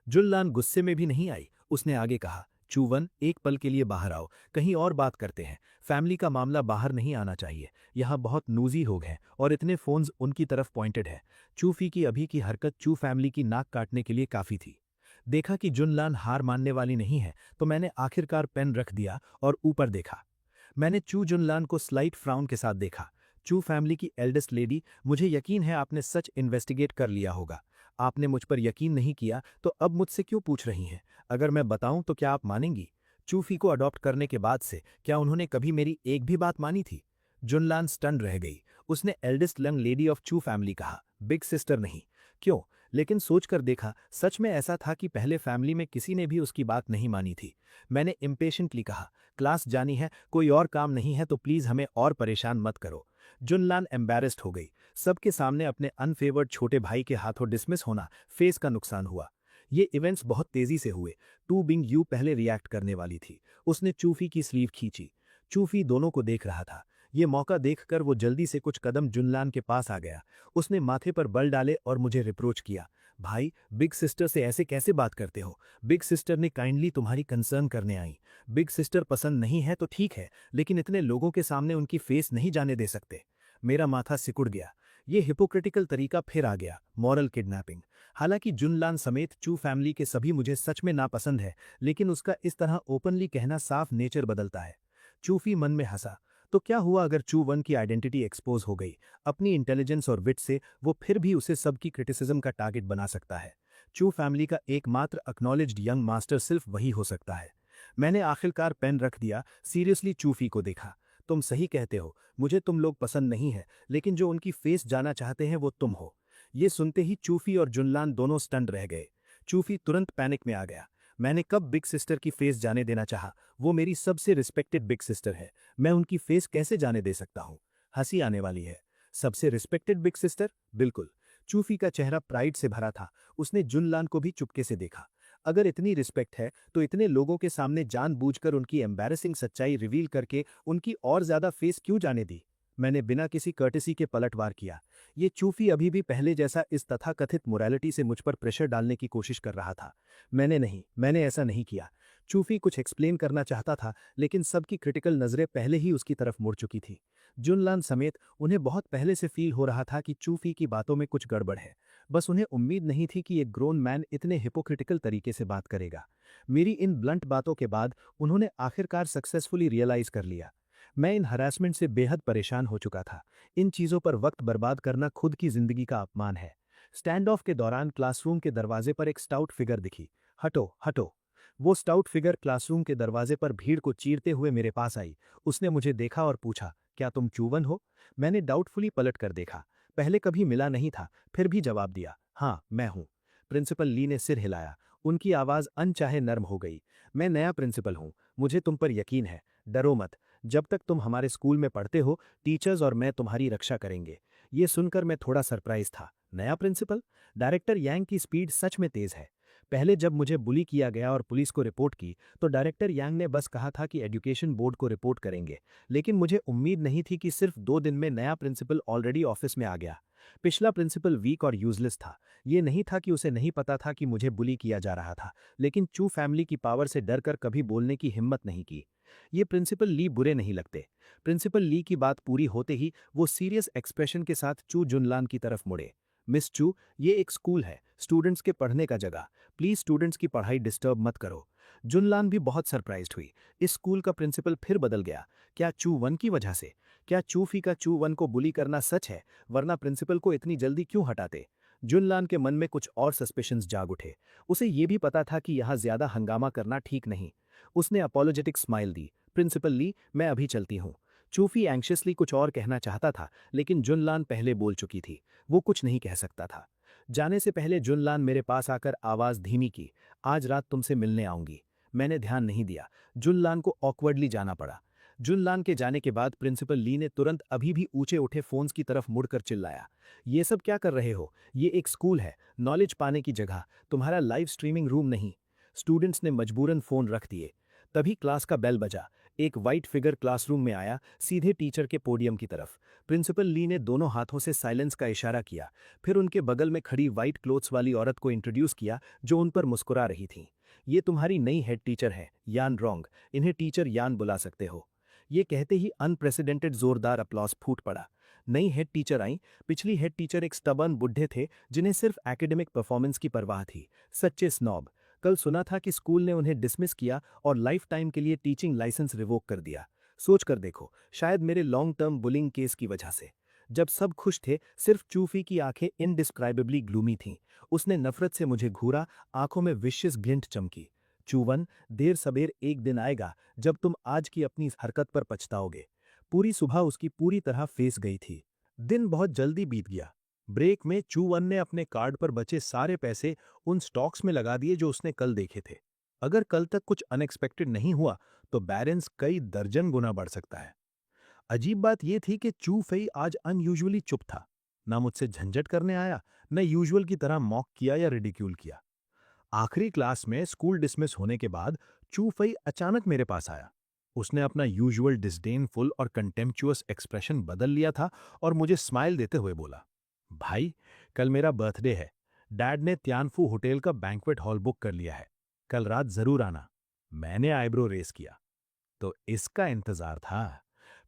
जुनलान गुस्से में भी नहीं आई। उसने आगे कहा, चूवन, एक पल के लिए बाहर आओ, कहीं और बात करते हैं। फैमिली का मामला बाहर नहीं आना चाहिए। यहाँ बहुत नूजी लोग हैं और इतने फोन्स उनकी तरफ पॉइंटेड है। चूफी की अभी की हरकत चू फैमिली की नाक काटने के लिए काफी थी। देखा कि जुनलान हार मानने वाली नहीं है, तो मैंने आखिरकार पेन रख दिया और ऊपर देखा। मैंने चू जुनलान को स्लाइट फ्राउन के साथ देखा। चू फैमिली की एल्डेस्ट लेडी, मुझे यकीन है आपने सच इन्वेस्टिगेट कर लिया होगा। आपने मुझ पर यकीन नहीं किया, तो अब मुझसे क्यों पूछ रही हैं? अगर मैं बताऊं तो क्या आप मानेंगी? चूफी को अडॉप्ट करने के बाद से क्या उन्होंने कभी मेरी एक भी बात मानी थी? जुनलान स्टन रह गई। उसने एल्डेस्ट यंग लेडी ऑफ चू फैमिली कहा, बिग सिस्टर नहीं। क्यों? लेकिन सोचकर देखा, सच में ऐसा था कि पहले फैमिली में किसी ने भी उसकी बात नहीं मानी थी। मैंने इम्पेशेंटली कहा, क्लास जानी है, कोई और काम नहीं है तो प्लीज हमें और परेशान मत करो। जुनलान एम्बैरेस्ड हो गई। सबके सामने अपने अनफेवर्ड छोटे भाई के हाथों डिसमिस होना, फेस का नुकसान हुआ। ये इवेंट्स बहुत तेजी से हुए। टू बिंग यू पहले रिएक्ट करने वाली थी। उसने चूफी की स्लीव खींची। चूफी दोनों को देख रहा था। ये मौका देखकर वो जल्दी से कुछ कदम जुनलान के पास आ गया। उसने माथे पर बल डाले और मुझे रिप्रोच किया, भाई, बिग सिस्टर से ऐसे कैसे बात करते हो? बिग सिस्टर ने काइंडली तुम्हारी कंसर्न करने आई। बिग सिस्टर पसंद नहीं है तो ठीक है, लेकिन इतने लोगों के सामने उनकी फेस नहीं जाने दे सकते। मेरा माथा सिकुड़ गया। ये हिपोक्रिटिकल तरीका फिर आ गया, मॉरल किडनैपिंग। हालांकि जुनलान समेत चू फैमिली के सभी मुझे सच में नापसंद है, लेकिन उसका इस तरह ओपनली कहना साफ नेचर बदलता है। चूफी मन में हंसा। तो क्या हुआ अगर चू वन की आइडेंटिटी एक्सपोज हो गई? अपनी इंटेलिजेंस और विट से वो फिर भी उसे सबकी क्रिटिसिज्म का टारगेट बना सकता है। चू फैमिली का एकमात्र एक्नॉलेज्ड यंग मास्टर सिर्फ वही हो सकता है। मैंने आखिरकार पेन रख दिया, सीरियसली चूफी को देखा। तुम सही कहते हो, मुझे तुम लोग पसंद नहीं है, लेकिन जो उनकी फेस जाना चाहते हैं वो तुम हो। ये सुनते ही चूफी और जुनलान दोनों स्टंड रह गए। चूफी तुरंत पैनिक में आ गया। मैंने कब बिग सिस्टर की फेस जाने देना चाहा? वो मेरी सबसे रिस्पेक्टेड बिग सिस्टर है। मैं उनकी फेस कैसे जाने दे सकता हूँ? हंसी आने वाली है। सबसे रिस्पेक्टेड बिग सिस्टर? बिल्कुल। चूफी का चेहरा प्राइड से भरा था। उसने जुनलान को भी चुपके से देखा। अगर इतनी रिस्पेक्ट है तो इतने लोगों के सामने जानबूझकर उनकी एम्बैरेसिंग सच्चाई रिवील करके उनकी और ज्यादा फेस क्यों जाने दी? मैंने बिना किसी कर्टेसी के पलटवार किया। ये चूफी अभी भी पहले जैसा इस तथाकथित मोरालिटी से मुझ पर प्रेशर डालने की कोशिश कर रहा था। मैंने ऐसा नहीं किया। चूफी कुछ एक्सप्लेन करना चाहता था, लेकिन सबकी क्रिटिकल नजरें पहले ही उसकी तरफ मुड़ चुकी थी। जुनलान समेत उन्हें बहुत पहले से फील हो रहा था कि चूफी की बातों में कुछ गड़बड़ है। बस उन्हें उम्मीद नहीं थी कि एक ग्रोन मैन इतने हिपोक्रिटिकल तरीके से बात करेगा। मेरी इन ब्लंट बातों के बाद उन्होंने आखिरकार सक्सेसफुली रियलाइज कर लिया। मैं इन हरासमेंट से बेहद परेशान हो चुका था। इन चीजों पर वक्त बर्बाद करना खुद की जिंदगी का अपमान है। स्टैंड ऑफ के दौरान क्लासरूम के दरवाजे पर एक स्टाउट फिगर दिखी। हटो हटो। वो स्टाउट फिगर क्लासरूम के दरवाजे पर भीड़ को चीरते हुए मेरे पास आई। उसने मुझे देखा और पूछा, क्या तुम चूवन हो? मैंने डाउटफुली पलट कर देखा। पहले कभी मिला नहीं था, फिर भी जवाब दिया, हाँ मैं हूं। प्रिंसिपल ली ने सिर हिलाया। उनकी आवाज अनचाहे नर्म हो गई। मैं नया प्रिंसिपल हूं, मुझे तुम पर यकीन है। डरो मत। जब तक तुम हमारे स्कूल में पढ़ते हो, टीचर्स और मैं तुम्हारी रक्षा करेंगे। ये सुनकर मैं थोड़ा सरप्राइज था। नया प्रिंसिपल? डायरेक्टर यांग की स्पीड सच में तेज है। पहले जब मुझे बुली किया गया और पुलिस को रिपोर्ट की, तो डायरेक्टर यांग ने बस कहा था कि एजुकेशन बोर्ड को रिपोर्ट करेंगे। लेकिन मुझे उम्मीद नहीं थी कि सिर्फ 2 दिन में नया प्रिंसिपल ऑलरेडी ऑफिस में आ गया। पिछला प्रिंसिपल वीक और यूजलेस था। ये नहीं था कि उसे नहीं पता था कि मुझे बुली किया जा रहा था, लेकिन चू फैमिली की पावर से डरकर कभी बोलने की हिम्मत नहीं की। ये प्रिंसिपल ली बुरे नहीं लगते। प्रिंसिपल ली की बात पूरी होते ही वो सीरियस एक्सप्रेशन के साथ चू जुनलान की तरफ मुड़े। मिस चू, ये एक स्कूल है, स्टूडेंट्स के पढ़ने का जगह। प्लीज स्टूडेंट्स की पढ़ाई डिस्टर्ब मत करो। जुनलान भी बहुत सरप्राइज्ड हुई। इस स्कूल का प्रिंसिपल फिर बदल गया। क्या चू वन की वजह से? क्या चूफी का चू वन को बुली करना सच है? वरना प्रिंसिपल को इतनी जल्दी क्यों हटाते? जुनलान के मन में कुछ और सस्पिशंस जाग उठे। उसे ये भी पता था कि यहाँ ज्यादा हंगामा करना ठीक नहीं। उसने अपोलोजेटिक स्माइल दी। प्रिंसिपल ली, मैं अभी चलती हूँ। चूफी एंग्शियसली कुछ और कहना चाहता था, लेकिन जुनलान पहले बोल चुकी थी। वो कुछ नहीं कह सकता था। जाने से पहले जुनलान मेरे पास आकर आवाज धीमी की, आज रात तुमसे मिलने आऊंगी। मैंने ध्यान नहीं दिया। जुनलान को ऑकवर्डली जाना पड़ा। जुनलान के जाने के बाद प्रिंसिपल ली ने तुरंत अभी भी ऊंचे उठे फोन्स की तरफ मुड़कर चिल्लाया, ये सब क्या कर रहे हो? ये एक स्कूल है, नॉलेज पाने की जगह, तुम्हारा लाइव स्ट्रीमिंग रूम नहीं। स्टूडेंट्स ने मजबूरन फोन रख दिए। तभी क्लास का बेल बजा। एक वाइट फिगर क्लासरूम में आया, सीधे टीचर के पोडियम की तरफ। प्रिंसिपल ली ने दोनों हाथों से साइलेंस का इशारा किया, फिर उनके बगल में खड़ी वाइट क्लोथ्स वाली औरत को इंट्रोड्यूस किया, जो उन पर मुस्कुरा रही थी। ये तुम्हारी नई हेड टीचर है, यान रोंग। इन्हें टीचर यान बुला सकते हो। ये कहते ही अनप्रेसिडेंटेड जोरदार अपलॉस फूट पड़ा। नई हेड टीचर आई। पिछली हेड टीचर एक स्टबर्न बुढ़े थे, जिन्हें सिर्फ एकेडमिक परफॉर्मेंस की परवाह थी। सच्चे स्नॉब। कल सुना था कि स्कूल ने उन्हें डिसमिस किया और लाइफ टाइम के लिए टीचिंग लाइसेंस रिवोक कर दिया। सोच कर देखो, शायद मेरे लॉन्ग टर्म बुलिंग केस की वजह से। जब सब खुश थे, सिर्फ चूफी की आंखें इनडिस्क्राइबेबली ग्लूमी थीं। उसने नफरत से मुझे घूरा, आंखों में विशियस ग्लिंट चमकी। चूवन, देर सबेर एक दिन आएगा जब तुम आज की अपनी इस हरकत पर पछताओगे। पूरी सुबह उसकी पूरी तरह फेस गई थी। दिन बहुत जल्दी बीत गया। ब्रेक में चूवन ने अपने कार्ड पर बचे सारे पैसे उन स्टॉक्स में लगा दिए जो उसने कल देखे थे। अगर कल तक कुछ अनएक्सपेक्टेड नहीं हुआ तो बैलेंस कई दर्जन गुना बढ़ सकता है। अजीब बात यह थी कि चू फई आज अनयूजुअली चुप था। ना मुझसे झंझट करने आया, न यूजुअल की तरह मॉक किया या रिडिक्यूल किया। आखिरी क्लास में स्कूल डिसमिस होने के बाद चू फई अचानक मेरे पास आया। उसने अपना यूजुअल डिसडेनफुल और कंटेम्पचुअस एक्सप्रेशन बदल लिया था और मुझे स्माइल देते हुए बोला, भाई, कल मेरा बर्थडे है। डैड ने त्यानफू होटल का बैंक्वेट हॉल बुक कर लिया है। कल रात जरूर आना। मैंने आईब्रो रेस किया। तो इसका इंतजार था।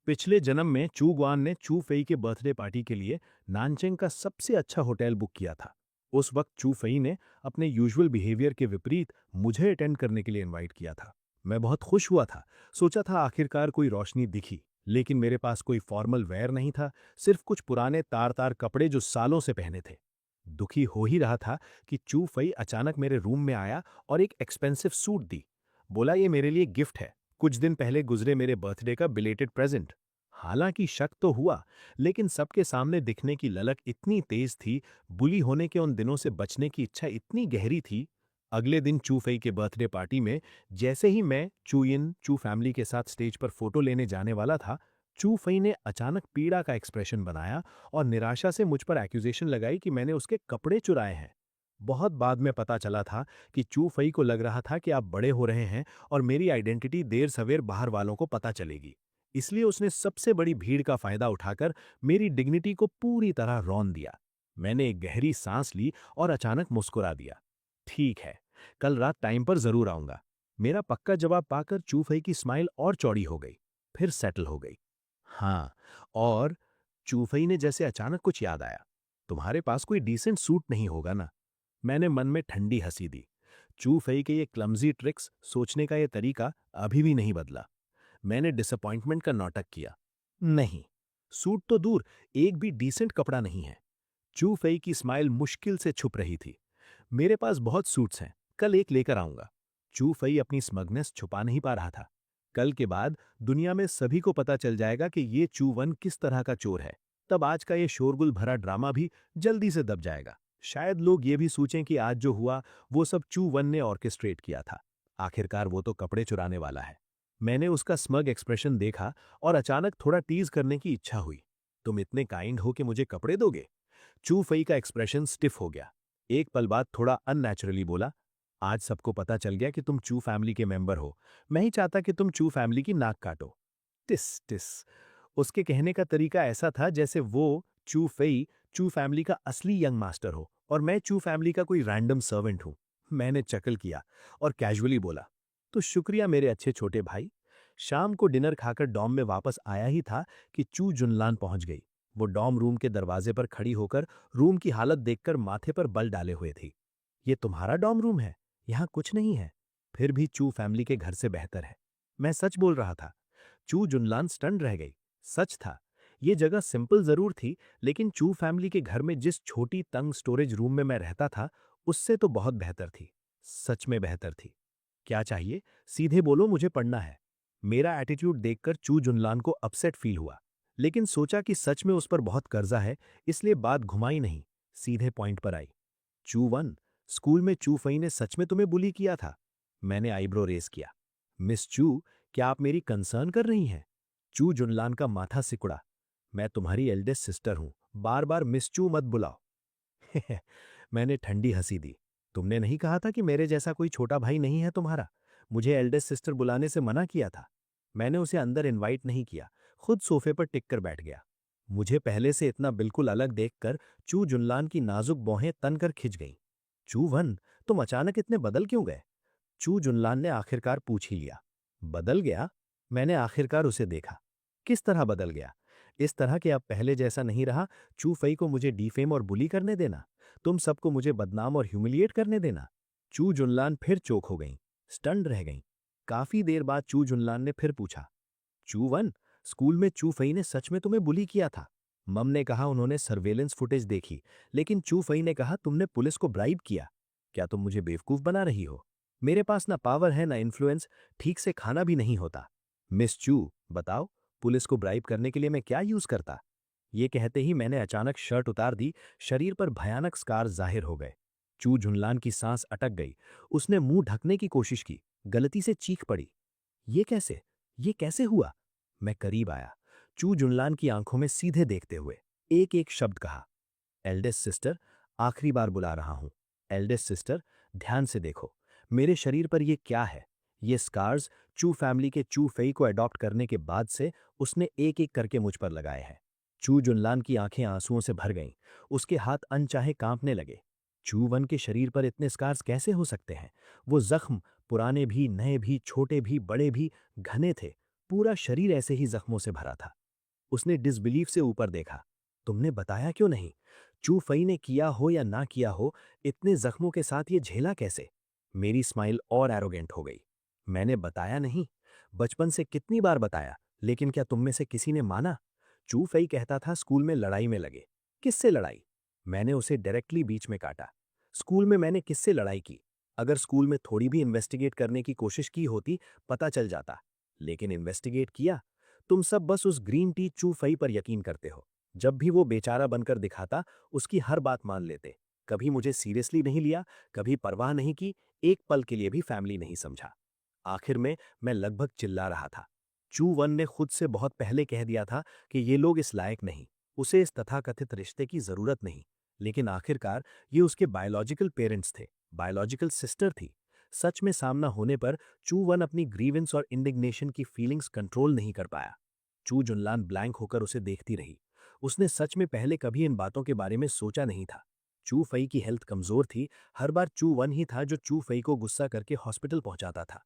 पिछले जन्म में चू गुआन ने चू फेई के बर्थडे पार्टी के लिए नानचेंग का सबसे अच्छा होटल बुक किया था। उस वक्त चू फेई ने अपने यूजुअल बिहेवियर के विपरीत मुझे अटेंड करने के लिए इनवाइट किया था। मैं बहुत खुश हुआ था। सोचा था आखिरकार कोई रोशनी दिखी, लेकिन मेरे पास कोई फॉर्मल वेयर नहीं था, सिर्फ कुछ पुराने तार तार कपड़े जो सालों से पहने थे। दुखी हो ही रहा था कि चू फई अचानक मेरे रूम में आया और एक एक्सपेंसिव सूट दी। बोला, ये मेरे लिए गिफ्ट है, कुछ दिन पहले गुजरे मेरे बर्थडे का बिलेटेड प्रेजेंट। हालांकि शक तो हुआ, लेकिन सबके सामने दिखने की ललक इतनी तेज थी, बुली होने के उन दिनों से बचने की इच्छा इतनी गहरी थी, अगले दिन चू फई के बर्थडे पार्टी में जैसे ही मैं चू इन चू फैमिली के साथ स्टेज पर फोटो लेने जाने वाला था, चू फई ने अचानक पीड़ा का एक्सप्रेशन बनाया और निराशा से मुझ पर एक्यूजेशन लगाई कि मैंने उसके कपड़े चुराए हैं। बहुत बाद में पता चला था कि चू फई को लग रहा था कि आप बड़े हो रहे हैं और मेरी आइडेंटिटी देर सवेर बाहर वालों को पता चलेगी। इसलिए उसने सबसे बड़ी भीड़ का फायदा उठाकर मेरी डिग्निटी को पूरी तरह रौंद दिया। मैंने एक गहरी सांस ली और अचानक मुस्कुरा दिया। ठीक है, कल रात टाइम पर जरूर आऊंगा। मेरा पक्का जवाब पाकर चू फई की स्माइल और चौड़ी हो गई, फिर सेटल हो गई। हाँ, और चू फई ने जैसे अचानक कुछ याद आया, तुम्हारे पास कोई डिसेंट सूट नहीं होगा ना? मैंने मन में ठंडी हंसी दी। चू फई के ये क्लमजी ट्रिक्स, सोचने का ये तरीका अभी भी नहीं बदला। मैंने डिसअपॉइंटमेंट का नाटक किया। नहीं, सूट तो दूर, एक भी डिसेंट कपड़ा नहीं है। चू फई की स्माइल मुश्किल से छुप रही थी। मेरे पास बहुत सूट्स हैं, कल एक लेकर आऊंगा। चू फई अपनी स्मगनेस छुपा नहीं पा रहा था। कल के बाद दुनिया में सभी को पता चल जाएगा कि ये चू वन किस तरह का चोर है। तब आज का ये शोरगुल भरा ड्रामा भी जल्दी से दब जाएगा। शायद लोग ये भी सोचें कि आज जो हुआ वो सब चू वन ने ऑर्केस्ट्रेट किया था। आखिरकार वो तो कपड़े चुराने वाला है। मैंने उसका स्मग एक्सप्रेशन देखा और अचानक थोड़ा टीज करने की इच्छा हुई। तुम इतने काइंड हो कि मुझे कपड़े दोगे? चू फई का एक्सप्रेशन स्टिफ हो गया। एक पल बाद थोड़ा अननेचुरली बोला, आज सबको पता चल गया कि तुम चू फैमिली के मेंबर हो। मैं ही चाहता कि तुम चू फैमिली की नाक काटो। टिस टिस। उसके कहने का तरीका ऐसा था जैसे वो चू फई चू फैमिली का असली यंग मास्टर हो और मैं चू फैमिली का कोई रैंडम सर्वेंट हूं। मैंने चकल किया और कैजुअली बोला, तो शुक्रिया मेरे अच्छे छोटे भाई। शाम को डिनर खाकर डॉम में वापस आया ही था कि चू जुनलान पहुंच गई। वो डॉम रूम के दरवाजे पर खड़ी होकर रूम की हालत देखकर माथे पर बल डाले हुए थी। ये तुम्हारा डॉम रूम है? यहां कुछ नहीं है। फिर भी चू फैमिली के घर से बेहतर है। मैं सच बोल रहा था। चू जुनलान स्टन्ड रह गई। सच था। ये जगह सिंपल जरूर थी, लेकिन चू फैमिली के घर में जिस छोटी तंग स्टोरेज रूम में मैं रहता था, उससे तो बहुत बेहतर थी। सच में बेहतर थी। क्या चाहिए? सीधे बोलो, मुझे पढ़ना है। मेरा एटीट्यूड देखकर चू जुनलान को अपसेट फील हुआ, लेकिन सोचा कि सच में उस पर बहुत कर्जा है, इसलिए बात घुमाई नहीं, सीधे पॉइंट पर आई। चू वन, स्कूल में चू फई ने सच में तुम्हें बुली किया था? मैंने आईब्रो रेस किया। मिस चू, क्या आप मेरी कंसर्न कर रही हैं? चू जुनलान का माथा सिकुड़ा। मैं तुम्हारी एल्डेस्ट सिस्टर हूं, बार बार मिस चू मत बुलाओ। मैंने ठंडी हंसी दी। तुमने नहीं कहा था कि मेरे जैसा कोई छोटा भाई नहीं है तुम्हारा? मुझे एल्डेस्ट सिस्टर बुलाने से मना किया था। मैंने उसे अंदर इनवाइट नहीं किया, खुद सोफे पर टिक कर बैठ गया। मुझे पहले से इतना बिल्कुल अलग देखकर चू जुनलान की नाजुक भौहें तनकर खिंच गईं। चू वन, तुम अचानक इतने बदल क्यों गए? चू जुनलान ने आखिरकार पूछ ही लिया। बदल गया? मैंने आखिरकार उसे देखा। किस तरह बदल गया? इस तरह कि अब पहले जैसा नहीं रहा। चू फई को मुझे डीफेम और बुली करने देना, तुम सबको मुझे बदनाम और ह्यूमिलिएट करने देना। चू जुनलान फिर चोक हो गईं, स्टन्ड रह गईं। काफी देर बाद चू जुनलान ने फिर पूछा, चू वन, स्कूल में चू फई ने सच में तुम्हें बुली किया था? मम ने कहा उन्होंने सर्वेलेंस फुटेज देखी, लेकिन चू फई ने कहा तुमने पुलिस को ब्राइब किया। क्या तुम मुझे बेवकूफ बना रही हो? मेरे पास ना पावर है ना इन्फ्लुएंस, ठीक से खाना भी नहीं होता। मिस चू, बताओ, पुलिस को ब्राइब करने के लिए मैं क्या यूज करता? ये कहते ही मैंने अचानक शर्ट उतार दी। शरीर पर भयानक स्कार जाहिर हो गए। चू झुनलान की सांस अटक गई। उसने मुंह ढकने की कोशिश की, गलती से चीख पड़ी। ये कैसे हुआ? मैं करीब आया, चू जुनलान की आंखों में सीधे देखते हुए एक एक शब्द कहा, एल्डेस्ट सिस्टर, आखिरी बार बुला रहा हूं। एल्डेस्ट सिस्टर, ध्यान से देखो, मेरे शरीर पर ये क्या है? ये स्कार्स चू फैमिली के चू फेई को अडॉप्ट करने के बाद से उसने एक एक करके मुझ पर लगाए हैं। चू जुनलान की आंखें आंसुओं से भर गईं। उसके हाथ अनचाहे कांपने लगे। चू वन के शरीर पर इतने स्कार्स कैसे हो सकते हैं? वो जख्म पुराने भी, नए भी, छोटे भी, बड़े भी, घने थे। पूरा शरीर ऐसे ही जख्मों से भरा था। उसने डिसबिलीफ से ऊपर देखा। तुमने बताया क्यों नहीं? चू फई ने किया हो या ना किया हो, इतने जख्मों के साथ ये झेला कैसे? मेरी स्माइल और एरोगेंट हो गई। मैंने बताया नहीं? बचपन से कितनी बार बताया, लेकिन क्या तुम में से किसी ने माना? चू फई कहता था स्कूल में लड़ाई में लगे। किससे लड़ाई? मैंने उसे डायरेक्टली बीच में काटा। स्कूल में मैंने किससे लड़ाई की? अगर स्कूल में थोड़ी भी इन्वेस्टिगेट करने की कोशिश की होती, पता चल जाता। लेकिन इन्वेस्टिगेट किया? तुम सब बस उस ग्रीन टी चू फई पर यकीन करते हो। जब भी वो बेचारा बनकर दिखाता, उसकी हर बात मान लेते। कभी मुझे सीरियसली नहीं लिया, कभी परवाह नहीं की, एक पल के लिए भी फैमिली नहीं समझा। आखिर में मैं लगभग चिल्ला रहा था। चू वन ने खुद से बहुत पहले कह दिया था कि ये लोग इस लायक नहीं, उसे इस तथाकथित रिश्ते की जरूरत नहीं। लेकिन आखिरकार ये उसके बायोलॉजिकल पेरेंट्स थे, बायोलॉजिकल सिस्टर थी। सच में सामना होने पर चू वन अपनी ग्रीवेंस और इंडिग्नेशन की फीलिंग्स कंट्रोल नहीं कर पाया। चू जुनलान ब्लैंक होकर उसे देखती रही। उसने सच में पहले कभी इन बातों के बारे में सोचा नहीं था। चू फई की हेल्थ कमजोर थी, हर बार चू वन ही था जो चू फई को गुस्सा करके हॉस्पिटल पहुंचाता था।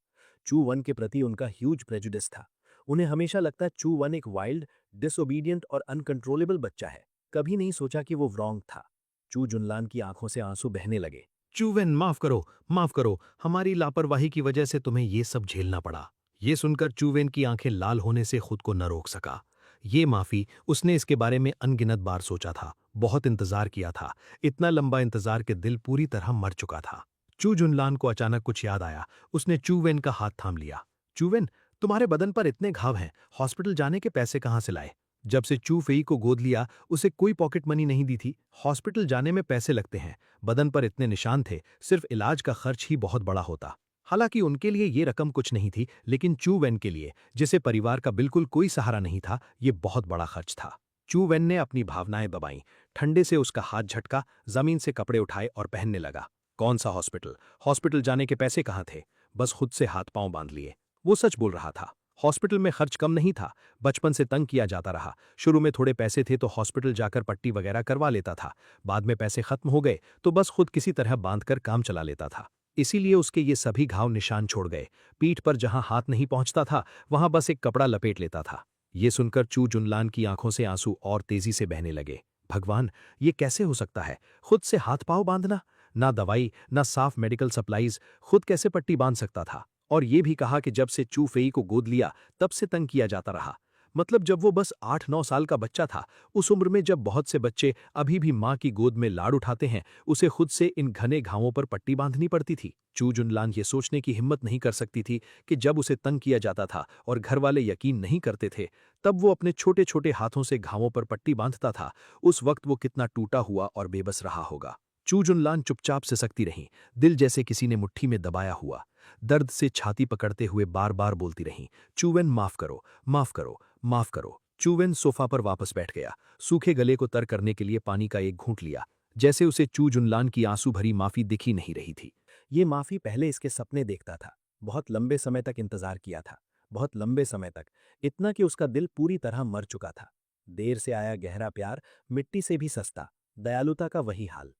चू वन के प्रति उनका ह्यूज प्रेजुडिस था। उन्हें हमेशा लगता चू वन एक वाइल्ड, डिसोबीडियंट और अनकंट्रोलेबल बच्चा है। कभी नहीं सोचा कि वो रॉन्ग था। चू जुनलान की आंखों से आंसू बहने लगे। चूवेन, माफ करो, हमारी लापरवाही की वजह से तुम्हें ये सब झेलना पड़ा। ये सुनकर चूवेन की आंखें लाल होने से खुद को न रोक सका। ये माफी उसने इसके बारे में अनगिनत बार सोचा था, बहुत इंतजार किया था, इतना लंबा इंतजार के दिल पूरी तरह मर चुका था। चू जुनलान को अचानक कुछ याद आया। उसने चूवेन का हाथ थाम लिया। चूवेन, तुम्हारे बदन पर इतने घाव हैं, हॉस्पिटल जाने के पैसे कहाँ से लाए? जब से चू फेई को गोद लिया उसे कोई पॉकेट मनी नहीं दी थी। हॉस्पिटल जाने में पैसे लगते हैं, बदन पर इतने निशान थे, सिर्फ इलाज का खर्च ही बहुत बड़ा होता। हालांकि उनके लिए ये रकम कुछ नहीं थी, लेकिन चू वेन के लिए, जिसे परिवार का बिल्कुल कोई सहारा नहीं था, ये बहुत बड़ा खर्च था। चू वेन ने अपनी भावनाएं दबाईं। ठंडे से उसका हाथ झटका, जमीन से कपड़े उठाए और पहनने लगा। कौन सा हॉस्पिटल? हॉस्पिटल जाने के पैसे कहाँ थे? बस खुद से हाथ पांव बांध लिए। वो सच बोल रहा था। हॉस्पिटल में खर्च कम नहीं था। बचपन से तंग किया जाता रहा। शुरू में थोड़े पैसे थे तो हॉस्पिटल जाकर पट्टी वगैरह करवा लेता था। बाद में पैसे खत्म हो गए तो बस खुद किसी तरह बांधकर काम चला लेता था। इसीलिए उसके ये सभी घाव निशान छोड़ गए। पीठ पर जहां हाथ नहीं पहुंचता था वहां बस एक कपड़ा लपेट लेता था। ये सुनकर चू जुनलान की आंखों से आंसू और तेजी से बहने लगे। भगवान, ये कैसे हो सकता है? खुद से हाथ पांव बांधना? ना दवाई, ना साफ मेडिकल सप्लाईज, खुद कैसे पट्टी बांध सकता था? और ये भी कहा कि जब से चू फेई को गोद लिया तब से तंग किया जाता रहा। मतलब जब वो बस 8-9 साल का बच्चा था, उस उम्र में जब बहुत से बच्चे अभी भी माँ की गोद में लाड़ उठाते हैं, उसे खुद से इन घने घावों पर पट्टी बांधनी पड़ती थी। चू जुनलान ये सोचने की हिम्मत नहीं कर सकती थी कि जब उसे तंग किया जाता था और घर वाले यकीन नहीं करते थे, तब वो अपने छोटे छोटे हाथों से घावों पर पट्टी बांधता था। उस वक्त वो कितना टूटा हुआ और बेबस रहा होगा। चू जुनलान चुपचाप सिसकती रहीं, दिल जैसे किसी ने मुट्ठी में दबाया हुआ। दर्द से छाती पकड़ते हुए बार बार बोलती रहीं, चूवेन माफ करो, माफ करो, माफ करो। चूवेन सोफा पर वापस बैठ गया। सूखे गले को तर करने के लिए पानी का एक घूंट लिया। जैसे उसे चू जुनलान की आंसू भरी माफी दिख ही नहीं रही थी। ये माफी पहले इसके सपने देखता था। बहुत लंबे समय तक इंतजार किया था। बहुत लंबे समय तक, इतना कि उसका दिल पूरी तरह मर चुका था। देर से आया गहरा प्यार मिट्टी से भी सस्ता, दयालुता का वही हाल।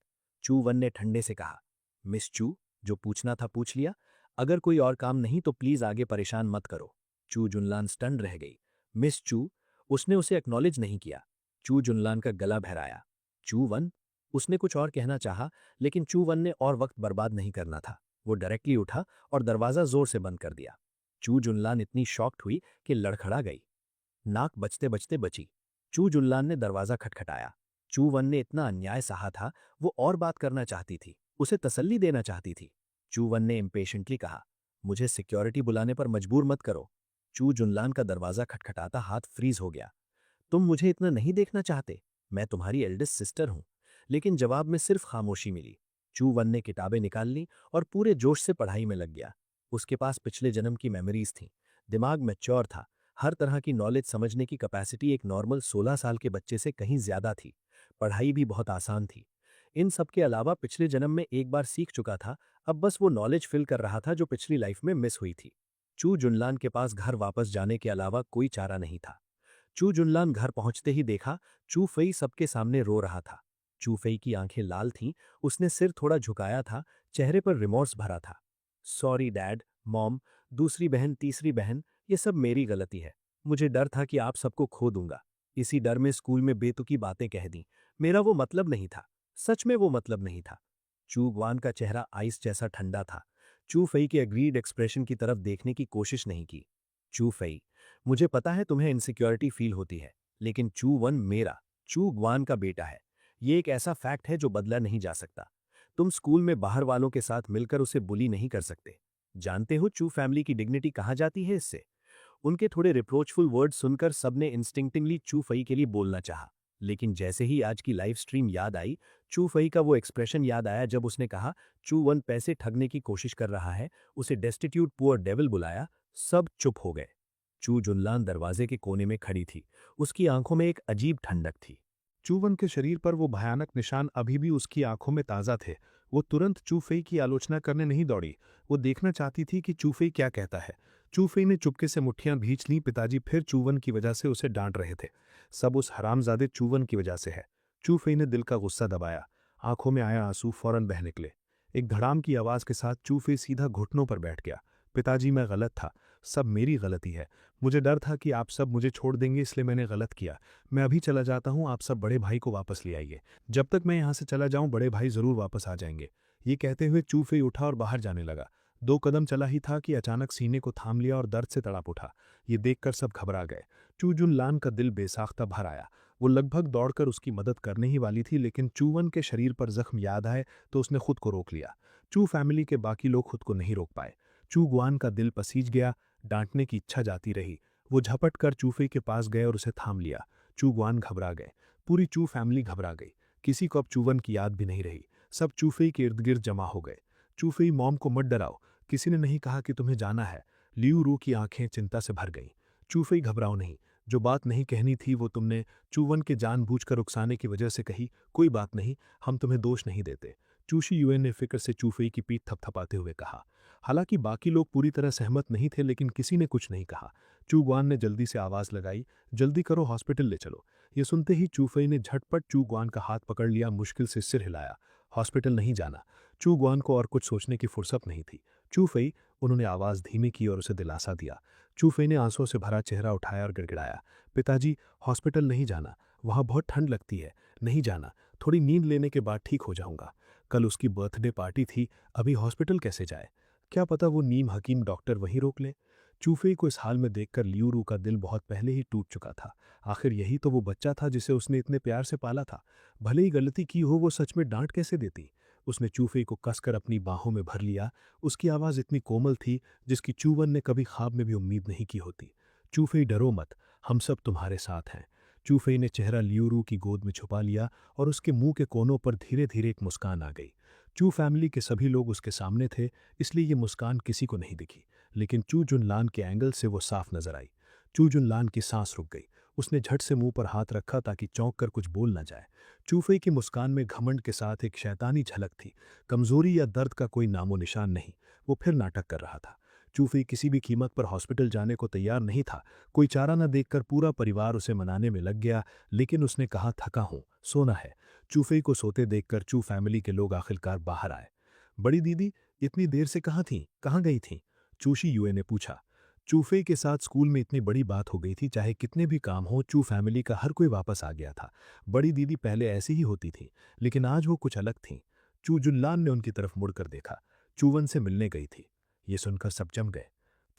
चू वन ने ठंडे से कहा, मिस चू, जो पूछना था पूछ लिया। अगर कोई और काम नहीं तो प्लीज आगे परेशान मत करो। चू जुनलान स्टन रह गई। मिस चू? उसने उसे एक्नॉलेज नहीं किया। चू जुनलान का गला भराया। चू वन? उसने कुछ और कहना चाहा, लेकिन चू वन ने और वक्त बर्बाद नहीं करना था। वो डायरेक्टली उठा और दरवाजा जोर से बंद कर दिया। चू जुनलान इतनी शॉक्ड हुई कि लड़खड़ा गई। नाक बचते बचते बची। चू जुनलान ने दरवाजा खटखटाया। चू वन ने इतना अन्याय सहा था, वो और बात करना चाहती थी, उसे तसल्ली देना चाहती थी। चू वन ने इम्पेशेंटली कहा, मुझे सिक्योरिटी बुलाने पर मजबूर मत करो। चू जुनलान का दरवाजा खटखटाता हाथ फ्रीज हो गया। तुम मुझे इतना नहीं देखना चाहते? मैं तुम्हारी एल्डेस्ट सिस्टर हूं। लेकिन जवाब में सिर्फ खामोशी मिली। चू वन ने किताबें निकाल ली और पूरे जोश से पढ़ाई में लग गया। उसके पास पिछले जन्म की मेमोरीज थीं। दिमाग मैच्योर था। हर तरह की नॉलेज समझने की कैपेसिटी एक नॉर्मल 16 साल के बच्चे से कहीं ज्यादा थी। पढ़ाई भी बहुत आसान थी। इन सब के अलावा पिछले जन्म में एक बार सीख चुका था, अब बस वो नॉलेज फिल कर रहा था जो पिछली लाइफ में मिस हुई थी। चू जुनलान के पास घर वापस जाने के अलावा कोई चारा नहीं था। चू जुनलान घर पहुंचते ही देखा चू फई सबके सामने रो रहा था। चू फई की आंखें लाल थीं, उसने सिर थोड़ा झुकाया था, चेहरे पर रिमोर्स भरा था। सॉरी डैड, मॉम, दूसरी बहन, तीसरी बहन, ये सब मेरी गलती है। मुझे डर था कि आप सबको खो दूंगा। इसी डर में स्कूल में बेतुकी बातें कह दी। मेरा वो मतलब नहीं था। सच में वो मतलब नहीं था। चू ग्वान का चेहरा आइस जैसा ठंडा था। चू फई के अग्रीड एक्सप्रेशन की तरफ देखने की कोशिश नहीं की। चू फई, मुझे पता है तुम्हें इनसिक्योरिटी फील होती है, लेकिन चू वन मेरा, चू ग्वान का बेटा है। ये एक ऐसा फैक्ट है जो बदला नहीं जा सकता। तुम स्कूल में बाहर वालों के साथ मिलकर उसे बुली नहीं कर सकते। जानते हो चू फैमिली की डिग्निटी कहाँ जाती है इससे? उनके थोड़े रिप्रोचफुल वर्ड सुनकर सबने इंस्टिंक्टिवली चू फई के लिए बोलना चाहा, लेकिन जैसे ही आज की लाइव स्ट्रीम याद आई, चू फई का वो एक्सप्रेशन याद आया जब उसने कहा चू वन पैसे ठगने की कोशिश कर रहा है, उसे डेस्टिट्यूट पुअर डेविल बुलाया। सब चुप हो गए। चू जुनलान दरवाजे के कोने में खड़ी थी। उसकी आंखों में एक अजीब ठंडक थी। चूवन के शरीर पर वो भयानक निशान अभी भी उसकी आंखों में ताज़ा थे। वो तुरंत चूफेई की आलोचना करने नहीं दौड़ी। वो देखना चाहती थी कि चूफेई क्या कहता है। चूफेई ने चुपके से मुट्ठियां भींच लीं। पिताजी फिर चूवन की वजह से उसे डांट रहे थे। सब उस हरामजादे चूवन की वजह से है। चूफेई ने दिल का गुस्सा दबाया। आंखों में आया आंसू फौरन बह निकले। एक धड़ाम की आवाज के साथ चूफेई सीधा घुटनों पर बैठ गया। पिताजी, मैं गलत था। सब मेरी गलती है। मुझे डर था कि आप सब मुझे छोड़ देंगे, इसलिए मैंने गलत किया। मैं अभी चला जाता हूँ, आप सब बड़े भाई को वापस ले आइए। जब तक मैं यहाँ से चला जाऊँ बड़े भाई जरूर वापस आ जाएंगे। ये कहते हुए चूफेई उठा और बाहर जाने लगा। 2 कदम चला ही था कि अचानक सीने को थाम लिया और दर्द से तड़प उठा। ये देखकर सब घबरा गए। चू जुनलान का दिल बेसाख्ता भर आया। वो लगभग दौड़कर उसकी मदद करने ही वाली थी, लेकिन चूवन के शरीर पर जख्म याद आए तो उसने खुद को रोक लिया। चू फैमिली के बाकी लोग खुद को नहीं रोक पाए। चू गुआन का दिल पसीज गया। डांटने की इच्छा जाती रही। वो झपट कर चूफेई के पास गए और उसे थाम लिया। चू गुआन घबरा गए। पूरी चू फैमिली घबरा गई। किसी को अब चूवन की याद भी नहीं रही। सब चूफेई के इर्द गिर्द जमा हो गए। चूफेई, मॉम को मत डराओ। किसी ने नहीं कहा कि तुम्हें जाना है। लियू रू की आंखें चिंता से भर गईं। चूफेई, घबराओ नहीं। जो बात नहीं कहनी थी वो तुमने चूवन के जानबूझकर उकसाने की वजह से कही। कोई बात नहीं, हम तुम्हें दोष नहीं देते। चूशी युएन ने फिक्र से चूफेई की पीठ थपथपाते हुए कहा। हालांकि बाकी लोग पूरी तरह सहमत नहीं थे, लेकिन किसी ने कुछ नहीं कहा। चू गुआन ने जल्दी से आवाज लगाई, जल्दी करो, हॉस्पिटल ले चलो। ये सुनते ही चूफेई ने झटपट चू गुआन का हाथ पकड़ लिया, मुश्किल से सिर हिलाया। हॉस्पिटल नहीं जाना। चू गुआन को और कुछ सोचने की फुर्सत नहीं थी। चूफेई, उन्होंने आवाज धीमी की और उसे दिलासा दिया। चूफेई ने आंसुओं से भरा चेहरा उठाया और गिड़गिड़ाया, पिताजी, हॉस्पिटल नहीं जाना। वहां बहुत ठंड लगती है। नहीं जाना। थोड़ी नींद लेने के बाद ठीक हो जाऊंगा। कल उसकी बर्थडे पार्टी थी, अभी हॉस्पिटल कैसे जाए? क्या पता वो नीम हकीम डॉक्टर वहीं रोक ले। चूफेई को इस हाल में देखकर लियू रू का दिल बहुत पहले ही टूट चुका था। आखिर यही तो वो बच्चा था जिसे उसने इतने प्यार से पाला था। भले ही गलती की हो, वो सच में डांट कैसे देती? उसने चूफेई को कसकर अपनी बाहों में भर लिया। उसकी आवाज़ इतनी कोमल थी जिसकी चूवन ने कभी ख्वाब में भी उम्मीद नहीं की होती। चूफेई, डरो मत, हम सब तुम्हारे साथ हैं। चूफेई ने चेहरा लियू रू की गोद में छुपा लिया और उसके मुंह के कोनों पर धीरे धीरे एक मुस्कान आ गई। चू फैमिली के सभी लोग उसके सामने थे, इसलिए ये मुस्कान किसी को नहीं दिखी, लेकिन चू जुनलान के एंगल से वो साफ नजर आई। चू जुनलान की सांस रुक गई। उसने झट से मुंह पर हाथ रखा ताकि चौंक कर कुछ बोल न जाए। चूफेई की मुस्कान में घमंड के साथ एक शैतानी झलक थी। कमजोरी या दर्द का कोई नामो निशान नहीं। वो फिर नाटक कर रहा था। चूफेई किसी भी कीमत पर हॉस्पिटल जाने को तैयार नहीं था। कोई चारा न देखकर पूरा परिवार उसे मनाने में लग गया, लेकिन उसने कहा, थका हूं, सोना है। चूफेई को सोते देखकर चू फैमिली के लोग आखिरकार बाहर आए। बड़ी दीदी, इतनी देर से कहाँ थीं? कहाँ गई थीं? चूशी युए ने पूछा। चूफेई के साथ स्कूल में इतनी बड़ी बात हो गई थी, चाहे कितने भी काम हो, चू फैमिली का हर कोई वापस आ गया था। बड़ी दीदी पहले ऐसी ही होती थी, लेकिन आज वो कुछ अलग थीं। चू जुनलान ने उनकी तरफ मुड़कर देखा। चूवन से मिलने गई थी। ये सुनकर सब जम गए।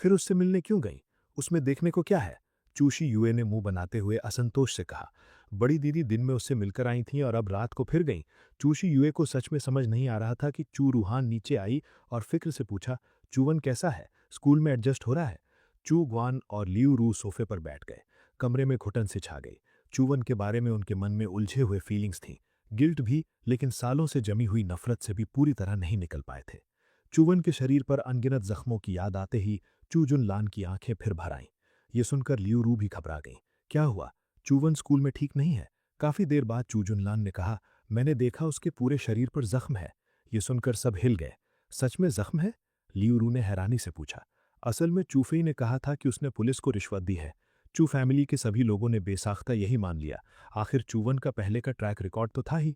फिर उससे मिलने क्यों गई? उसमें देखने को क्या है? चूशी युए ने मुंह बनाते हुए असंतोष से कहा। बड़ी दीदी दिन में उससे मिलकर आई थीं और अब रात को फिर गईं। चूशी युए को सच में समझ नहीं आ रहा था कि चू रूहान नीचे आई और फिक्र से पूछा, चूवन कैसा है? स्कूल में एडजस्ट हो रहा है? चू गुआन और लियू रू सोफे पर बैठ गए। कमरे में घुटन से छा गई। चूवन के बारे में उनके मन में उलझे हुए फीलिंग्स थीं। गिल्ट भी, लेकिन सालों से जमी हुई नफरत से भी पूरी तरह नहीं निकल पाए थे। चूवन के शरीर पर अनगिनत जख्मों की याद आते ही चू जुनलान की आंखें फिर भर आईं। ये सुनकर लियू रू भी घबरा गईं। क्या हुआ? चूवन स्कूल में ठीक नहीं है? काफी देर बाद चू जुनलान ने कहा, मैंने देखा उसके पूरे शरीर पर जख्म है। ये सुनकर सब हिल गए। सच में जख्म है? लियू रू ने हैरानी से पूछा। असल में चूफेई ने कहा था कि उसने पुलिस को रिश्वत दी है। चू फैमिली के सभी लोगों ने बेसाख्ता यही मान लिया। आखिर चूवन का पहले का ट्रैक रिकॉर्ड तो था ही।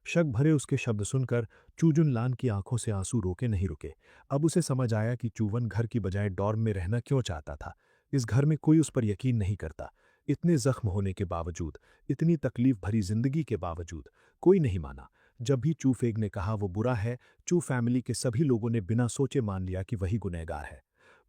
शक भरे उसके शब्द सुनकर चू जुनलान की आंखों से आंसू रोके नहीं रुके। अब उसे समझ आया कि चूवन घर की बजाय डॉर्म में रहना क्यों चाहता था। इस घर में कोई उस पर यकीन नहीं करता। इतने जख्म होने के बावजूद, इतनी तकलीफ भरी जिंदगी के बावजूद कोई नहीं माना। जब भी चूफेग ने कहा वो बुरा है, चू फैमिली के सभी लोगों ने बिना सोचे मान लिया कि वही गुनहगार है।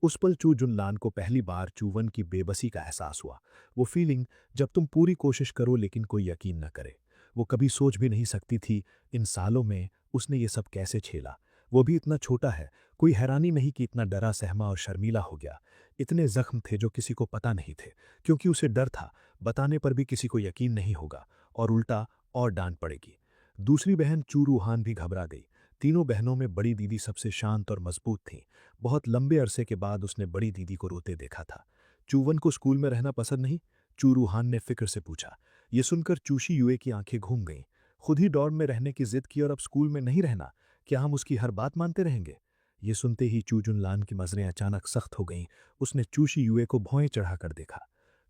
उस पल चू जुनलान को पहली बार चूवन की बेबसी का एहसास हुआ। वो फीलिंग जब तुम पूरी कोशिश करो लेकिन कोई यकीन न करे। वो कभी सोच भी नहीं सकती थी इन सालों में उसने ये सब कैसे झेला। वो भी इतना छोटा है। कोई हैरानी नहीं कि इतना डरा सहमा और शर्मीला हो गया। इतने जख्म थे जो किसी को पता नहीं थे, क्योंकि उसे डर था बताने पर भी किसी को यकीन नहीं होगा और उल्टा और डांट पड़ेगी। दूसरी बहन चू रूहान भी घबरा गई। तीनों बहनों में बड़ी दीदी सबसे शांत और मजबूत थी। बहुत लंबे अरसे के बाद उसने बड़ी दीदी को रोते देखा था। चूवन को स्कूल में रहना पसंद नहीं? चू रूहान ने फिक्र से पूछा। ये सुनकर चूशी युए की आंखें घूम गईं। खुद ही डॉर्म में रहने की जिद की और अब स्कूल में नहीं रहना। क्या हम उसकी हर बात मानते रहेंगे? ये सुनते ही चू जुनलान की नजरें अचानक सख्त हो गईं। उसने चूशी युए को भौएं चढ़ाकर देखा।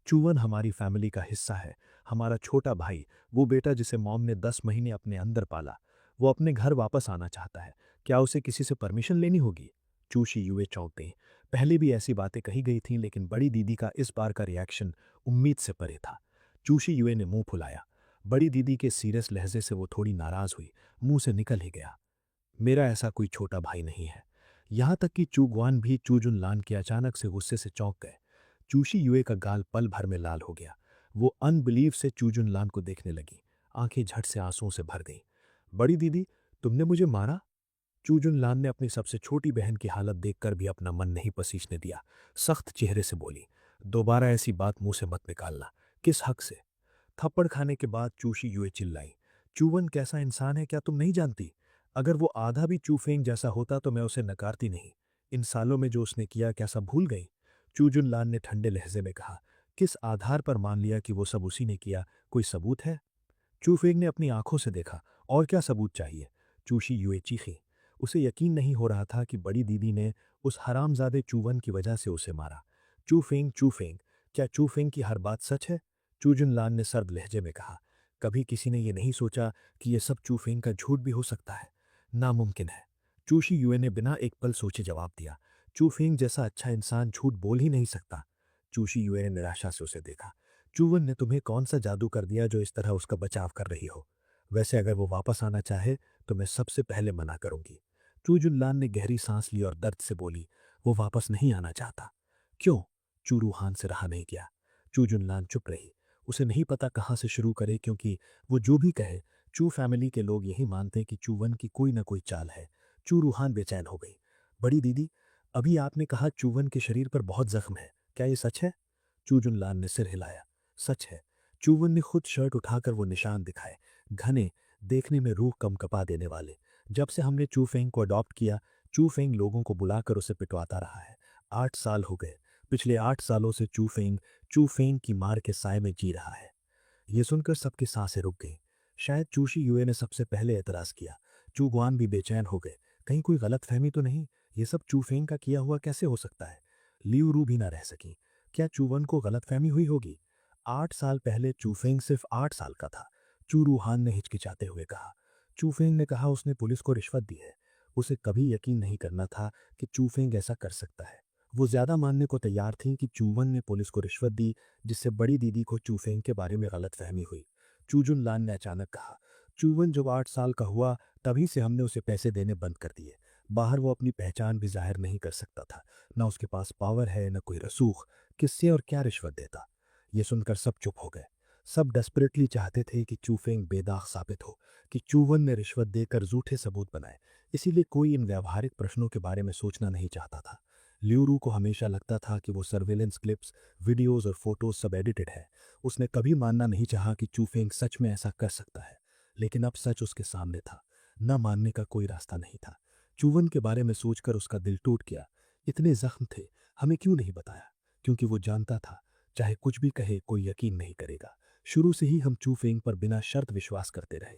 चूवन हमारी फैमिली का हिस्सा है, हमारा छोटा भाई, वो बेटा जिसे मॉम ने 10 महीने अपने अंदर पाला। वो अपने घर वापस आना चाहता है। क्या उसे किसी से परमिशन लेनी होगी? चूशी युए चौंक गई। पहले भी ऐसी बातें कही गई थीं, लेकिन बड़ी दीदी का इस बार का रिएक्शन उम्मीद से परे था। चूशी युए ने मुंह फुलाया। बड़ी दीदी के सीरियस लहजे से वो थोड़ी नाराज हुई, मुंह से निकल ही गया, मेरा ऐसा कोई छोटा भाई नहीं है। यहां तक कि चूगवान भी चूजुनलान के अचानक से गुस्से से चौंक गए। चूशी युए का गाल पल भर में लाल हो गया। वो अनबिलीव से चूजुनलान को देखने लगी। आंखें झट से आंसुओं से भर गईं। बड़ी दीदी, तुमने मुझे मारा? चूजुनलान ने अपनी सबसे छोटी बहन की हालत देखकर भी अपना मन नहीं पसीजने दिया। सख्त चेहरे से बोली, दोबारा ऐसी बात मुंह से मत निकालना। किस हक से? थप्पड़ खाने के बाद चूशी युए चिल्लाई, चूवन कैसा इंसान है क्या तुम नहीं जानती? अगर वो आधा भी चूफेंग जैसा होता तो मैं उसे नकारती नहीं। इन सालों में जो उसने किया क्या सब भूल गई? चूजुनलान ने ठंडे लहजे में कहा, किस आधार पर मान लिया कि वो सब उसी ने किया? कोई सबूत है? चूफेंग ने अपनी आंखों से देखा, और क्या सबूत चाहिए? चूशी युए चीखी। उसे यकीन नहीं हो रहा था कि बड़ी दीदी ने उस हरामजादे चूवन की वजह से उसे मारा। चूफेंग, चूफेंग, क्या चूफेंग की हर बात सच है? चूजुनलान ने सर्द लहजे में कहा, कभी किसी ने ये नहीं सोचा कि ये सब चूफेंग का झूठ भी हो सकता है। नामुमकिन है। चूशी युए ने बिना एक पल सोचे जवाब दिया, चूफेंग जैसा अच्छा इंसान झूठ बोल ही नहीं सकता। चूशी युए ने निराशा से उसे देखा। चूवन ने तुम्हें कौन सा जादू कर दिया जो इस तरह उसका बचाव कर रही हो? वैसे अगर वो वापस आना चाहे तो मैं सबसे पहले मना करूंगी। चूजुनलान ने गहरी सांस ली और दर्द से बोली, वो वापस नहीं आना चाहता। क्यों? चूरूहान से रहा नहीं गया। चूजुनलान चुप रही। उसे नहीं पता कहाँ से शुरू करे, क्योंकि वो जो भी कहे चू फैमिली के लोग यही मानते कि चूवन की कोई ना कोई चाल है। चू रूहान बेचैन हो गई। बड़ी दीदी, अभी आपने कहा चूवन के शरीर पर बहुत जख्म है, क्या ये सच है? चूजुनलान ने सिर हिलाया। सच है। चूवन ने खुद शर्ट उठाकर वो निशान दिखाए, घने, देखने में रूह कंपकपा देने वाले। जब से हमने चूफेंग को अडॉप्ट किया, चूफेंग लोगों को बुलाकर उसे पिटवाता रहा है। 8 साल हो गए। पिछले 8 सालों से चूफेंग की मार के साए में जी रहा है। ये सुनकर सबकी सांसें रुक गईं। शायद चूशी युए ने सबसे पहले एतराज किया। चूगवान भी बेचैन हो गए। कहीं कोई गलतफहमी तो नहीं? ये सब चूफेंग का किया हुआ कैसे हो सकता है? लियू रू भी ना रह सकी। क्या चूवन को गलतफहमी हुई होगी? 8 साल पहले चूफेंग सिर्फ 8 साल का था। चू रूहान ने हिचकिचाते हुए कहा। चूफेंग ने कहा उसने पुलिस को रिश्वत दी है। उसे कभी यकीन नहीं करना था कि चूफेंग ऐसा कर सकता है। वो ज्यादा मानने को तैयार थी कि चूवन ने पुलिस को रिश्वत दी, जिससे बड़ी दीदी को चूफेंग के बारे में गलतफहमी हुई। चूजुनलान ने अचानक कहा, चूवन जब 8 साल का हुआ तभी से हमने उसे पैसे देने बंद कर दिए। बाहर वो अपनी पहचान भी जाहिर नहीं कर सकता था। ना उसके पास पावर है, न कोई रसूख। किससे और क्या रिश्वत देता? ये सुनकर सब चुप हो गए। सब डेस्परेटली चाहते थे कि चूफेंग बेदाग साबित हो, कि चूवन ने रिश्वत देकर झूठे सबूत बनाए। इसीलिए कोई इन व्यावहारिक प्रश्नों के बारे में सोचना नहीं चाहता था। ल्यूरू को हमेशा लगता था कि वो सर्वेलेंस क्लिप्स, वीडियोज और फोटोज सब एडिटेड है। उसने कभी मानना नहीं चाहा कि चूफेंग सच में ऐसा कर सकता है। लेकिन अब सच उसके सामने था। न मानने का कोई रास्ता नहीं था। चूवन के बारे में सोचकर उसका दिल टूट गया। इतने जख्म थे, हमें क्यों नहीं बताया? क्योंकि वो जानता था, चाहे कुछ भी कहे कोई यकीन नहीं करेगा। शुरू से ही हम चूफेंग पर बिना शर्त विश्वास करते रहे।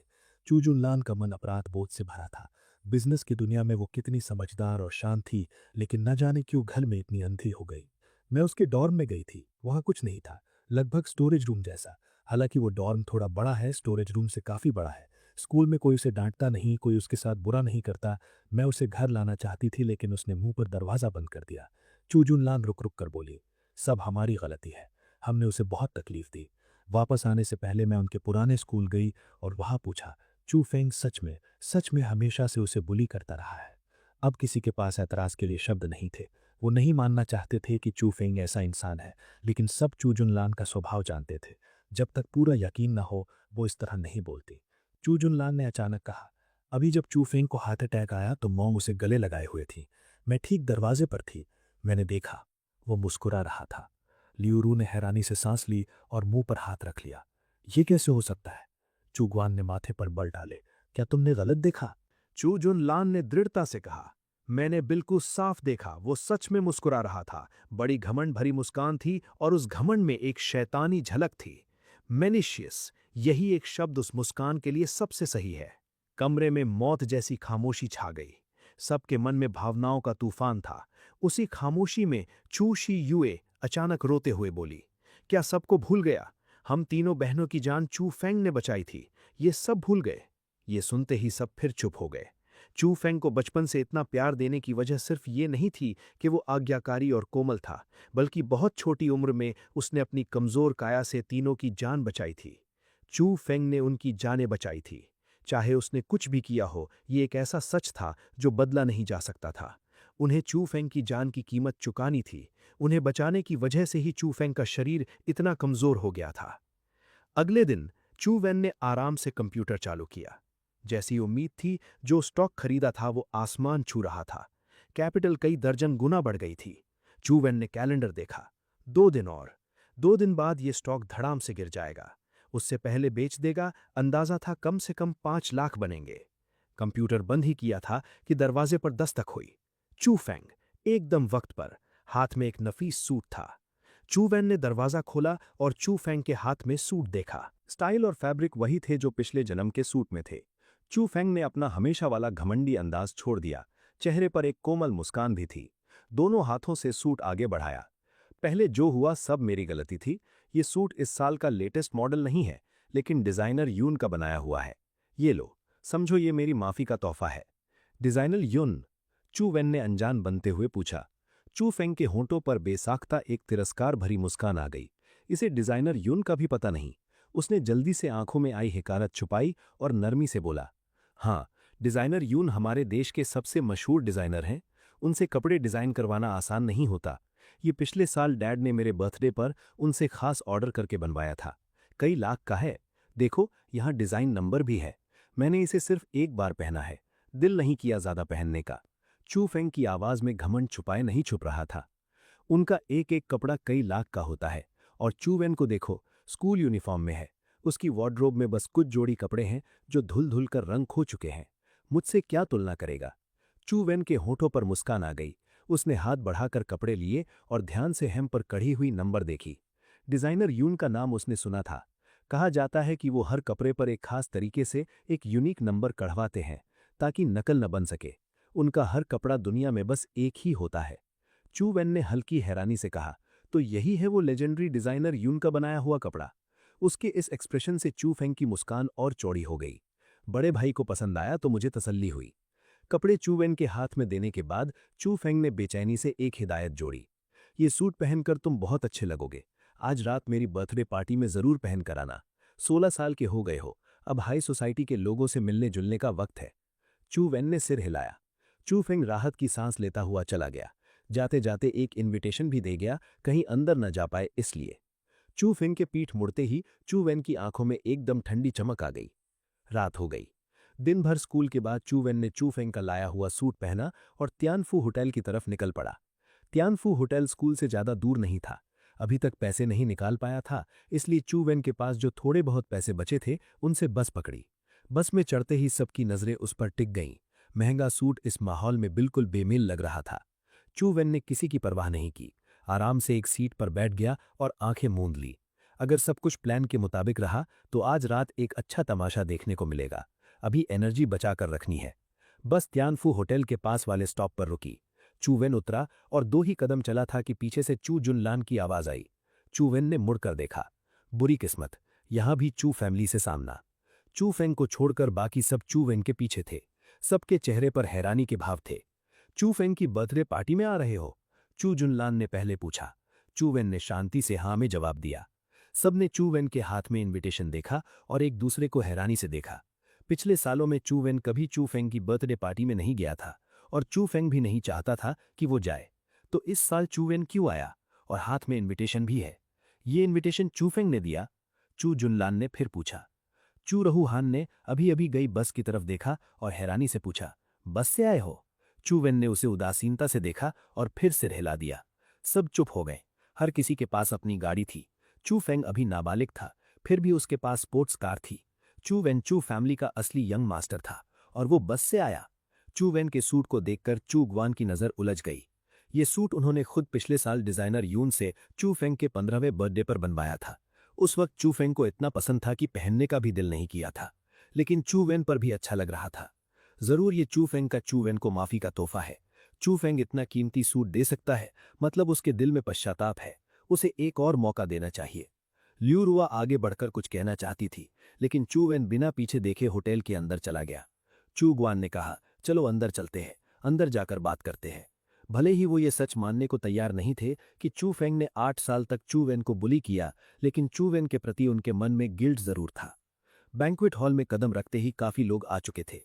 चूजुनलान का मन अपराध बोध से भरा था। बिजनेस की दुनिया में वो कितनी समझदार और शांत थी, लेकिन न जाने क्यों घर में इतनी अंधी हो गई। मैं उसके डॉर्म में गई थी। वहाँ कुछ नहीं था, लगभग स्टोरेज रूम जैसा। हालांकि वो डॉर्म थोड़ा बड़ा है, स्टोरेज रूम से काफ़ी बड़ा है। स्कूल में कोई उसे डांटता नहीं, कोई उसके साथ बुरा नहीं करता। मैं उसे घर लाना चाहती थी, लेकिन उसने मुंह पर दरवाज़ा बंद कर दिया। चूजुनलान रुक रुक कर बोली, सब हमारी गलती है। हमने उसे बहुत तकलीफ दी। वापस आने से पहले मैं उनके पुराने स्कूल गई और वहाँ पूछा, चूफेंग सच में हमेशा से उसे बुली करता रहा है। अब किसी के पास एतराज के लिए शब्द नहीं थे। वो नहीं मानना चाहते थे कि चूफेंग ऐसा इंसान है, लेकिन सब चूजुनलान का स्वभाव जानते थे। जब तक पूरा यकीन न हो, वो इस तरह नहीं बोलती। चूजुनलान ने अचानक कहा, अभी जब चूफेंग को हार्ट अटैक आया तो मॉम उसे गले लगाए हुए थी। मैं ठीक दरवाजे पर थी। मैंने देखा, वो मुस्कुरा रहा था। लियूरू ने हैरानी से सांस ली और मुंह पर हाथ रख लिया। ये कैसे हो सकता है? चूगवान ने माथे पर बल डाले। क्या तुमने गलत देखा? चू जुन लान ने दृढ़ता से कहा। मैंने बिल्कुल साफ देखा, वो सच में मुस्कुरा रहा था। बड़ी घमंड भरी मुस्कान थी और उस घमंड में एक शैतानी झलक थी। मैनिशियस, यही एक शब्द उस मुस्कान के लिए सबसे सही है। कमरे में मौत जैसी खामोशी छा गई। सबके मन में भावनाओं का तूफान था। उसी खामोशी में चू शी युए अचानक रोते हुए बोली, क्या सबको भूल गया? हम तीनों बहनों की जान चू फेंग ने बचाई थी, ये सब भूल गए। ये सुनते ही सब फिर चुप हो गए। चू फेंग को बचपन से इतना प्यार देने की वजह सिर्फ ये नहीं थी कि वो आज्ञाकारी और कोमल था, बल्कि बहुत छोटी उम्र में उसने अपनी कमजोर काया से तीनों की जान बचाई थी। चू फेंग ने उनकी जानें बचाई थी। चाहे उसने कुछ भी किया हो, ये एक ऐसा सच था जो बदला नहीं जा सकता था। उन्हें चू फेंग की जान की कीमत चुकानी थी। उन्हें बचाने की वजह से ही चू फेंग का शरीर इतना कमजोर हो गया था। अगले दिन चू वेन ने आराम से कंप्यूटर चालू किया। जैसी उम्मीद थी, जो स्टॉक खरीदा था वो आसमान छू रहा था। कैपिटल कई दर्जन गुना बढ़ गई थी। चू वेन ने कैलेंडर देखा। 2 दिन और। 2 दिन बाद ये स्टॉक धड़ाम से गिर जाएगा। उससे पहले बेच देगा, अंदाजा था कम से कम 5 लाख बनेंगे। कंप्यूटर बंद ही किया था कि दरवाजे पर दस्तक हुई। चू फेंग, एकदम वक्त पर, हाथ में एक नफीस सूट था। चू वेन ने दरवाजा खोला और चू फेंग के हाथ में सूट देखा। स्टाइल और फैब्रिक वही थे जो पिछले जन्म के सूट में थे। चू फेंग ने अपना हमेशा वाला घमंडी अंदाज छोड़ दिया। चेहरे पर एक कोमल मुस्कान भी थी। दोनों हाथों से सूट आगे बढ़ाया। पहले जो हुआ सब मेरी गलती थी। ये सूट इस साल का लेटेस्ट मॉडल नहीं है, लेकिन डिजाइनर यून का बनाया हुआ है। ये लो, समझो ये मेरी माफी का तोहफा है। डिजाइनर यून? चू वेन ने अनजान बनते हुए पूछा। चू फेंग के होंठों पर बेसाख्ता एक तिरस्कार भरी मुस्कान आ गई। इसे डिजाइनर यून का भी पता नहीं। उसने जल्दी से आंखों में आई हिकारत छुपाई और नरमी से बोला, हाँ, डिजाइनर यून हमारे देश के सबसे मशहूर डिजाइनर हैं। उनसे कपड़े डिजाइन करवाना आसान नहीं होता। ये पिछले साल डैड ने मेरे बर्थडे पर उनसे खास ऑर्डर करके बनवाया था। कई लाख का है। देखो, यहाँ डिजाइन नंबर भी है। मैंने इसे सिर्फ एक बार पहना है, दिल नहीं किया ज्यादा पहनने का। चू फेंग की आवाज में घमंड छुपाए नहीं छुप रहा था। उनका एक एक कपड़ा कई लाख का होता है। और चू वेन को देखो, स्कूल यूनिफॉर्म में है। उसकी वार्डरोब में बस कुछ जोड़ी कपड़े हैं जो धुल धुल कर रंग खो चुके हैं। मुझसे क्या तुलना करेगा? चू वेन के होठों पर मुस्कान आ गई। उसने हाथ बढ़ाकर कपड़े लिए और ध्यान से हेम पर कढ़ी हुई नंबर देखी। डिजाइनर यून का नाम उसने सुना था। कहा जाता है कि वो हर कपड़े पर एक खास तरीके से एक यूनिक नंबर कढ़वाते हैं ताकि नकल न बन सके। उनका हर कपड़ा दुनिया में बस एक ही होता है। चू वेन ने हल्की हैरानी से कहा, तो यही है वो लेजेंडरी डिजाइनर यून का बनाया हुआ कपड़ा? उसके इस एक्सप्रेशन से चू फेंग की मुस्कान और चौड़ी हो गई। बड़े भाई को पसंद आया तो मुझे तसल्ली हुई। कपड़े चू वेन के हाथ में देने के बाद चू फेंग ने बेचैनी से एक हिदायत जोड़ी। ये सूट पहनकर तुम बहुत अच्छे लगोगे। आज रात मेरी बर्थडे पार्टी में जरूर पहन कर आना। 16 साल के हो गए हो, अब हाई सोसाइटी के लोगों से मिलने जुलने का वक्त है। चू वेन ने सिर हिलाया। चू फेंग राहत की सांस लेता हुआ चला गया। जाते जाते एक इनविटेशन भी दे गया, कहीं अंदर न जा पाए इसलिए। चू फेंग के पीठ मुड़ते ही चू वेन की आंखों में एकदम ठंडी चमक आ गई। रात हो गई। दिन भर स्कूल के बाद चू वेन ने चू फेंग का लाया हुआ सूट पहना और तियानफू होटल की तरफ निकल पड़ा। तियानफू होटल स्कूल से ज्यादा दूर नहीं था। अभी तक पैसे नहीं निकाल पाया था, इसलिए चू वेन के पास जो थोड़े बहुत पैसे बचे थे उनसे बस पकड़ी। बस में चढ़ते ही सबकी नजरें उस पर टिक गईं। महंगा सूट इस माहौल में बिल्कुल बेमेल लग रहा था। चू वेन ने किसी की परवाह नहीं की। आराम से एक सीट पर बैठ गया और आंखें मूंद ली। अगर सब कुछ प्लान के मुताबिक रहा तो आज रात एक अच्छा तमाशा देखने को मिलेगा। अभी एनर्जी बचाकर रखनी है। बस तियानफू होटल के पास वाले स्टॉप पर रुकी। चू वेन उतरा और 2 ही कदम चला था कि पीछे से चू जुनलान की आवाज आई। चू वेन ने मुड़कर देखा। बुरी किस्मत, यहां भी चू फैमिली से सामना। चू फेंग को छोड़कर बाकी सब चू वेन के पीछे थे। सबके चेहरे पर हैरानी के भाव थे। चू फेंग की बर्थडे पार्टी में आ रहे हो? चू जुनलान ने पहले पूछा। चू वेन ने शांति से हाँ में जवाब दिया। सबने चू वेन के हाथ में इनविटेशन देखा और एक दूसरे को हैरानी से देखा। पिछले सालों में चू वेन कभी चू फेंग की बर्थडे पार्टी में नहीं गया था और चू फेंग भी नहीं चाहता था कि वो जाए। तो इस साल चू वेन क्यों आया और हाथ में इनविटेशन भी है? ये इनविटेशन चू फेंग ने दिया? चू जुनलान ने फिर पूछा। चू रहूहान ने अभी अभी गई बस की तरफ देखा और हैरानी से पूछा, बस से आए हो? चू वेन ने उसे उदासीनता से देखा और फिर सिर हिला दिया। सब चुप हो गए। हर किसी के पास अपनी गाड़ी थी। चू फेंग अभी नाबालिग था, फिर भी उसके पास स्पोर्ट्स कार थी। चू वेन चू फैमिली का असली यंग मास्टर था और वो बस से आया। चू वेन के सूट को देखकर चू ग्वान की नजर उलझ गई। ये सूट उन्होंने खुद पिछले साल डिजाइनर यून से चू फेंग के 15वें बर्थडे पर बनवाया था। उस वक्त चू फेंग को इतना पसंद था कि पहनने का भी दिल नहीं किया था, लेकिन चू वेन पर भी अच्छा लग रहा था। जरूर ये चू फेंग का चू वेन को माफी का तोहफा है। चू फेंग इतना कीमती सूट दे सकता है, मतलब उसके दिल में पश्चाताप है। उसे एक और मौका देना चाहिए। ल्यू रुआ आगे बढ़कर कुछ कहना चाहती थी, लेकिन चू वेन बिना पीछे देखे होटल के अंदर चला गया। चू ग्वान ने कहा, चलो अंदर चलते हैं, अंदर जाकर बात करते हैं। भले ही वो ये सच मानने को तैयार नहीं थे कि चू फेंग ने 8 साल तक चू वेन को बुली किया, लेकिन चू वेन के प्रति उनके मन में गिल्ट जरूर था। बैंक्वेट हॉल में कदम रखते ही काफी लोग आ चुके थे।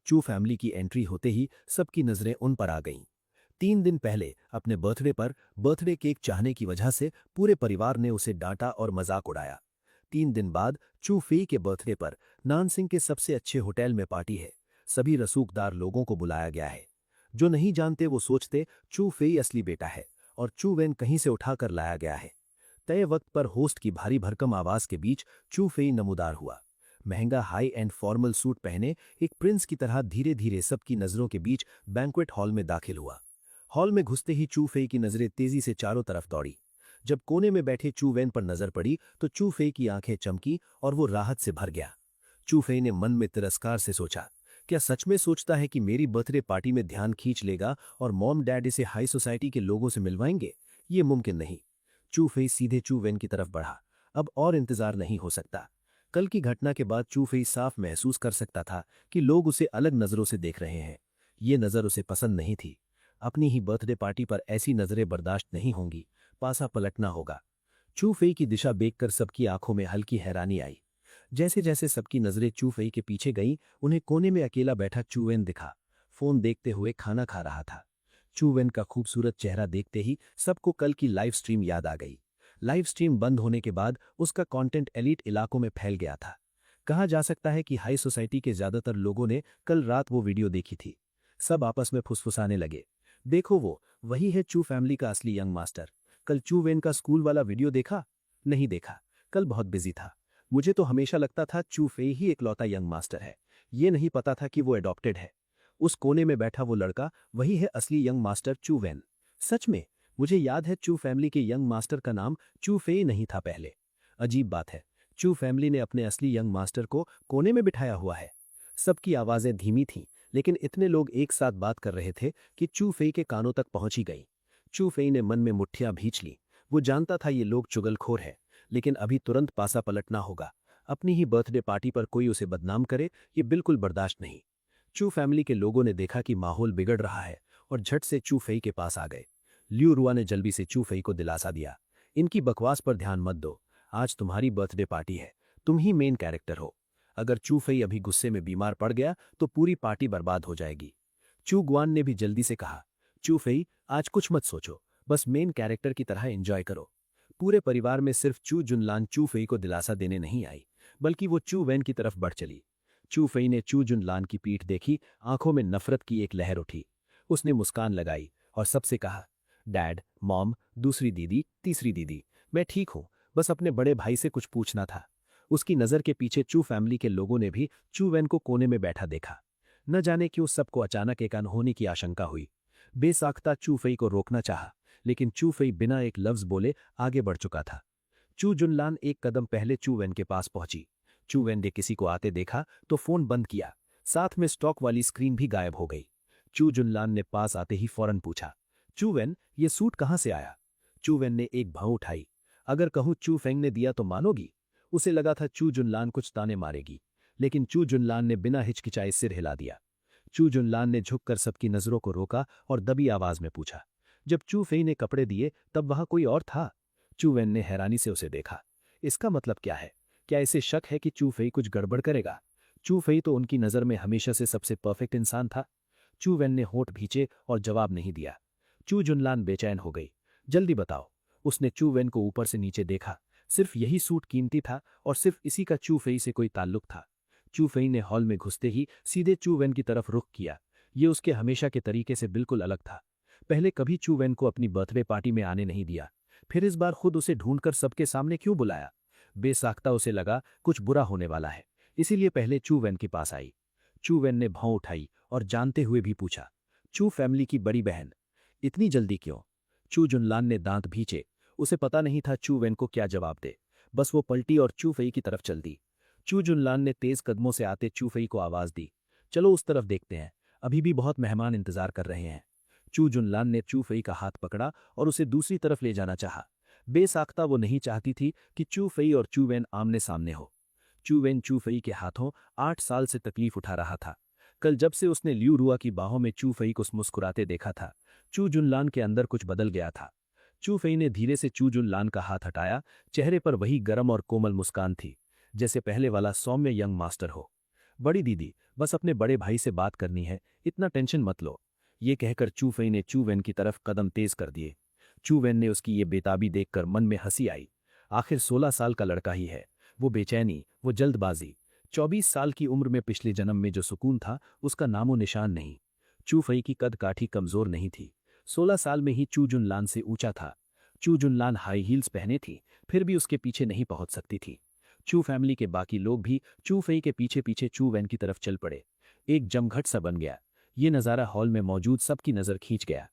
चू फैमिली की एंट्री होते ही सबकी नजरें उन पर आ गईं। 3 दिन पहले अपने बर्थडे पर बर्थडे केक चाहने की वजह से पूरे परिवार ने उसे डांटा और मजाक उड़ाया। 3 दिन बाद चू फेई के बर्थडे पर नानसिंग के सबसे अच्छे होटल में पार्टी है। सभी रसूखदार लोगों को बुलाया गया है। जो नहीं जानते वो सोचते चू फेई असली बेटा है और चू वेन कहीं से उठाकर लाया गया है। तय वक्त पर होस्ट की भारी भरकम आवाज के बीच चू फेई नमूदार हुआ। महंगा हाई एंड फॉर्मल सूट पहने एक प्रिंस की तरह धीरे धीरे सबकी नजरों के बीच बैंक्वेट हॉल में दाखिल हुआ। हॉल में घुसते ही चू फेई की नजरें तेजी से चारों तरफ दौड़ी। जब कोने में बैठे चू वेन पर नजर पड़ी तो चू फेई की आंखें चमकी और वो राहत से भर गया। चू फेई ने मन में तिरस्कार से सोचा, क्या सच में सोचता है कि मेरी बर्थडे पार्टी में ध्यान खींच लेगा और मॉम डैड इसे हाई सोसाइटी के लोगों से मिलवाएंगे? ये मुमकिन नहीं। चू फेई सीधे चू वेन की तरफ बढ़ा। अब और इंतजार नहीं हो सकता। कल की घटना के बाद चू फेई साफ महसूस कर सकता था कि लोग उसे अलग नजरों से देख रहे हैं। ये नजर उसे पसंद नहीं थी। अपनी ही बर्थडे पार्टी पर ऐसी नजरें बर्दाश्त नहीं होंगी। पासा पलटना होगा। चू फेई की दिशा देखकर सबकी आंखों में हल्की हैरानी आई। जैसे जैसे सबकी नजरें चू फेई के पीछे गईं, उन्हें कोने में अकेला बैठा चू वेन दिखा। फोन देखते हुए खाना खा रहा था। चू वेन का खूबसूरत चेहरा देखते ही सबको कल की लाइव स्ट्रीम याद आ गई। लाइव स्ट्रीम बंद होने के बाद उसका कंटेंट एलीट इलाकों में फैल गया था। कहा जा सकता है कि हाई सोसाइटी के ज्यादातर लोगों ने कल रात वो वीडियो देखी थी। सब आपस में फुसफुसाने लगे, देखो वो वही है चू फैमिली का असली यंग मास्टर। कल चू वेन का स्कूल वाला वीडियो देखा? नहीं देखा, कल बहुत बिजी था। मुझे तो हमेशा लगता था चू फेई ही इकलौता यंग मास्टर है। ये नहीं पता था कि वो एडॉप्टेड है। उस कोने में बैठा वो लड़का वही है असली यंग मास्टर चू वेन। सच में मुझे याद है चू फैमिली के यंग मास्टर का नाम चू फेई नहीं था पहले। अजीब बात है, चू फैमिली ने अपने असली यंग मास्टर को कोने में बिठाया हुआ है। सबकी आवाजें धीमी थीं, लेकिन इतने लोग एक साथ बात कर रहे थे कि चू फेई के कानों तक पहुंची गई। चू फेई ने मन में मुट्ठियां भींच ली। वो जानता था ये लोग चुगलखोर है, लेकिन अभी तुरंत पासा पलटना होगा। अपनी ही बर्थडे पार्टी पर कोई उसे बदनाम करे, ये बिल्कुल बर्दाश्त नहीं। चू फैमिली के लोगों ने देखा कि माहौल बिगड़ रहा है और झट से चू फेई के पास आ गए। ल्यू रुआ ने जल्दी से चू फेई को दिलासा दिया, इनकी बकवास पर ध्यान मत दो। आज तुम्हारी बर्थडे पार्टी है, तुम ही मेन कैरेक्टर हो। अगर चू फेई अभी गुस्से में बीमार पड़ गया तो पूरी पार्टी बर्बाद हो जाएगी। चू ग्वान ने भी जल्दी से कहा, चू फेई आज कुछ मत सोचो, बस मेन कैरेक्टर की तरह एंजॉय करो। पूरे परिवार में सिर्फ चू जुनलान चू फेई को दिलासा देने नहीं आई, बल्कि वो चू वेन की तरफ बढ़ चली। चू फेई ने चू जुनलान की पीठ देखी, आंखों में नफरत की एक लहर उठी। उसने मुस्कान लगाई और सबसे कहा, डैड, मॉम, दूसरी दीदी, तीसरी दीदी, मैं ठीक हूं, बस अपने बड़े भाई से कुछ पूछना था। उसकी नजर के पीछे चू फैमिली के लोगों ने भी चू वेन को कोने में बैठा देखा। न जाने क्यों सबको अचानक एक अनहोनी की आशंका हुई। बेसाख्ता चू फेई को रोकना चाहा, लेकिन चू फेई बिना एक लफ्ज बोले आगे बढ़ चुका था। चू जुनलान एक कदम पहले चू वेन के पास पहुंची। चू वेन ने किसी को आते देखा तो फोन बंद किया, साथ में स्टॉक वाली स्क्रीन भी गायब हो गई। चू जुनलान ने पास आते ही फौरन पूछा, चू वेन, ये सूट कहां से आया? चू वेन ने एक भाव उठाई। अगर कहूं चू फेंग ने दिया तो मानोगी? उसे लगा था चू जुनलान कुछ ताने मारेगी, लेकिन चू जुनलान ने बिना हिचकिचाए सिर हिला दिया। चू जुनलान ने झुककर सबकी नजरों को रोका और दबी आवाज में पूछा, जब चू फेई ने कपड़े दिए तब वहां कोई और था? चू वेन ने हैरानी से उसे देखा। इसका मतलब क्या है? क्या इसे शक है कि चू फेई कुछ गड़बड़ करेगा? चू फेई तो उनकी नजर में हमेशा से सबसे परफेक्ट इंसान था। चू वेन ने होंठ भींचे और जवाब नहीं दिया। चू जुनलान बेचैन हो गई। जल्दी बताओ। उसने चू वेन को ऊपर से नीचे देखा। सिर्फ यही सूट कीमती था और सिर्फ इसी का चू फेई से कोई ताल्लुक था। चू फेई ने हॉल में घुसते ही सीधे चू वेन की तरफ रुख किया। ये उसके हमेशा के तरीके से बिल्कुल अलग था। पहले कभी चू वेन को अपनी बर्थडे पार्टी में आने नहीं दिया, फिर इस बार खुद उसे ढूंढकर सबके सामने क्यों बुलाया? बेसाख्ता उसे लगा कुछ बुरा होने वाला है, इसीलिए पहले चू वेन के पास आई। चू वेन ने भौं उठाई और जानते हुए भी पूछा, चू फैमिली की बड़ी बहन, इतनी जल्दी क्यों? चू जुनलान ने दांत भींचे। उसे पता नहीं था चू वेन को क्या जवाब दे। बस वो पलटी और चू फई की तरफ चल दी। चू जुनलान ने तेज कदमों से आते चू फई को आवाज दी, चलो उस तरफ देखते हैं, अभी भी बहुत मेहमान इंतजार कर रहे हैं। चू जुनलान ने चू फई का हाथ पकड़ा और उसे दूसरी तरफ ले जाना चाहा। बेसाख्ता वो नहीं चाहती थी कि चू फई और चू वेन आमने सामने हो। चू वेन चू फई के हाथों 8 साल से तकलीफ उठा रहा था। कल जब से उसने लियू रुआ की बाहों में चू फई को मुस्कुराते देखा था, चू जुनलान के अंदर कुछ बदल गया था। चू फई ने धीरे से चू जुनलान का हाथ हटाया। चेहरे पर वही गर्म और कोमल मुस्कान थी, जैसे पहले वाला सौम्य यंग मास्टर हो। बड़ी दीदी, बस अपने बड़े भाई से बात करनी है, इतना टेंशन मत लो। ये कहकर चू फई ने चू वेन की तरफ कदम तेज कर दिए। चू वेन ने उसकी ये बेताबी देखकर मन में हंसी आई। आखिर 16 साल का लड़का ही है। वो बेचैनी, वो जल्दबाजी, 24 साल की उम्र में पिछले जन्म में जो सुकून था उसका नामो निशान नहीं। चू फई की कद काठी कमजोर नहीं थी। 16 साल में ही चू जुनलान से ऊंचा था। चू जुनलान हाई हील्स पहने थी, फिर भी उसके पीछे नहीं पहुंच सकती थी। चू फैमिली के बाकी लोग भी चू फई के पीछे पीछे चू वेन की तरफ चल पड़े। एक जमघट सा बन गया। ये नज़ारा हॉल में मौजूद सबकी नज़र खींच गया।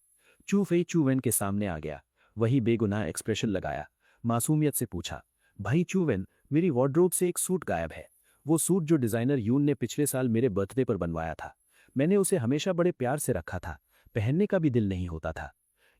चू फई चू वेन के सामने आ गया। वही बेगुनाह एक्सप्रेशन लगाया, मासूमियत से पूछा, भाई चू वेन, मेरी वार्डरोब से एक सूट गायब है। वो सूट जो डिजाइनर यून ने पिछले साल मेरे बर्थडे पर बनवाया था। मैंने उसे हमेशा बड़े प्यार से रखा था, पहनने का भी दिल नहीं होता था।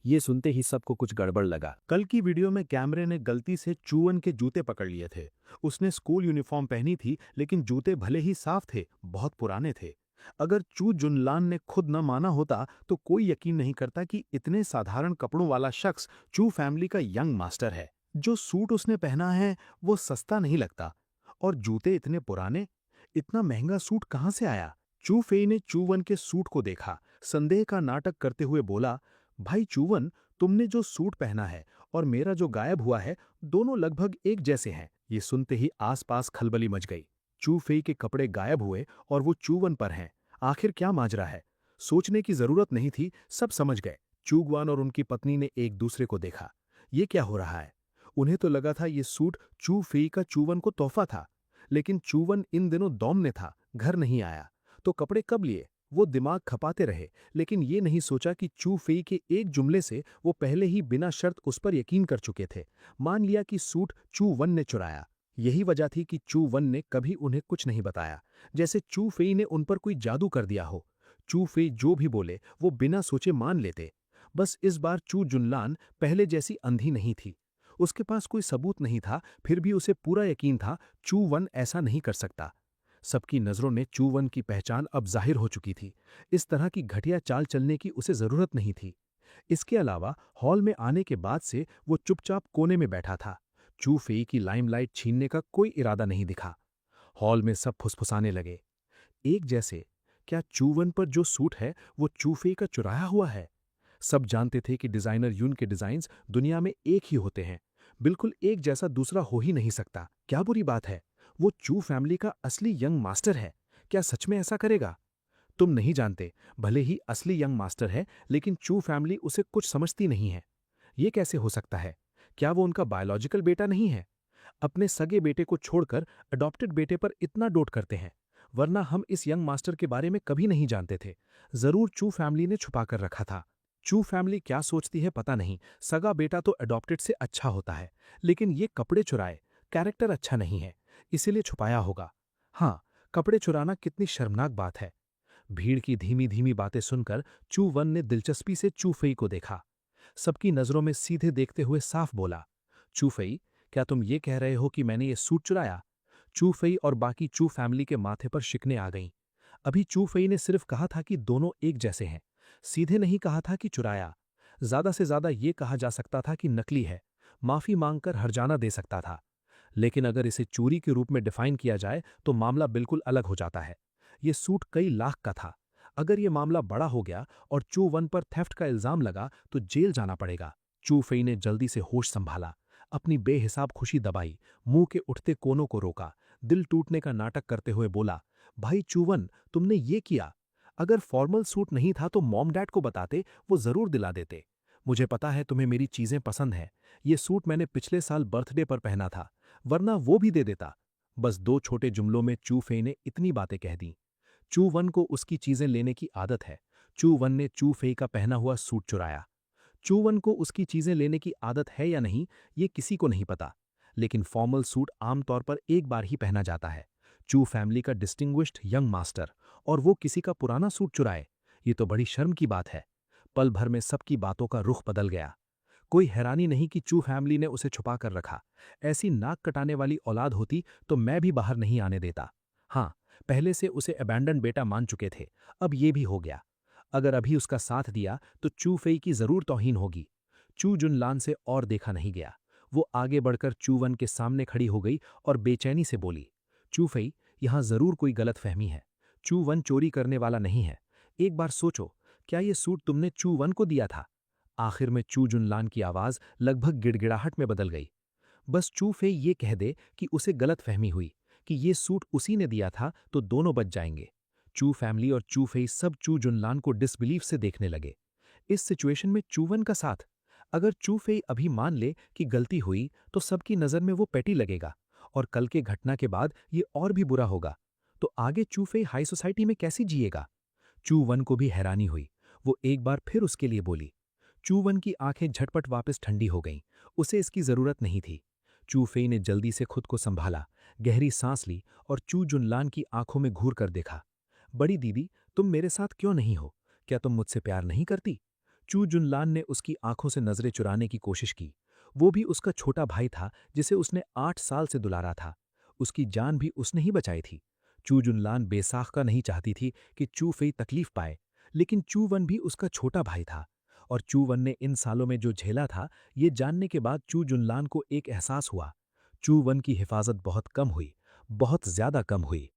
ये सुनते ही सबको कुछ गड़बड़ लगा। कल की वीडियो में कैमरे ने गलती से चूवन के जूते पकड़ लिए थे। उसने स्कूल यूनिफॉर्म पहनी थी, लेकिन जूते भले ही साफ थे, बहुत पुराने थे। अगर चू जुनलान ने खुद न माना होता तो कोई यकीन नहीं करता कि इतने साधारण कपड़ों वाला शख्स चू फैमिली का यंग मास्टर है। जो सूट उसने पहना है वो सस्ता नहीं लगता, और जूते इतने पुराने। इतना महंगा सूट कहां से आया? चू फेई ने चूवन के सूट को देखा, संदेह का नाटक करते हुए बोला, भाई चूवन, तुमने जो सूट पहना है और मेरा जो गायब हुआ है, दोनों लगभग एक जैसे हैं। ये सुनते ही आसपास खलबली मच गई। चू फेई के कपड़े गायब हुए और वो चूवन पर हैं। आखिर क्या माजरा है? सोचने की जरूरत नहीं थी, सब समझ गए। चूगवान और उनकी पत्नी ने एक दूसरे को देखा। ये क्या हो रहा है? उन्हें तो लगा था ये सूट चू फेई का चूवन को तोहफा था, लेकिन चूवन इन दिनों दौम में था, घर नहीं आया। तो कपड़े कब लिए? वो दिमाग खपाते रहे, लेकिन ये नहीं सोचा कि चू फेई के एक जुमले से वो पहले ही बिना शर्त उस पर यकीन कर चुके थे। मान लिया कि सूट चू वन ने चुराया। यही वजह थी कि चू वन ने कभी उन्हें कुछ नहीं बताया, जैसे चू फेई ने उन पर कोई जादू कर दिया हो। चू फेई जो भी बोले वो बिना सोचे मान लेते। बस इस बार चू जुनलान पहले जैसी अंधी नहीं थी। उसके पास कोई सबूत नहीं था, फिर भी उसे पूरा यकीन था चू वन ऐसा नहीं कर सकता। सबकी नजरों में चू वन की पहचान अब जाहिर हो चुकी थी। इस तरह की घटिया चाल चलने की उसे जरूरत नहीं थी। इसके अलावा हॉल में आने के बाद से वो चुपचाप कोने में बैठा था। चू फेई की लाइमलाइट छीनने का कोई इरादा नहीं दिखा। हॉल में सब फुसफुसाने लगे, एक जैसे, क्या चू वन पर जो सूट है वो चू फेई का चुराया हुआ है? सब जानते थे कि डिजाइनर यून के डिजाइन्स दुनिया में एक ही होते हैं, बिल्कुल एक जैसा दूसरा हो ही नहीं सकता। क्या बुरी बात है? वो चू फैमिली का असली यंग मास्टर है, क्या सच में ऐसा करेगा? तुम नहीं जानते, भले ही असली यंग मास्टर है, लेकिन चू फैमिली उसे कुछ समझती नहीं है। ये कैसे हो सकता है? क्या वो उनका बायोलॉजिकल बेटा नहीं है? अपने सगे बेटे को छोड़कर अडॉप्टेड बेटे पर इतना डोट करते हैं, वरना हम इस यंग मास्टर के बारे में कभी नहीं जानते थे। जरूर चू फैमिली ने छुपा कर रखा था। चू फैमिली क्या सोचती है पता नहीं, सगा बेटा तो अडॉप्टेड से अच्छा होता है, लेकिन ये कपड़े चुराए, कैरेक्टर अच्छा नहीं है, इसीलिए छुपाया होगा। हाँ, कपड़े चुराना कितनी शर्मनाक बात है। भीड़ की धीमी धीमी बातें सुनकर चू वन ने दिलचस्पी से चू फेई को देखा। सबकी नजरों में सीधे देखते हुए साफ बोला, चू फेई, क्या तुम ये कह रहे हो कि मैंने ये सूट चुराया? चू फेई और बाकी चू फैमिली के माथे पर शिकने आ गईं। अभी चू फेई ने सिर्फ कहा था कि दोनों एक जैसे हैं, सीधे नहीं कहा था कि चुराया। ज्यादा से ज्यादा ये कहा जा सकता था कि नकली है, माफी मांगकर हर्जाना दे सकता था। लेकिन अगर इसे चोरी के रूप में डिफाइन किया जाए तो मामला बिल्कुल अलग हो जाता है। ये सूट कई लाख का था। अगर ये मामला बड़ा हो गया और चू वन पर थेफ्ट का इल्जाम लगा तो जेल जाना पड़ेगा। चू फेई ने जल्दी से होश संभाला, अपनी बेहिसाब खुशी दबाई, मुंह के उठते कोनों को रोका, दिल टूटने का नाटक करते हुए बोला, भाई चूवन, तुमने ये किया। अगर फॉर्मल सूट नहीं था तो मॉम डैड को बताते, वो जरूर दिला देते। मुझे पता है तुम्हें मेरी चीजें पसंद हैं। ये सूट मैंने पिछले साल बर्थडे पर पहना था, वरना वो भी दे देता। बस 2 छोटे जुमलों में चू फेई ने इतनी बातें कह दी। चू वन को उसकी चीजें लेने की आदत है। चू वन ने चू फेई का पहना हुआ सूट चुराया। चू वन को उसकी चीजें लेने की आदत है या नहीं, ये किसी को नहीं पता, लेकिन फॉर्मल सूट आमतौर पर एक बार ही पहना जाता है। चू फैमिली का डिस्टिंग्विश्ड यंग मास्टर, और वो किसी का पुराना सूट चुराए, ये तो बड़ी शर्म की बात है। पल भर में सबकी बातों का रुख बदल गया। कोई हैरानी नहीं कि चू फैमिली ने उसे छुपा कर रखा। ऐसी नाक कटाने वाली औलाद होती तो मैं भी बाहर नहीं आने देता। हाँ, पहले से उसे अबैंडन बेटा मान चुके थे, अब ये भी हो गया। अगर अभी उसका साथ दिया तो चू फेई की जरूर तौहीन होगी। चू जुनलान से और देखा नहीं गया। वो आगे बढ़कर चू वन के सामने खड़ी हो गई और बेचैनी से बोली, चू फेई, यहां जरूर कोई गलतफहमी है। चू वन चोरी करने वाला नहीं है। एक बार सोचो, क्या ये सूट तुमने चू वन को दिया था? आखिर में चू जुनलान की आवाज लगभग गिड़गिड़ाहट में बदल गई। बस चू फेई ये कह दे कि उसे गलतफहमी हुई, कि ये सूट उसी ने दिया था, तो दोनों बच जाएंगे। चू फैमिली और चू फेई सब चू जुनलान को डिसबिलीफ से देखने लगे। इस सिचुएशन में चू वन का साथ, अगर चू फेई अभी मान ले कि गलती हुई तो सबकी नजर में वो पेटी लगेगा, और कल के घटना के बाद ये और भी बुरा होगा। तो आगे चू फेई हाई सोसाइटी में कैसे जिएगा? चू वन को भी हैरानी हुई। वो एक बार फिर उसके लिए बोली। चू वन की आंखें झटपट वापस ठंडी हो गईं। उसे इसकी जरूरत नहीं थी। चू फेई ने जल्दी से खुद को संभाला, गहरी सांस ली और चू जुनलान की आंखों में घूर कर देखा। बड़ी दीदी, तुम मेरे साथ क्यों नहीं हो? क्या तुम मुझसे प्यार नहीं करती? चू जुनलान ने उसकी आंखों से नजरें चुराने की कोशिश की। वो भी उसका छोटा भाई था जिसे उसने 8 साल से दुलारा था। उसकी जान भी उसने ही बचाई थी। चू जुनलान बेसाख्ता नहीं चाहती थी कि चू फेई तकलीफ पाए, लेकिन चू वन भी उसका छोटा भाई था। और चू वन ने इन सालों में जो झेला था, ये जानने के बाद चू जुनलान को एक एहसास हुआ, चू वन की हिफाजत बहुत कम हुई, बहुत ज्यादा कम हुई।